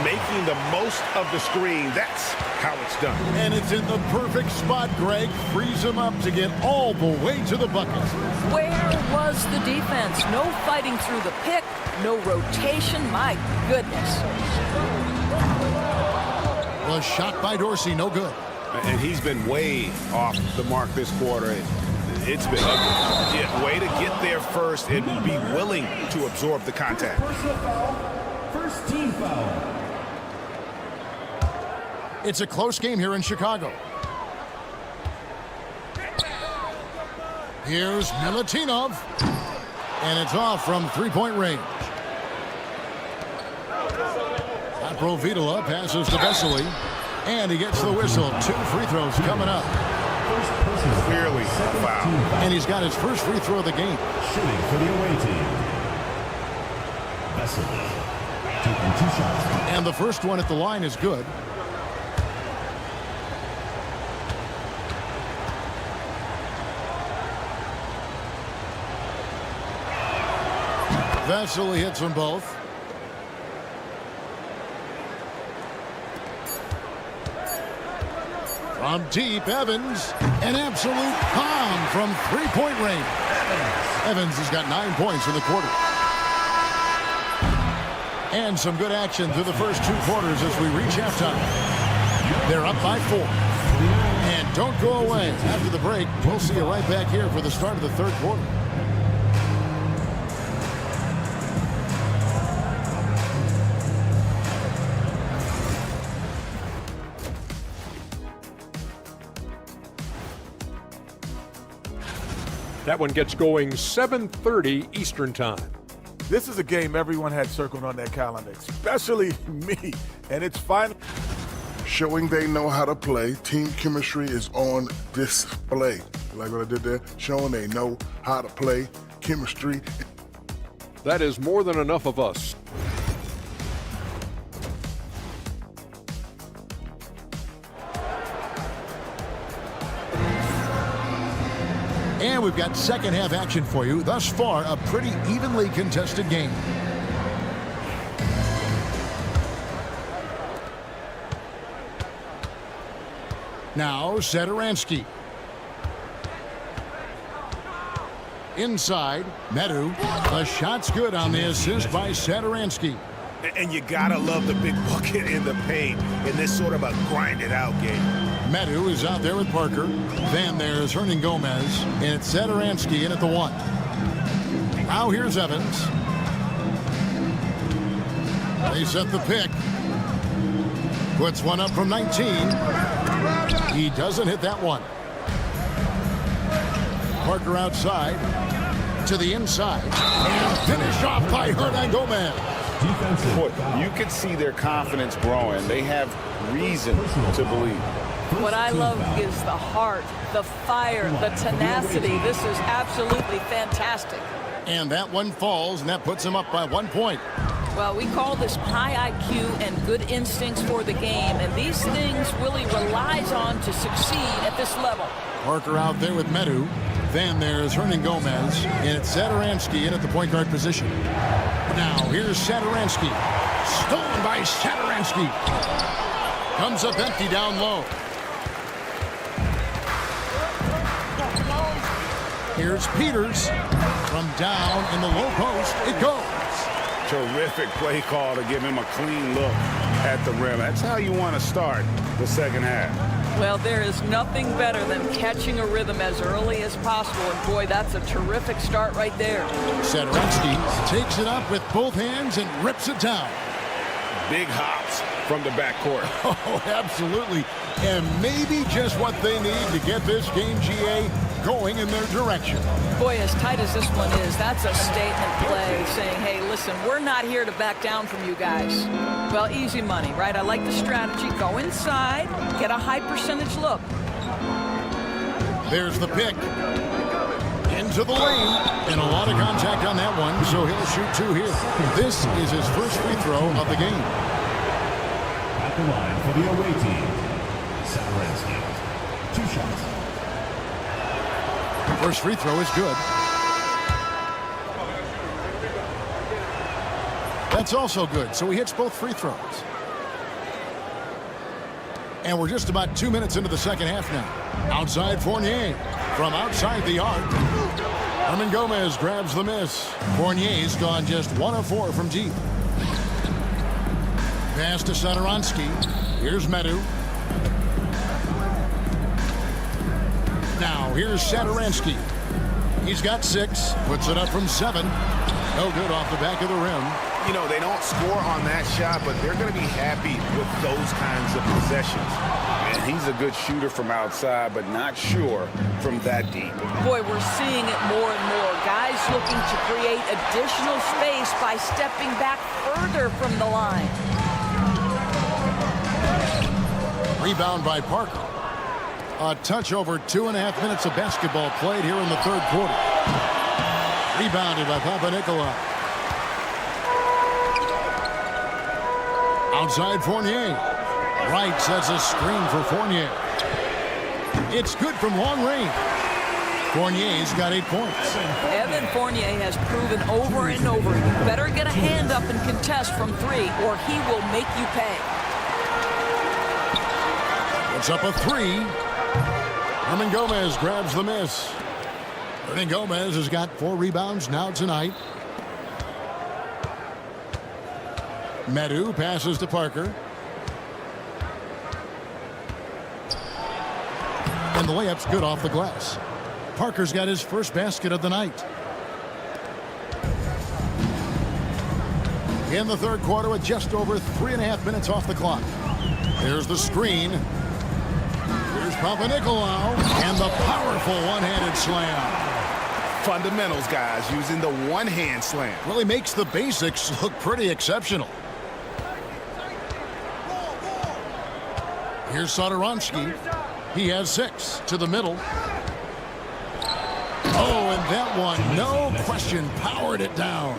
Making the most of the screen. That's how it's done. And it's in the perfect spot, Greg. Frees him up to get all the way to the bucket. Where was the defense? No fighting through the pick, no rotation. My goodness. Was shot by Dorsey, no good. And he's been way off the mark this quarter. It's been ugly. Yeah, way to get there first and be willing to absorb the contact. First team foul. It's a close game here in Chicago. Here's Milutinov. And it's off from three-point range. Laprovitola passes to Vesely. And he gets the whistle. 2 free throws coming up. Clearly a foul. And he's got his first free throw of the game. Shooting for the away team. Vesely taking 2 shots. And the first one at the line is good. Vesely hits them both. From deep, Evans. An absolute bomb from three-point range. Evans has got 9 points in the quarter. And some good action through the first 2 quarters as we reach halftime. They're up by 4. And don't go away. After the break, we'll see you right back here for the start of the third quarter. That one gets going 7:30 Eastern Time. This is a game everyone had circled on their calendar, especially me. And it's finally Showing they know how to play. Team chemistry is on display. Like what I did there? Showing they know how to play. Chemistry. That is more than enough of us. And we've got second half action for you. Thus far, a pretty evenly contested game. Now, Satoransky. Inside, Medu. The shot's good on the assist by Satoransky. And you gotta love the big bucket in the paint in this sort of a grinded-out game. Medu is out there with Parker. Then there's Hernan Gomez. And it's Satoransky in at the 1. Now here's Evans. They set the pick. Puts one up from 19. He doesn't hit that one. Parker outside. To the inside. And finished off by Hernan Gomez. Boy, you can see their confidence growing. They have reason to believe. What I love is the heart, the fire, the tenacity. This is absolutely fantastic. And that one falls, and that puts him up by 1 point. Well, we call this high IQ and good instincts for the game, and these things Willie relies on to succeed at this level. Parker out there with Medu. Then there's Hernan Gomez, and it's Satoransky in at the point guard position. Now here's Satoransky. Stolen by Satoransky. Comes up empty down low. Here's Peters. From down in the low post, it goes. Terrific play call to give him a clean look at the rim. That's how you want to start the second half. Well, there is nothing better than catching a rhythm as early as possible, and boy, that's a terrific start right there. Satoransky takes it up with both hands and rips it down. Big hops from the backcourt. Oh, absolutely. And maybe just what they need to get this game, GA, going in their direction. Boy, as tight as this one is, that's a statement play saying, hey, listen, we're not here to back down from you guys. Well, easy money, right? I like the strategy. Go inside, get a high percentage look. There's the pick. Into the lane. And a lot of contact on that one, so he'll shoot two here. This is his first free throw of the game. At the line for the away team, Satoransky. 2 shots. First free throw is good. That's also good, so he hits both free throws. And we're just about 2 minutes into the second half now. Outside Fournier. From outside the arc. Hernan Gomez grabs the miss. Fournier's gone just 1 of 4 from deep. Pass to Satoransky. Here's Medu. Now here's Satoransky. He's got 6. Puts it up from 7. No good off the back of the rim. You know, they don't score on that shot, but they're going to be happy with those kinds of possessions. And he's a good shooter from outside, but not sure from that deep. Boy, we're seeing it more and more. Guys looking to create additional space by stepping back further from the line. Rebound by Parker. A touch over 2.5 minutes of basketball played here in the third quarter. Rebounded by Papanikolaou. Outside Fournier. Wright sets a screen for Fournier. It's good from long range. Fournier's got 8 points. Evan Fournier has proven over and over, you better get a hand up and contest from 3, or he will make you pay. It's up a 3. Hernan Gomez grabs the miss. Hernan Gomez has got 4 rebounds now tonight. Medu passes to Parker. And the layup's good off the glass. Parker's got his first basket of the night. In the third quarter with just over 3.5 minutes off the clock. There's the screen. Here's Papanikolaou and the powerful one-handed slam. Fundamentals, guys, using the one-hand slam. Really makes the basics look pretty exceptional. Here's Satoransky. He has 6 to the middle. Oh, and that one, no question, powered it down.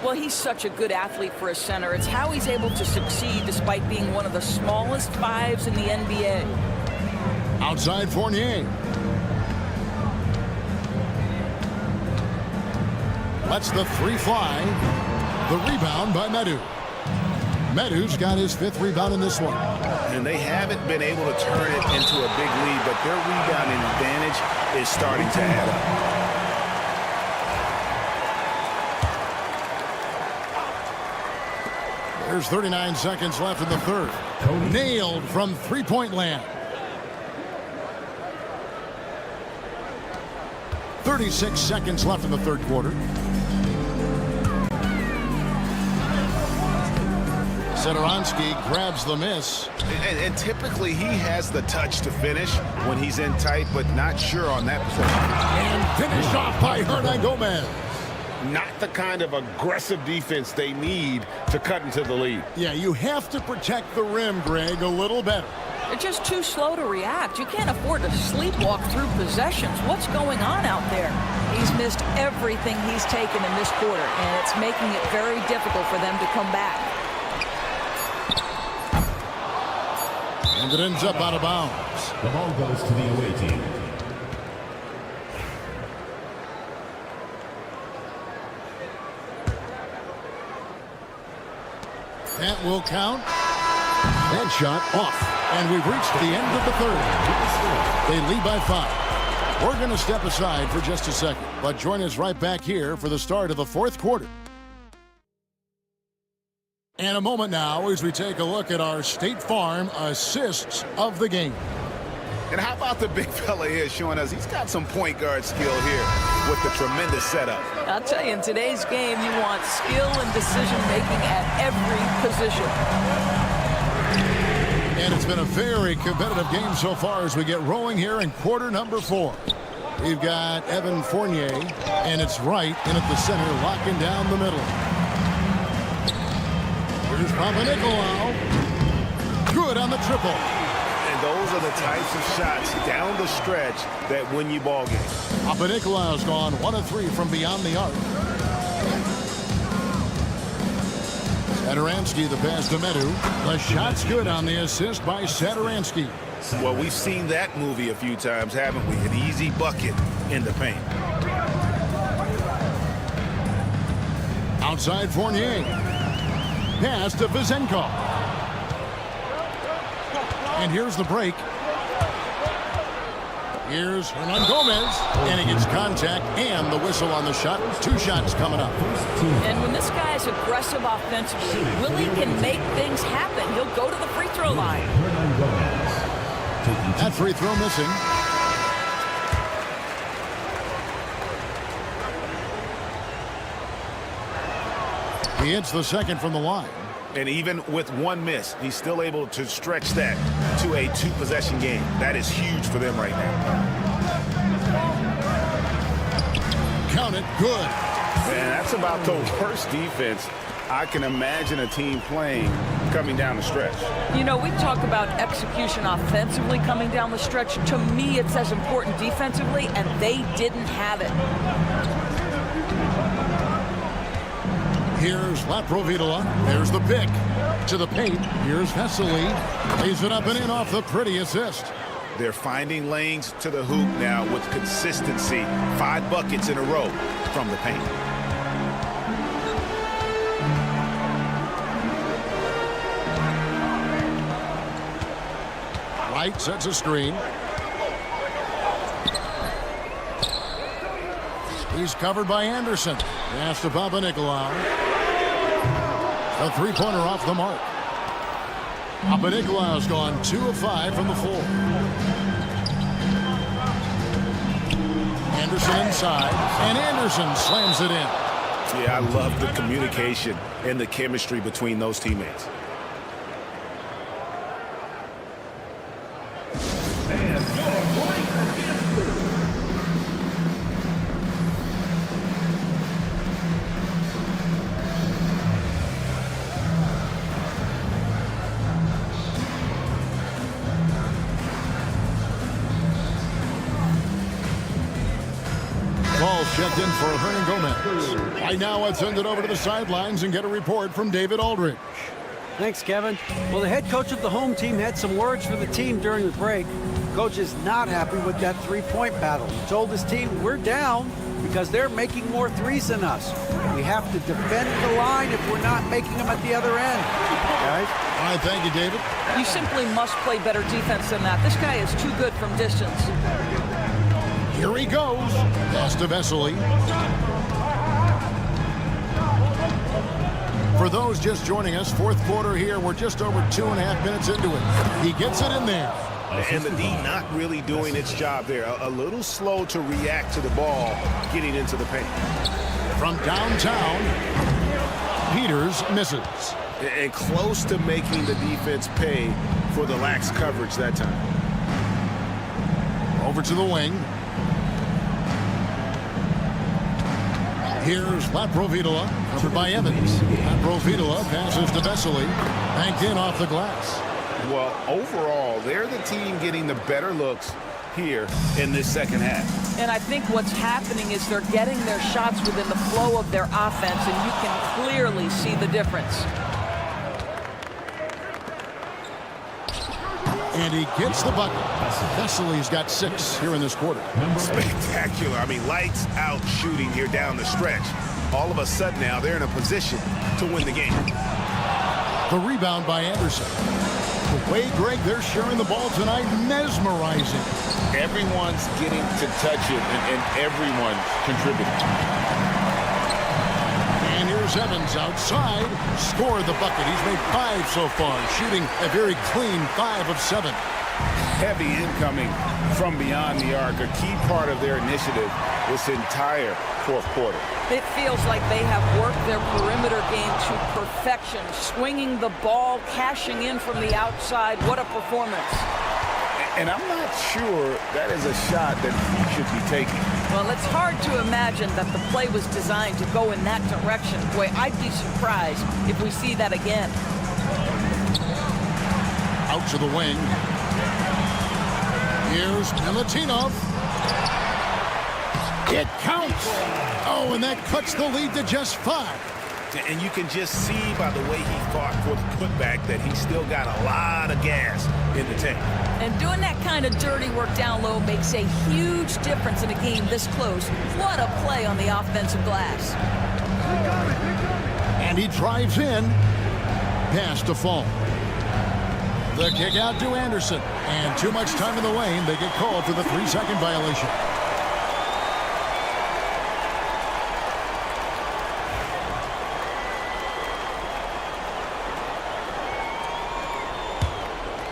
Well, he's such a good athlete for a center. It's how he's able to succeed despite being one of the smallest 5s in the NBA. Outside Fournier. Lets the 3 fly. The rebound by Medu. Medu's got his 5th rebound in this one. And they haven't been able to turn it into a big lead, but their rebounding advantage is starting to add up. There's 39 seconds left in the third. Nailed from three-point land. 36 seconds left in the third quarter. Satoransky grabs the miss. And typically he has the touch to finish when he's in tight, but not sure on that possession. And finished off by Hernan Gomez. Not the kind of aggressive defense they need to cut into the lead. Yeah, you have to protect the rim, Greg, a little better. They're just too slow to react. You can't afford to sleepwalk through possessions. What's going on out there? He's missed everything he's taken in this quarter, and it's making it very difficult for them to come back. And it ends up out of bounds. The ball goes to the away team. That will count. That shot off. And we've reached the end of the third. They lead by 5. We're going to step aside for just a second, but join us right back here for the start of the fourth quarter. And a moment now as we take a look at our State Farm assists of the game. And how about the big fella here showing us he's got some point guard skill here with the tremendous setup. I'll tell you, in today's game, you want skill and decision-making at every position. And it's been a very competitive game so far as we get rolling here in quarter number 4. We've got Evan Fournier, and it's Wright in at the center, locking down the middle. Here's Papanikolaou. Good on the triple. And those are the types of shots down the stretch that win you ball games. Papanikolaou's gone 1 of 3 from beyond the arc. Satoransky the pass to Medu. The shot's good on the assist by Satoransky. Well, we've seen that movie a few times, haven't we? An easy bucket in the paint. Outside Fournier. Pass to Vizenko. And here's the break. Here's Hernan Gomez, and he gets contact and the whistle on the shot. 2 shots coming up. And when this guy is aggressive offensively, Willie can make things happen. He'll go to the free throw line. That free throw missing. He hits the second from the line. And even with 1 miss, he's still able to stretch that to a 2-possession game. That is huge for them right now. Count it. Good. Man, that's about the worst defense I can imagine a team playing coming down the stretch. You know, we talk about execution offensively coming down the stretch. To me, it's as important defensively, and they didn't have it. Here's Laprovitola. There's the pick. To the paint. Here's Vesely. Lays it up and in off the pretty assist. They're finding lanes to the hoop now with consistency. 5 buckets in a row from the paint. Wright sets a screen. He's covered by Anderson. Pass to Papanikolaou. A 3-pointer off the mark. Papanikolaou's gone 2 of 5 from the floor. Anderson inside, and Anderson slams it in. Yeah, I love the communication and the chemistry between those teammates. Ball checked in for Hernan Gomez. Right now, let's send it over to the sidelines and get a report from David Aldridge. Thanks, Kevin. Well, the head coach of the home team had some words for the team during the break. Coach is not happy with that 3-point battle. He told his team, we're down because they're making more threes than us. We have to defend the line if we're not making them at the other end. Guys? All right, thank you, David. You simply must play better defense than that. This guy is too good from distance. Here he goes. Pass to Vesely. For those just joining us, fourth quarter here. We're just over 2.5 minutes into it. He gets it in there. And the D not really doing its job there. A little slow to react to the ball getting into the paint. From downtown, Peters misses. And close to making the defense pay for the lax coverage that time. Over to the wing. Here's Laprovitola, covered by Evans. Laprovitola passes to Vesely. Banked in off the glass. Well, overall, they're the team getting the better looks here in this second half. And I think what's happening is they're getting their shots within the flow of their offense, and you can clearly see the difference. And he gets the bucket. Vesely's got 6 here in this quarter. Spectacular. I mean, lights out shooting here down the stretch. All of a sudden now they're in a position to win the game. The rebound by Anderson. The way, Greg, they're sharing the ball tonight, mesmerizing. Everyone's getting to touch it, and everyone's contributing. And here's Evans outside, scored the bucket. He's made 5 so far, shooting a very clean 5 of 7. Heavy incoming from beyond the arc, a key part of their initiative this entire fourth quarter. It feels like they have worked their perimeter game to perfection, swinging the ball, cashing in from the outside. What a performance. And I'm not sure that is a shot that he should be taking. Well, it's hard to imagine that the play was designed to go in that direction. Boy, I'd be surprised if we see that again. Out to the wing. Here's Milutinov. It counts. Oh, and that cuts the lead to just 5. And you can just see by the way he fought for the putback that he's still got a lot of gas in the tank. And doing that kind of dirty work down low makes a huge difference in a game this close. What a play on the offensive glass. And he drives in. Pass to Fall. The kick out to Anderson. And too much time in the lane. They get called for the 3-second violation.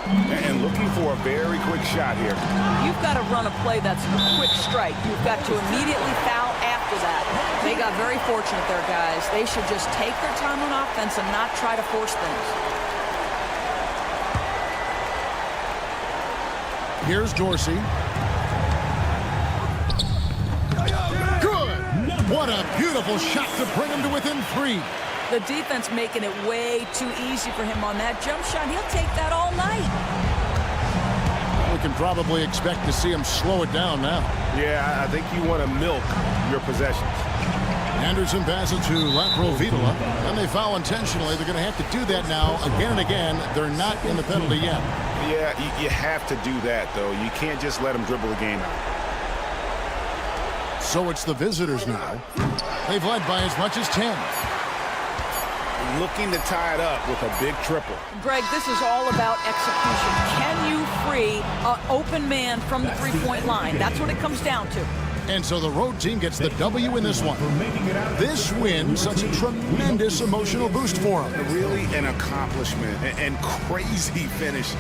And looking for a very quick shot here. You've got to run a play that's a quick strike. You've got to immediately foul after that. They got very fortunate there, guys. They should just take their time on offense and not try to force things. Here's Dorsey. Good! What a beautiful shot to bring him to within 3. The defense making it way too easy for him on that jump shot. He'll take that all night. We can probably expect to see him slow it down now. Yeah, I think you want to milk your possessions. Anderson passes to Laprovitola, and they foul intentionally. They're going to have to do that now again and again. They're not in the penalty yet. Yeah, you have to do that, though. You can't just let them dribble the game out. So it's the visitors now. They've led by as much as 10. Looking to tie it up with a big triple. Greg, this is all about execution. Can you free an open man from the three-point line? That's what it comes down to. And so the road team gets the W in this one. This win, such a tremendous emotional boost for them. Really an accomplishment and crazy finish.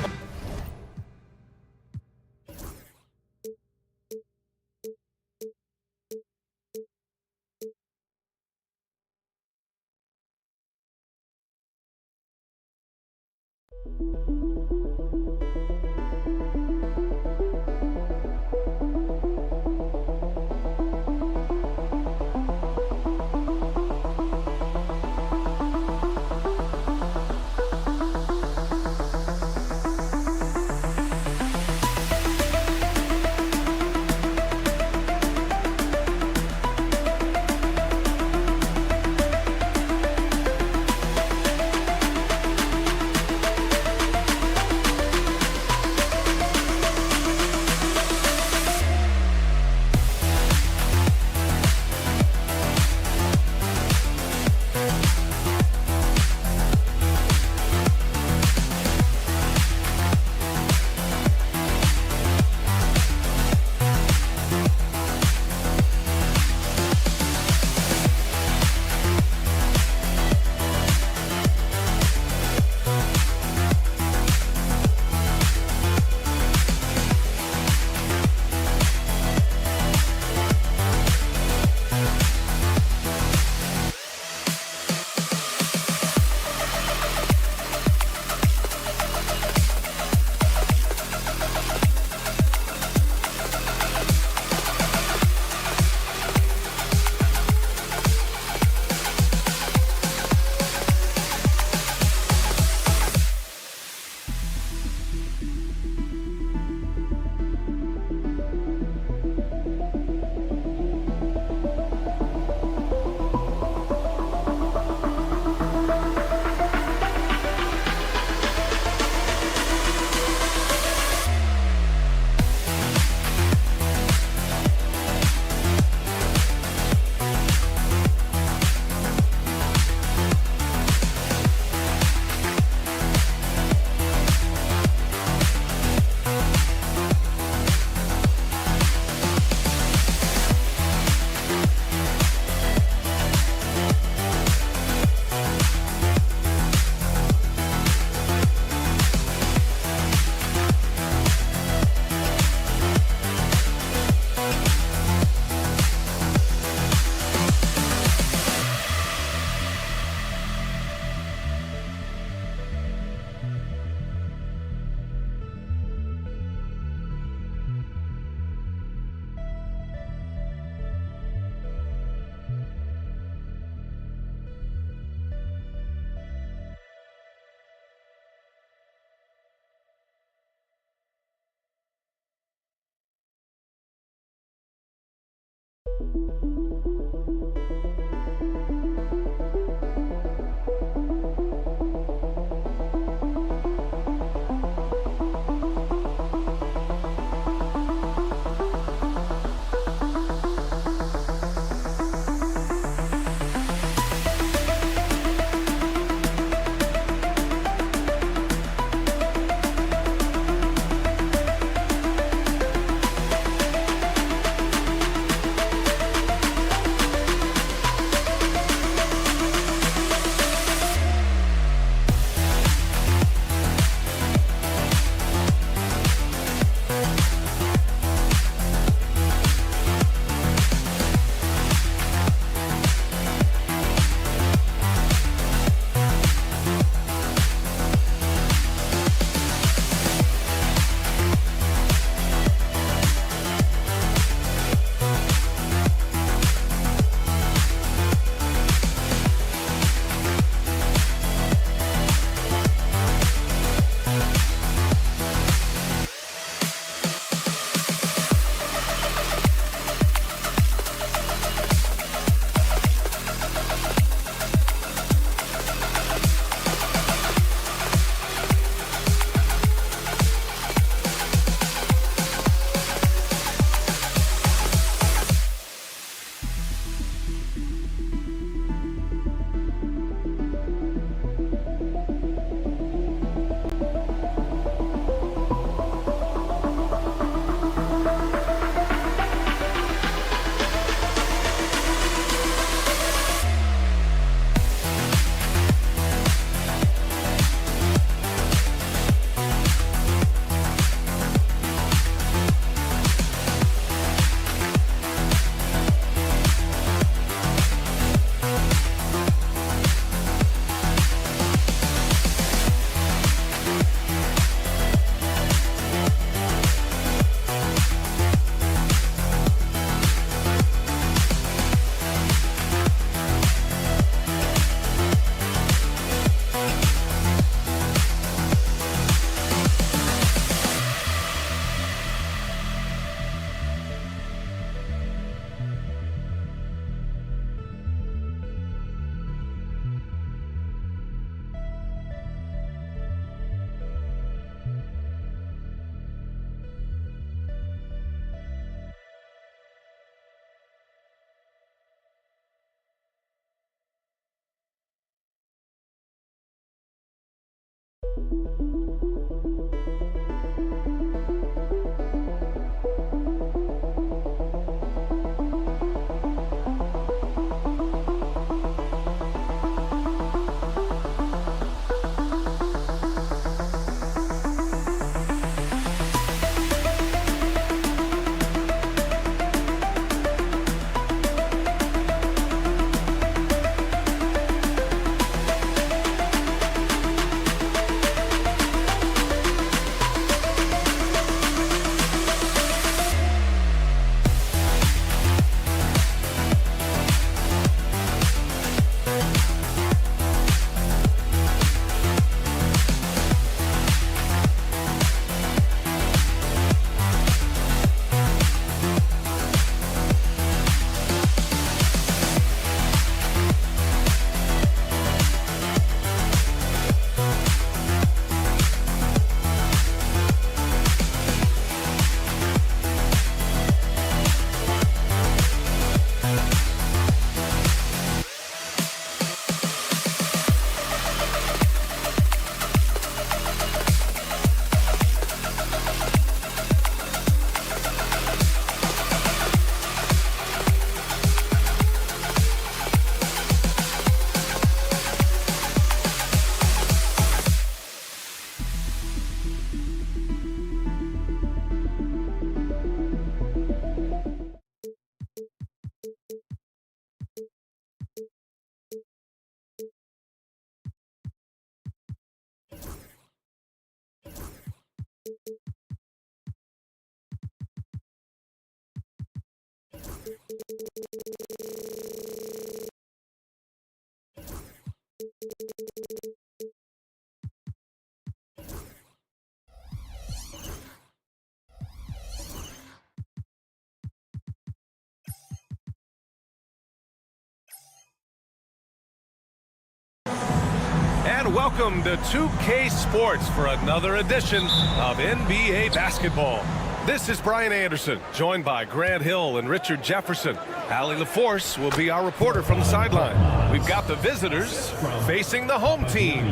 And welcome to 2K Sports for another edition of NBA basketball. This is Brian Anderson, joined by Grant Hill and Richard Jefferson. Allie LaForce will be our reporter from the sideline. We've got the visitors facing the home team.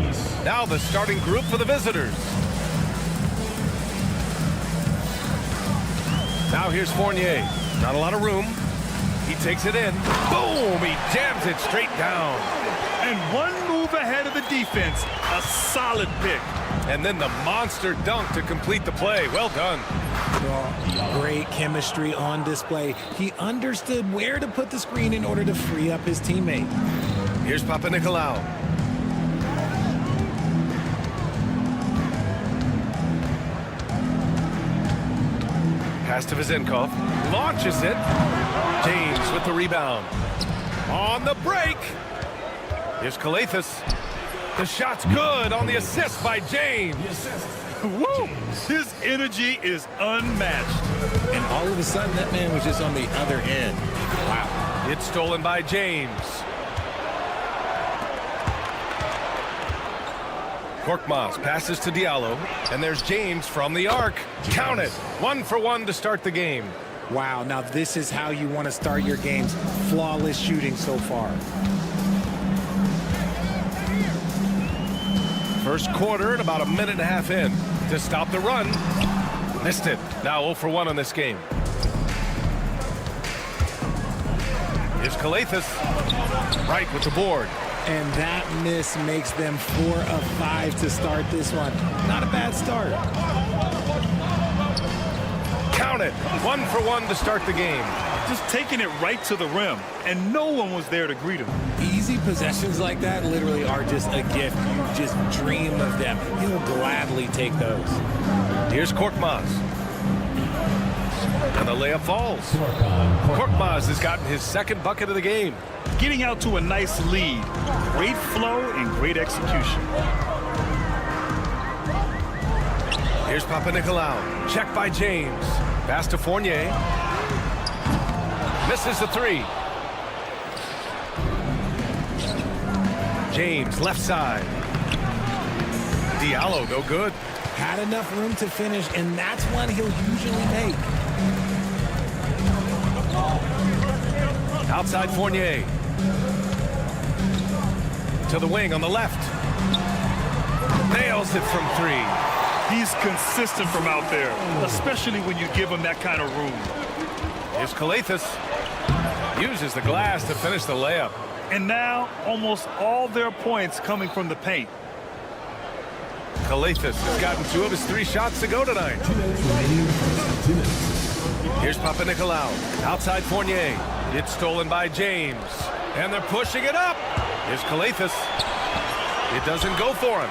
Now the starting group for the visitors. Now here's Fournier. Not a lot of room. He takes it in. Boom! He jams it straight down. And one move ahead of the defense. A solid pick. And then the monster dunk to complete the play. Well done. Well, great chemistry on display. He understood where to put the screen in order to free up his teammate. Here's Papanikolaou. Pass to Vezenkov. Launches it. James with the rebound. On the break. Here's Kalathis. The shot's good on the assist by James. Woo! His energy is unmatched. And all of a sudden, that man was just on the other end. Wow. It's stolen by James. Korkmaz passes to Diallo. And there's James from the arc. Count it. 1 for 1 to start the game. Wow, now this is how you want to start your games. Flawless shooting so far. First quarter and about a minute and a half in to stop the run. Missed it. Now 0 for 1 on this game. Here's Kalathis. Right with the board. And that miss makes them 4 of 5 to start this one. Not a bad start. Count it. 1 for 1 to start the game. Just taking it right to the rim, and no one was there to greet him. Easy possessions like that literally are just a gift. You just dream of them. He'll gladly take those. Here's Korkmaz. And the layup falls. Korkmaz has gotten his second bucket of the game. Getting out to a nice lead. Great flow and great execution. Here's Papanikolaou. Check by James. Pass to Fournier. Misses the three. James, left side. Diallo, no good. Had enough room to finish, and that's one he'll usually make. Outside Fournier. To the wing on the left. Nails it from 3. He's consistent from out there, especially when you give him that kind of room. Here's Kalathis. Uses the glass to finish the layup. And now almost all their points coming from the paint. Kalathis has gotten 2 of his 3 shots to go tonight. Here's Papanikolaou. Outside Fournier. It's stolen by James. And they're pushing it up. Here's Kalathis. It doesn't go for him.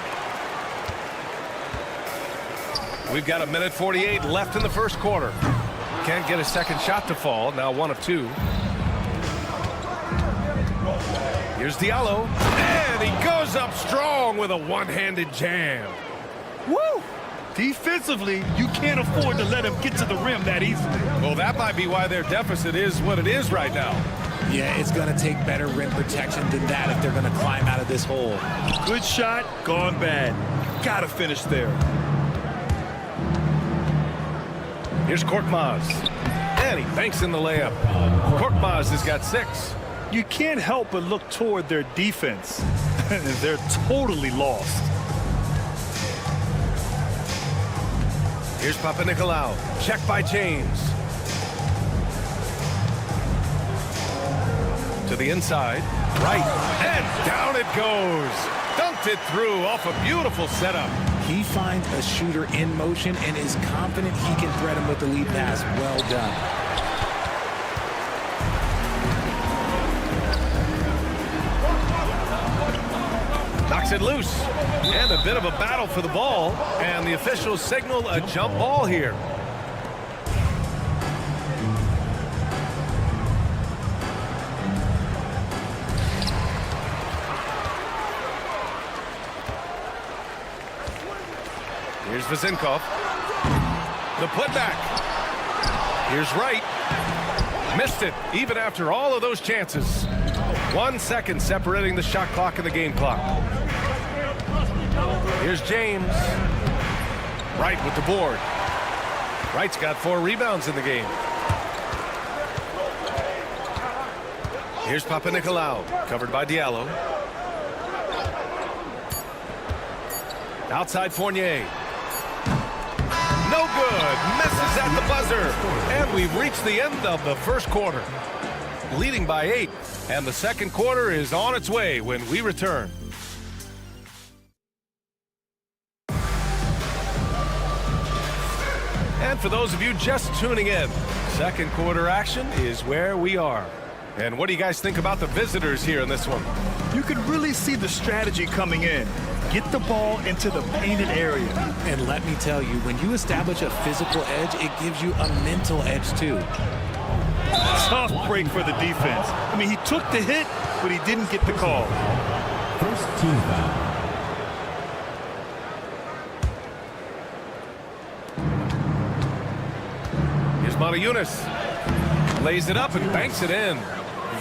We've got 1:48 left in the first quarter. Can't get a second shot to fall. Now 1 of 2. Here's Diallo. And he goes up strong with a one-handed jam. Woo! Defensively, you can't afford to let him get to the rim that easily. Well, that might be why their deficit is what it is right now. Yeah, it's going to take better rim protection than that if they're going to climb out of this hole. Good shot, gone bad. Gotta finish there. Here's Korkmaz. And he banks in the layup. Korkmaz has got 6. You can't help but look toward their defense. They're totally lost. Here's Papanikolaou. Check by James. To the inside. Right. And down it goes. Dunked it through off a beautiful setup. He finds a shooter in motion and is confident he can thread him with the lead pass. Well done. Knocks it loose. And a bit of a battle for the ball. And the officials signal a jump ball here. Here's Vezenkov. The putback. Here's Wright. Missed it, even after all of those chances. 1 second separating the shot clock and the game clock. Here's James. Wright with the board. Wright's got 4 rebounds in the game. Here's Papanikolaou, covered by Diallo. Outside Fournier. No good. Misses at the buzzer. And we've reached the end of the first quarter. Leading by 8. And the second quarter is on its way when we return. And for those of you just tuning in, second quarter action is where we are. And what do you guys think about the visitors here in this one? You can really see the strategy coming in. Get the ball into the painted area. And let me tell you, when you establish a physical edge, it gives you a mental edge too. Tough break for the defense. I mean, he took the hit, but he didn't get the call. First team foul. Here's Motiejunas. Lays it up and banks it in.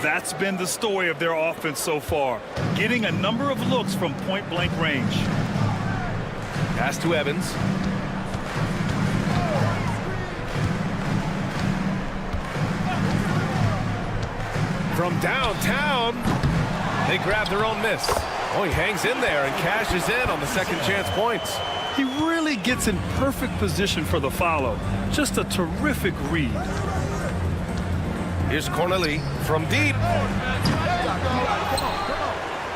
That's been the story of their offense so far. Getting a number of looks from point-blank range. Pass to Evans. From downtown, they grab their own miss. Oh, he hangs in there and cashes in on the second chance points. He really gets in perfect position for the follow. Just a terrific read. Here's Corneli from deep.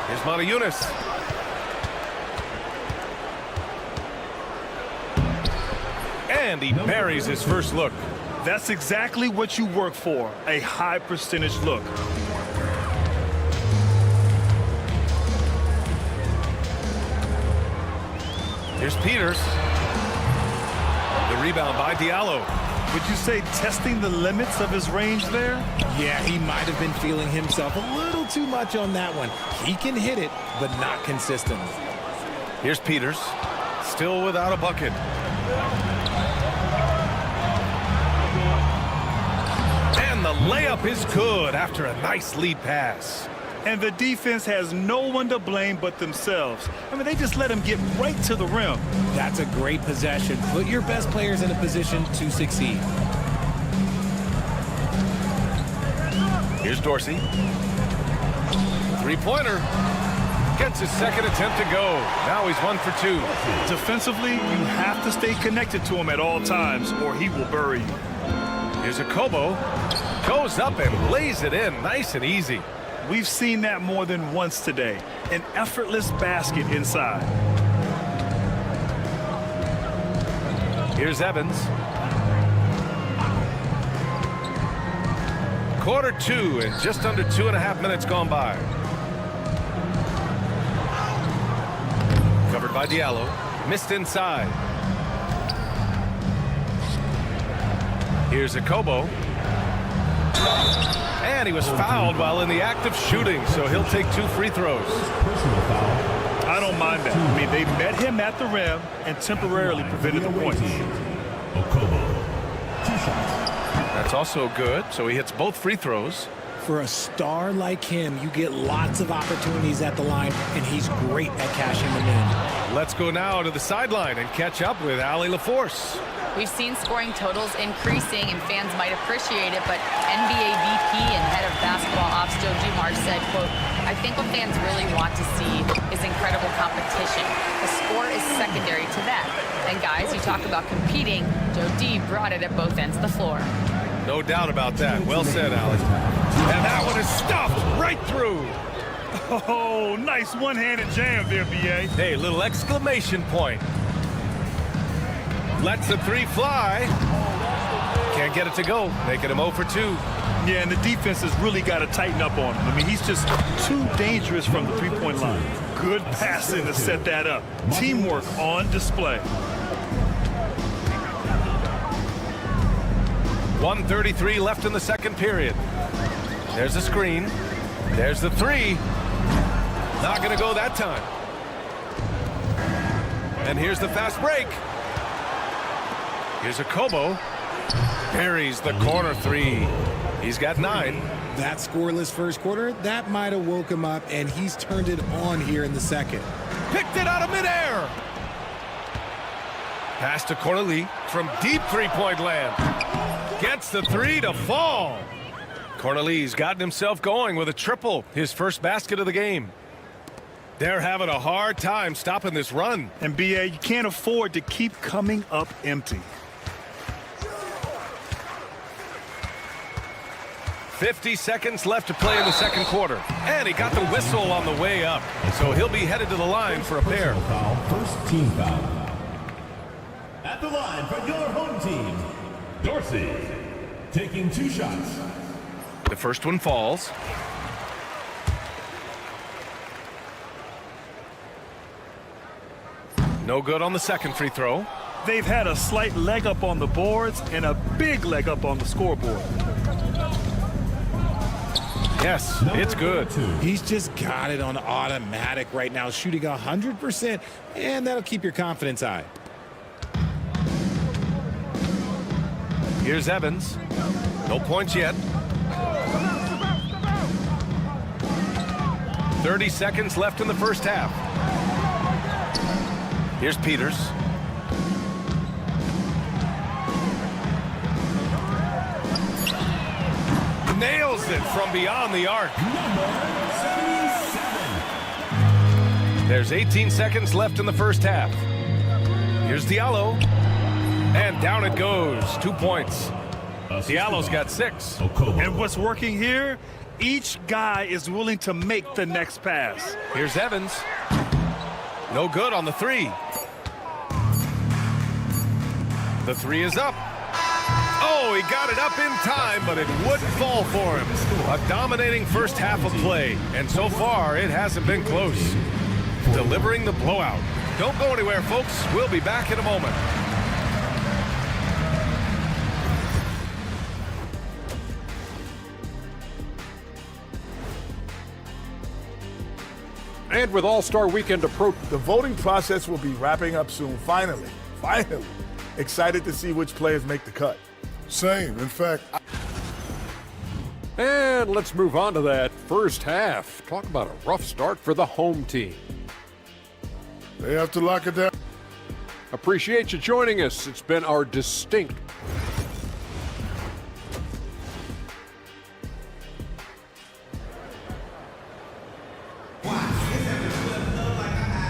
Here's Motiejunas. And he buries his first look. That's exactly what you work for, a high percentage look. Here's Peters. The rebound by Diallo. Would you say testing the limits of his range there? Yeah, he might have been feeling himself a little too much on that one. He can hit it, but not consistently. Here's Peters. Still without a bucket. And the layup is good after a nice lead pass. And the defense has no one to blame but themselves. I mean, they just let him get right to the rim. That's a great possession. Put your best players in a position to succeed. Here's Dorsey. Three-pointer. Gets his second attempt to go. Now he's 1 for 2. Defensively, you have to stay connected to him at all times or he will bury you. Here's a Kobo. Goes up and lays it in nice and easy. We've seen that more than once today. An effortless basket inside. Here's Evans. Quarter 2 and just under 2.5 minutes gone by. Covered by Diallo. Missed inside. Here's a Kobo. And he was fouled while in the act of shooting, so he'll take 2 free throws. I don't mind that. I mean, they met him at the rim and temporarily prevented the points. That's also good, so he hits both free throws. For a star like him, you get lots of opportunities at the line, and he's great at cashing them in. Let's go now to the sideline and catch up with Allie LaForce. We've seen scoring totals increasing, and fans might appreciate it, but NBA VP and head of basketball ops Joe Dumars said, quote, "I think what fans really want to see is incredible competition. The score is secondary to that. And guys, you talk about competing, Joe D brought it at both ends of the floor." No doubt about that. Well said, Allie. And that one is stuffed right through. Oh, nice one-handed jam there, B.A. Hey, little exclamation point. Lets the 3 fly. Can't get it to go. Making him 0 for 2. Yeah, and the defense has really got to tighten up on him. I mean, he's just too dangerous from the three-point line. Good passing to set that up. Teamwork on display. 1:33 left in the second period. There's a screen. There's the 3. Not going to go that time. And here's the fast break. Here's a Kobo. Buries the corner 3. He's got 9. That scoreless first quarter, that might have woke him up, and he's turned it on here in the second. Picked it out of midair. Pass to Corneli from deep three-point land. Gets the three to fall. Corneli's gotten himself going with a triple, his first basket of the game. They're having a hard time stopping this run. And BA, you can't afford to keep coming up empty. 50 seconds left to play in the second quarter. And he got the whistle on the way up. So he'll be headed to the line for a pair. Foul, first team foul. At the line for your home team, Dorsey, taking 2 shots. The first one falls. No good on the second free throw. They've had a slight leg up on the boards and a big leg up on the scoreboard. Yes, it's good. He's just got it on automatic right now, shooting 100%, and that'll keep your confidence high. Here's Evans. No points yet. 30 seconds left in the first half. Here's Peters. Nails it from beyond the arc. There's 18 seconds left in the first half. Here's Diallo. And down it goes. 2 points. Diallo's got 6. And what's working here? Each guy is willing to make the next pass. Here's Evans. No good on the three. The three is up. Oh, he got it up in time, but it wouldn't fall for him. A dominating first half of play, and so far it hasn't been close. Delivering the blowout. Don't go anywhere, folks. We'll be back in a moment. And with All-Star Weekend approach, the voting process will be wrapping up soon. Finally. Excited to see which players make the cut. Same. In fact, and let's move on to that first half. Talk about a rough start for the home team. They have to lock it down. Appreciate you joining us. It's been our distinct.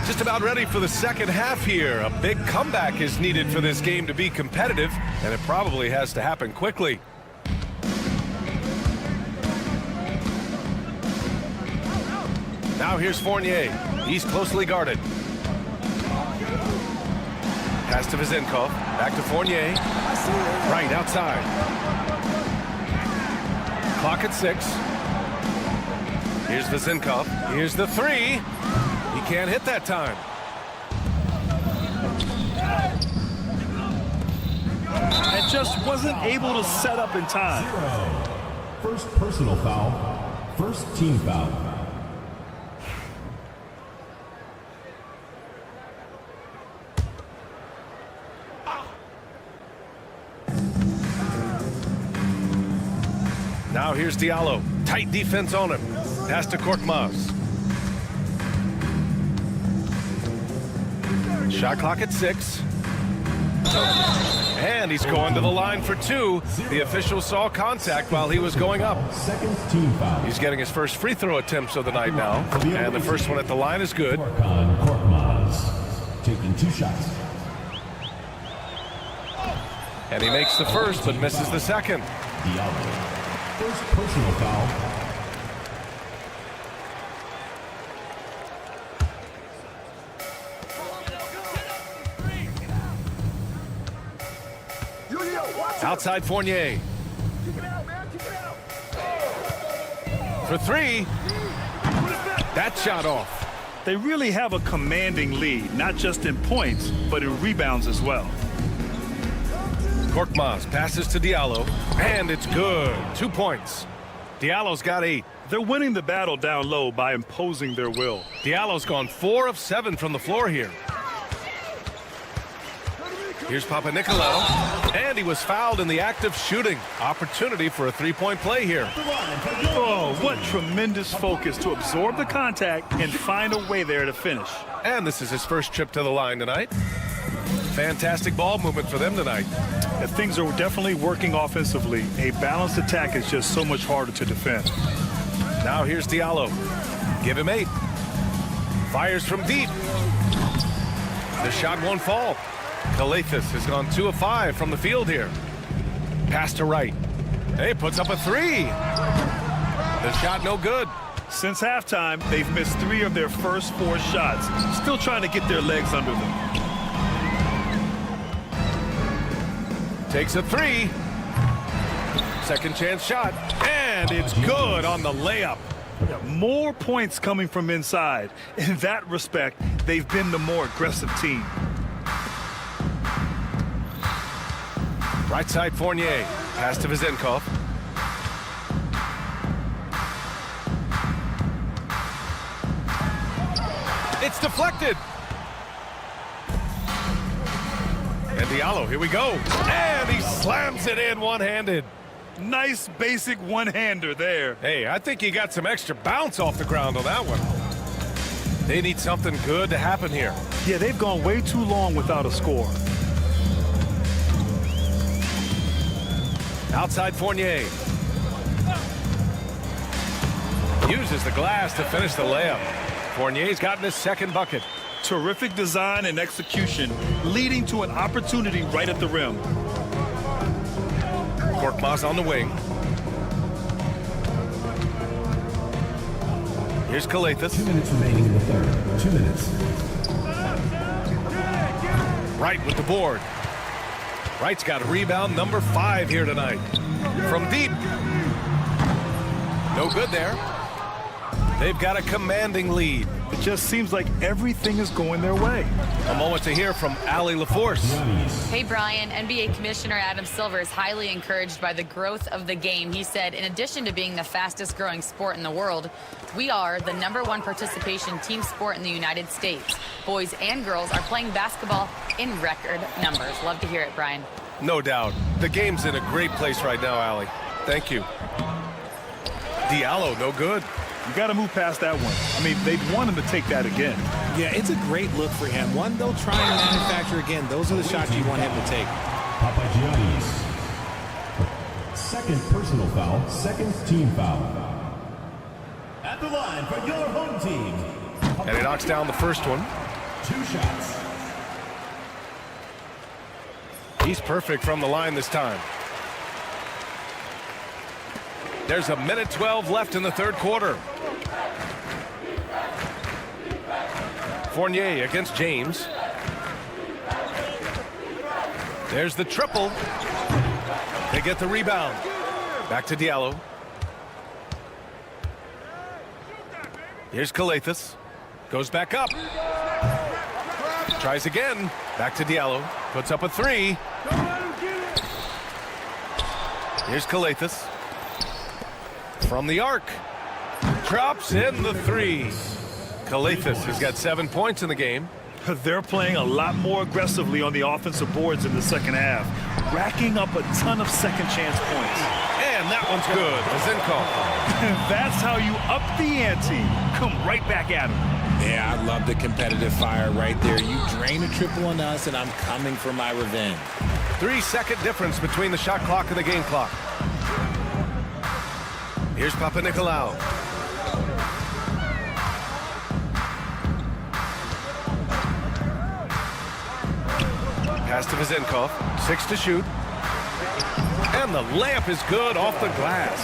Just about ready for the second half here. A big comeback is needed for this game to be competitive, and it probably has to happen quickly. Now here's Fournier. He's closely guarded. Pass to Vezenkov. Back to Fournier. Right outside. Clock at 6. Here's Vezenkov. Here's the three. He can't hit that time. And just wasn't able to set up in time. 0. First personal foul. First team foul. Now here's Diallo. Tight defense on him. Pass to Korkmaz. Shot clock at 6. And he's going to the line for 2. The official saw contact while he was going up. Second team foul. He's getting his first free throw attempts of the night now. And the first one at the line is good. Korkmaz taking 2 shots. And he makes the first but misses the second. Diallo. First personal foul. Outside Fournier. For 3. That shot off. They really have a commanding lead, not just in points, but in rebounds as well. Korkmaz passes to Diallo, and it's good. 2 points. Diallo's got 8. They're winning the battle down low by imposing their will. Diallo's gone 4 of 7 from the floor here. Here's Papanikolaou, and he was fouled in the act of shooting. Opportunity for a three-point play here. Oh, what tremendous focus to absorb the contact and find a way there to finish. And this is his first trip to the line tonight. Fantastic ball movement for them tonight. Things are definitely working offensively. A balanced attack is just so much harder to defend. Now here's Diallo. Give him 8. Fires from deep. The shot won't fall. Calathes has gone 2 of 5 from the field here. Pass to Wright. Hey, puts up a 3. The shot no good. Since halftime, they've missed 3 of their first 4 shots. Still trying to get their legs under them. Takes a 3. Second chance shot. And it's good on the layup. Yeah, more points coming from inside. In that respect, they've been the more aggressive team. Right side Fournier. Pass to Vizenkov. It's deflected. And Diallo, here we go. And he slams it in one-handed. Nice basic one-hander there. Hey, I think he got some extra bounce off the ground on that one. They need something good to happen here. Yeah, they've gone way too long without a score. Outside Fournier. Uses the glass to finish the layup. Fournier's gotten his second bucket. Terrific design and execution, leading to an opportunity right at the rim. Korkmaz on the wing. Here's Calathes. 2 minutes remaining in the third. 2 minutes. Wright with the board. Wright's got rebound number 5 here tonight. From deep. No good there. They've got a commanding lead. It just seems like everything is going their way. A moment to hear from Allie LaForce. Hey, Brian. NBA Commissioner Adam Silver is highly encouraged by the growth of the game. He said, in addition to being the fastest growing sport in the world, we are the #1 participation team sport in the United States. Boys and girls are playing basketball in record numbers. Love to hear it, Brian. No doubt. The game's in a great place right now, Allie. Thank you. Diallo, no good. You got to move past that one. I mean, they'd want him to take that again. Yeah, it's a great look for him. One they'll try and manufacture again. Those are the shots you want him to take. Papagiannis. Second personal foul, second team foul. At the line for your home team. And he knocks down the first one. 2 shots. He's perfect from the line this time. There's 1:12 left in the third quarter. Fournier against James. There's the triple. They get the rebound. Back to Diallo. Here's Calathes. Goes back up. Tries again. Back to Diallo. Puts up a 3. Here's Calathes. From the arc. Drops in the 3. Calathes has got 7 points in the game. They're playing a lot more aggressively on the offensive boards in the second half, racking up a ton of second chance points. And that one's good. Vizenkov. That's how you up the ante. Come right back at him. Yeah, I love the competitive fire right there. You drain a triple on us, and I'm coming for my revenge. 3-second difference between the shot clock and the game clock. Here's Papanikolaou. Pass to Vizenkov. 6 to shoot. And the layup is good off the glass.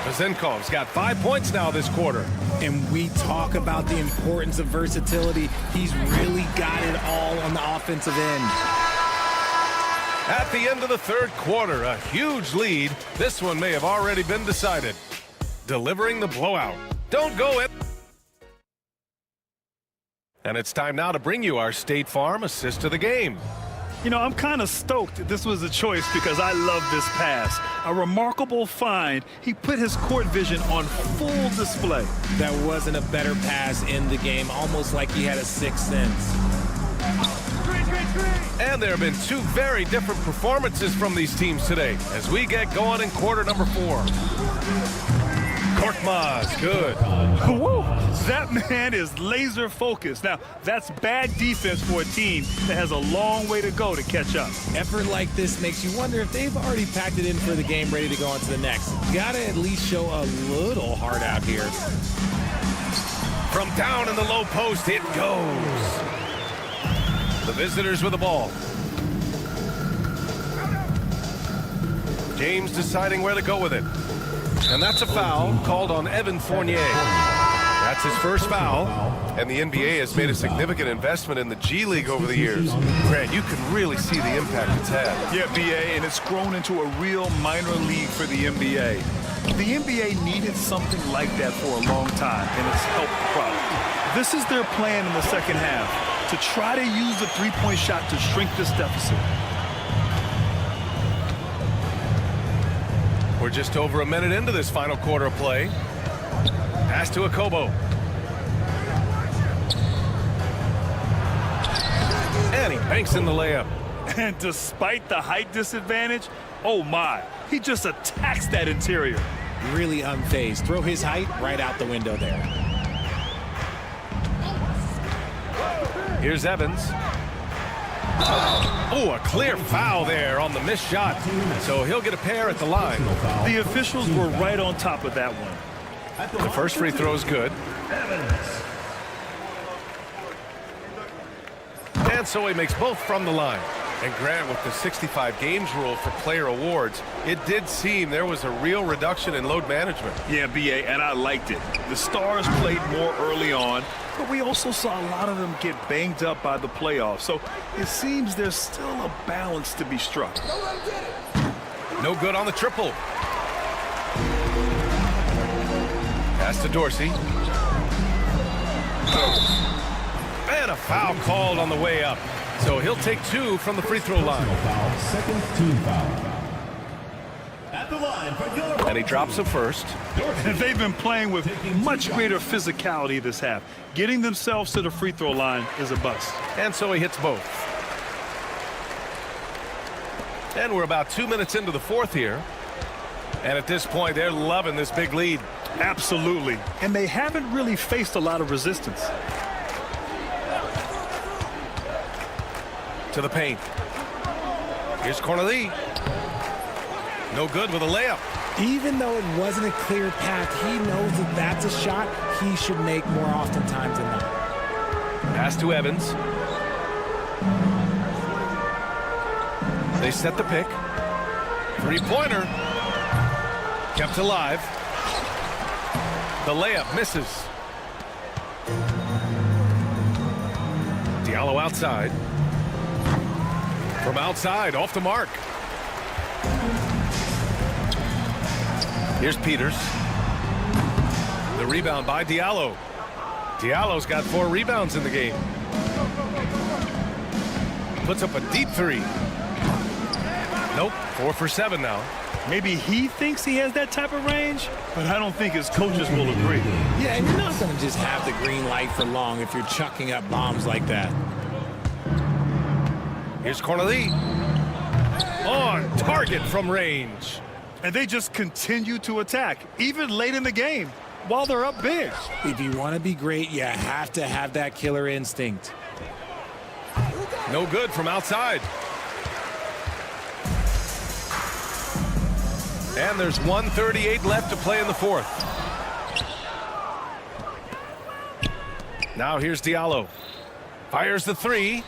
Vizenkov's got 5 points now this quarter. And we talk about the importance of versatility. He's really got it all on the offensive end. At the end of the third quarter, a huge lead. This one may have already been decided. Delivering the blowout. Don't go it. And it's time now to bring you our State Farm assist of the game. You know, I'm kind of stoked this was a choice because I love this pass. A remarkable find. He put his court vision on full display. That wasn't a better pass in the game, almost like he had a sixth sense. And And there have been two very different performances from these teams today as we get going in quarter number 4. Korkmaz, good. Woo! That man is laser focused. Now, that's bad defense for a team that has a long way to go to catch up. Effort like this makes you wonder if they've already packed it in for the game, ready to go on to the next. Gotta at least show a little heart out here. From down in the low post, it goes. The visitors with the ball. James deciding where to go with it. And that's a foul called on Evan Fournier. That's his first foul. And the NBA has made a significant investment in the G League over the years. Grant, you can really see the impact it's had. Yeah, BA, and it's grown into a real minor league for the NBA. The NBA needed something like that for a long time, and it's helped the product. This is their plan in the second half, to try to use the three-point shot to shrink this deficit. We're just over a minute into this final quarter of play. Pass to Akobo. And he banks in the layup. And despite the height disadvantage, oh my, he just attacks that interior. Really unfazed. Throw his height right out the window there. Here's Evans. Oh, a clear foul there on the missed shot. So he'll get a pair at the line. The officials were right on top of that one. The first free throw is good. And so he makes both from the line. And Grant, with the 65 games rule for player awards, it did seem there was a real reduction in load management. Yeah, BA, and I liked it. The stars played more early on, but we also saw a lot of them get banged up by the playoffs. So it seems there's still a balance to be struck. No good on the triple. Pass to Dorsey. And a foul called on the way up. So he'll take 2 from the free throw line. Second team foul. At the line for Euroleague. And he drops the first. They've been playing with much greater physicality this half. Getting themselves to the free throw line is a bust. And so he hits both. And we're about 2 minutes into the fourth here. And at this point, they're loving this big lead. Absolutely. And they haven't really faced a lot of resistance. To the paint. Here's Cornelie. No good with a layup. Even though it wasn't a clear path, he knows that that's a shot he should make more oftentimes than not. Pass to Evans. They set the pick. Three-pointer. Kept alive. The layup misses. Diallo outside. From outside, off the mark. Here's Peters. The rebound by Diallo. Diallo's got 4 rebounds in the game. Puts up a deep 3. Nope, 4 for 7 now. Maybe he thinks he has that type of range, but I don't think his coaches will agree. Yeah, and you're not going to just have the green light for long if you're chucking up bombs like that. Here's Cornelie. On target from range. And they just continue to attack, even late in the game, while they're up big. If you want to be great, you have to have that killer instinct. No good from outside. And there's 1:38 left to play in the fourth. Now here's Diallo. Fires the 3.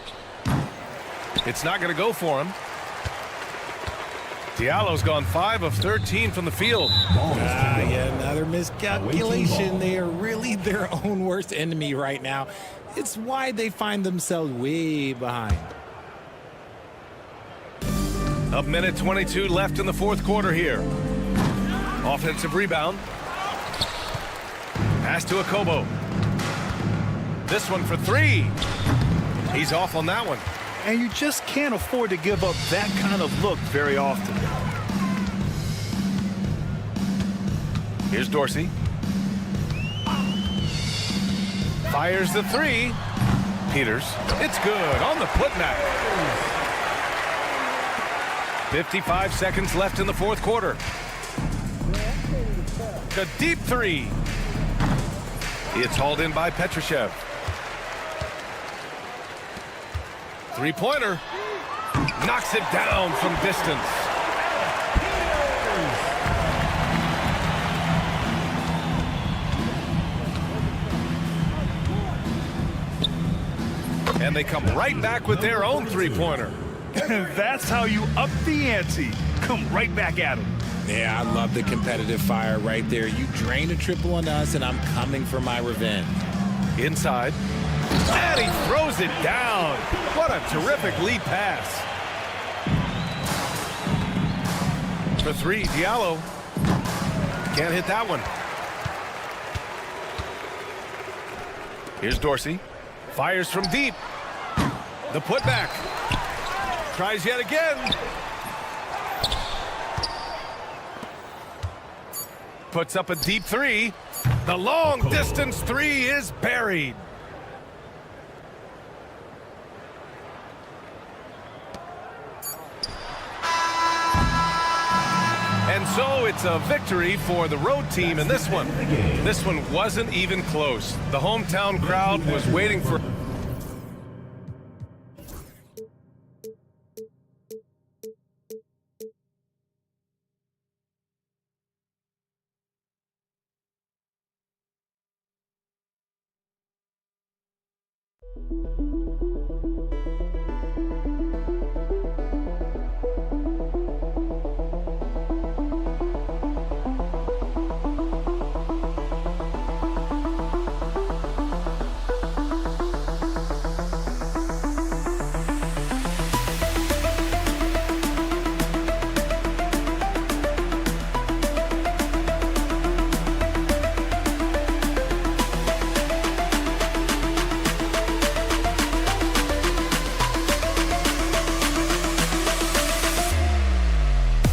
It's not going to go for him. Diallo's gone 5 of 13 from the field. Yeah, another miscalculation. They are really their own worst enemy right now. It's why they find themselves way behind. A minute 22 left in the fourth quarter here. Offensive rebound. Pass to Akobo. This one for 3. He's off on that one. And you just can't afford to give up that kind of look very often. Here's Dorsey. Fires the 3. Peters. It's good on the putback. 55 seconds left in the fourth quarter. The deep three. It's hauled in by Petrushev. Three-pointer. Knocks it down from distance. And they come right back with their own three-pointer. That's how you up the ante. Come right back at him. Yeah, I love the competitive fire right there. You drain a triple on us, and I'm coming for my revenge. Inside. And he throws it down. What a terrific lead pass. For three, Diallo. Can't hit that one. Here's Dorsey. Fires from deep. The putback. Tries yet again. Puts up a deep three. The long distance three is buried. And so it's a victory for the road team in this one. This one wasn't even close. The hometown crowd was waiting for...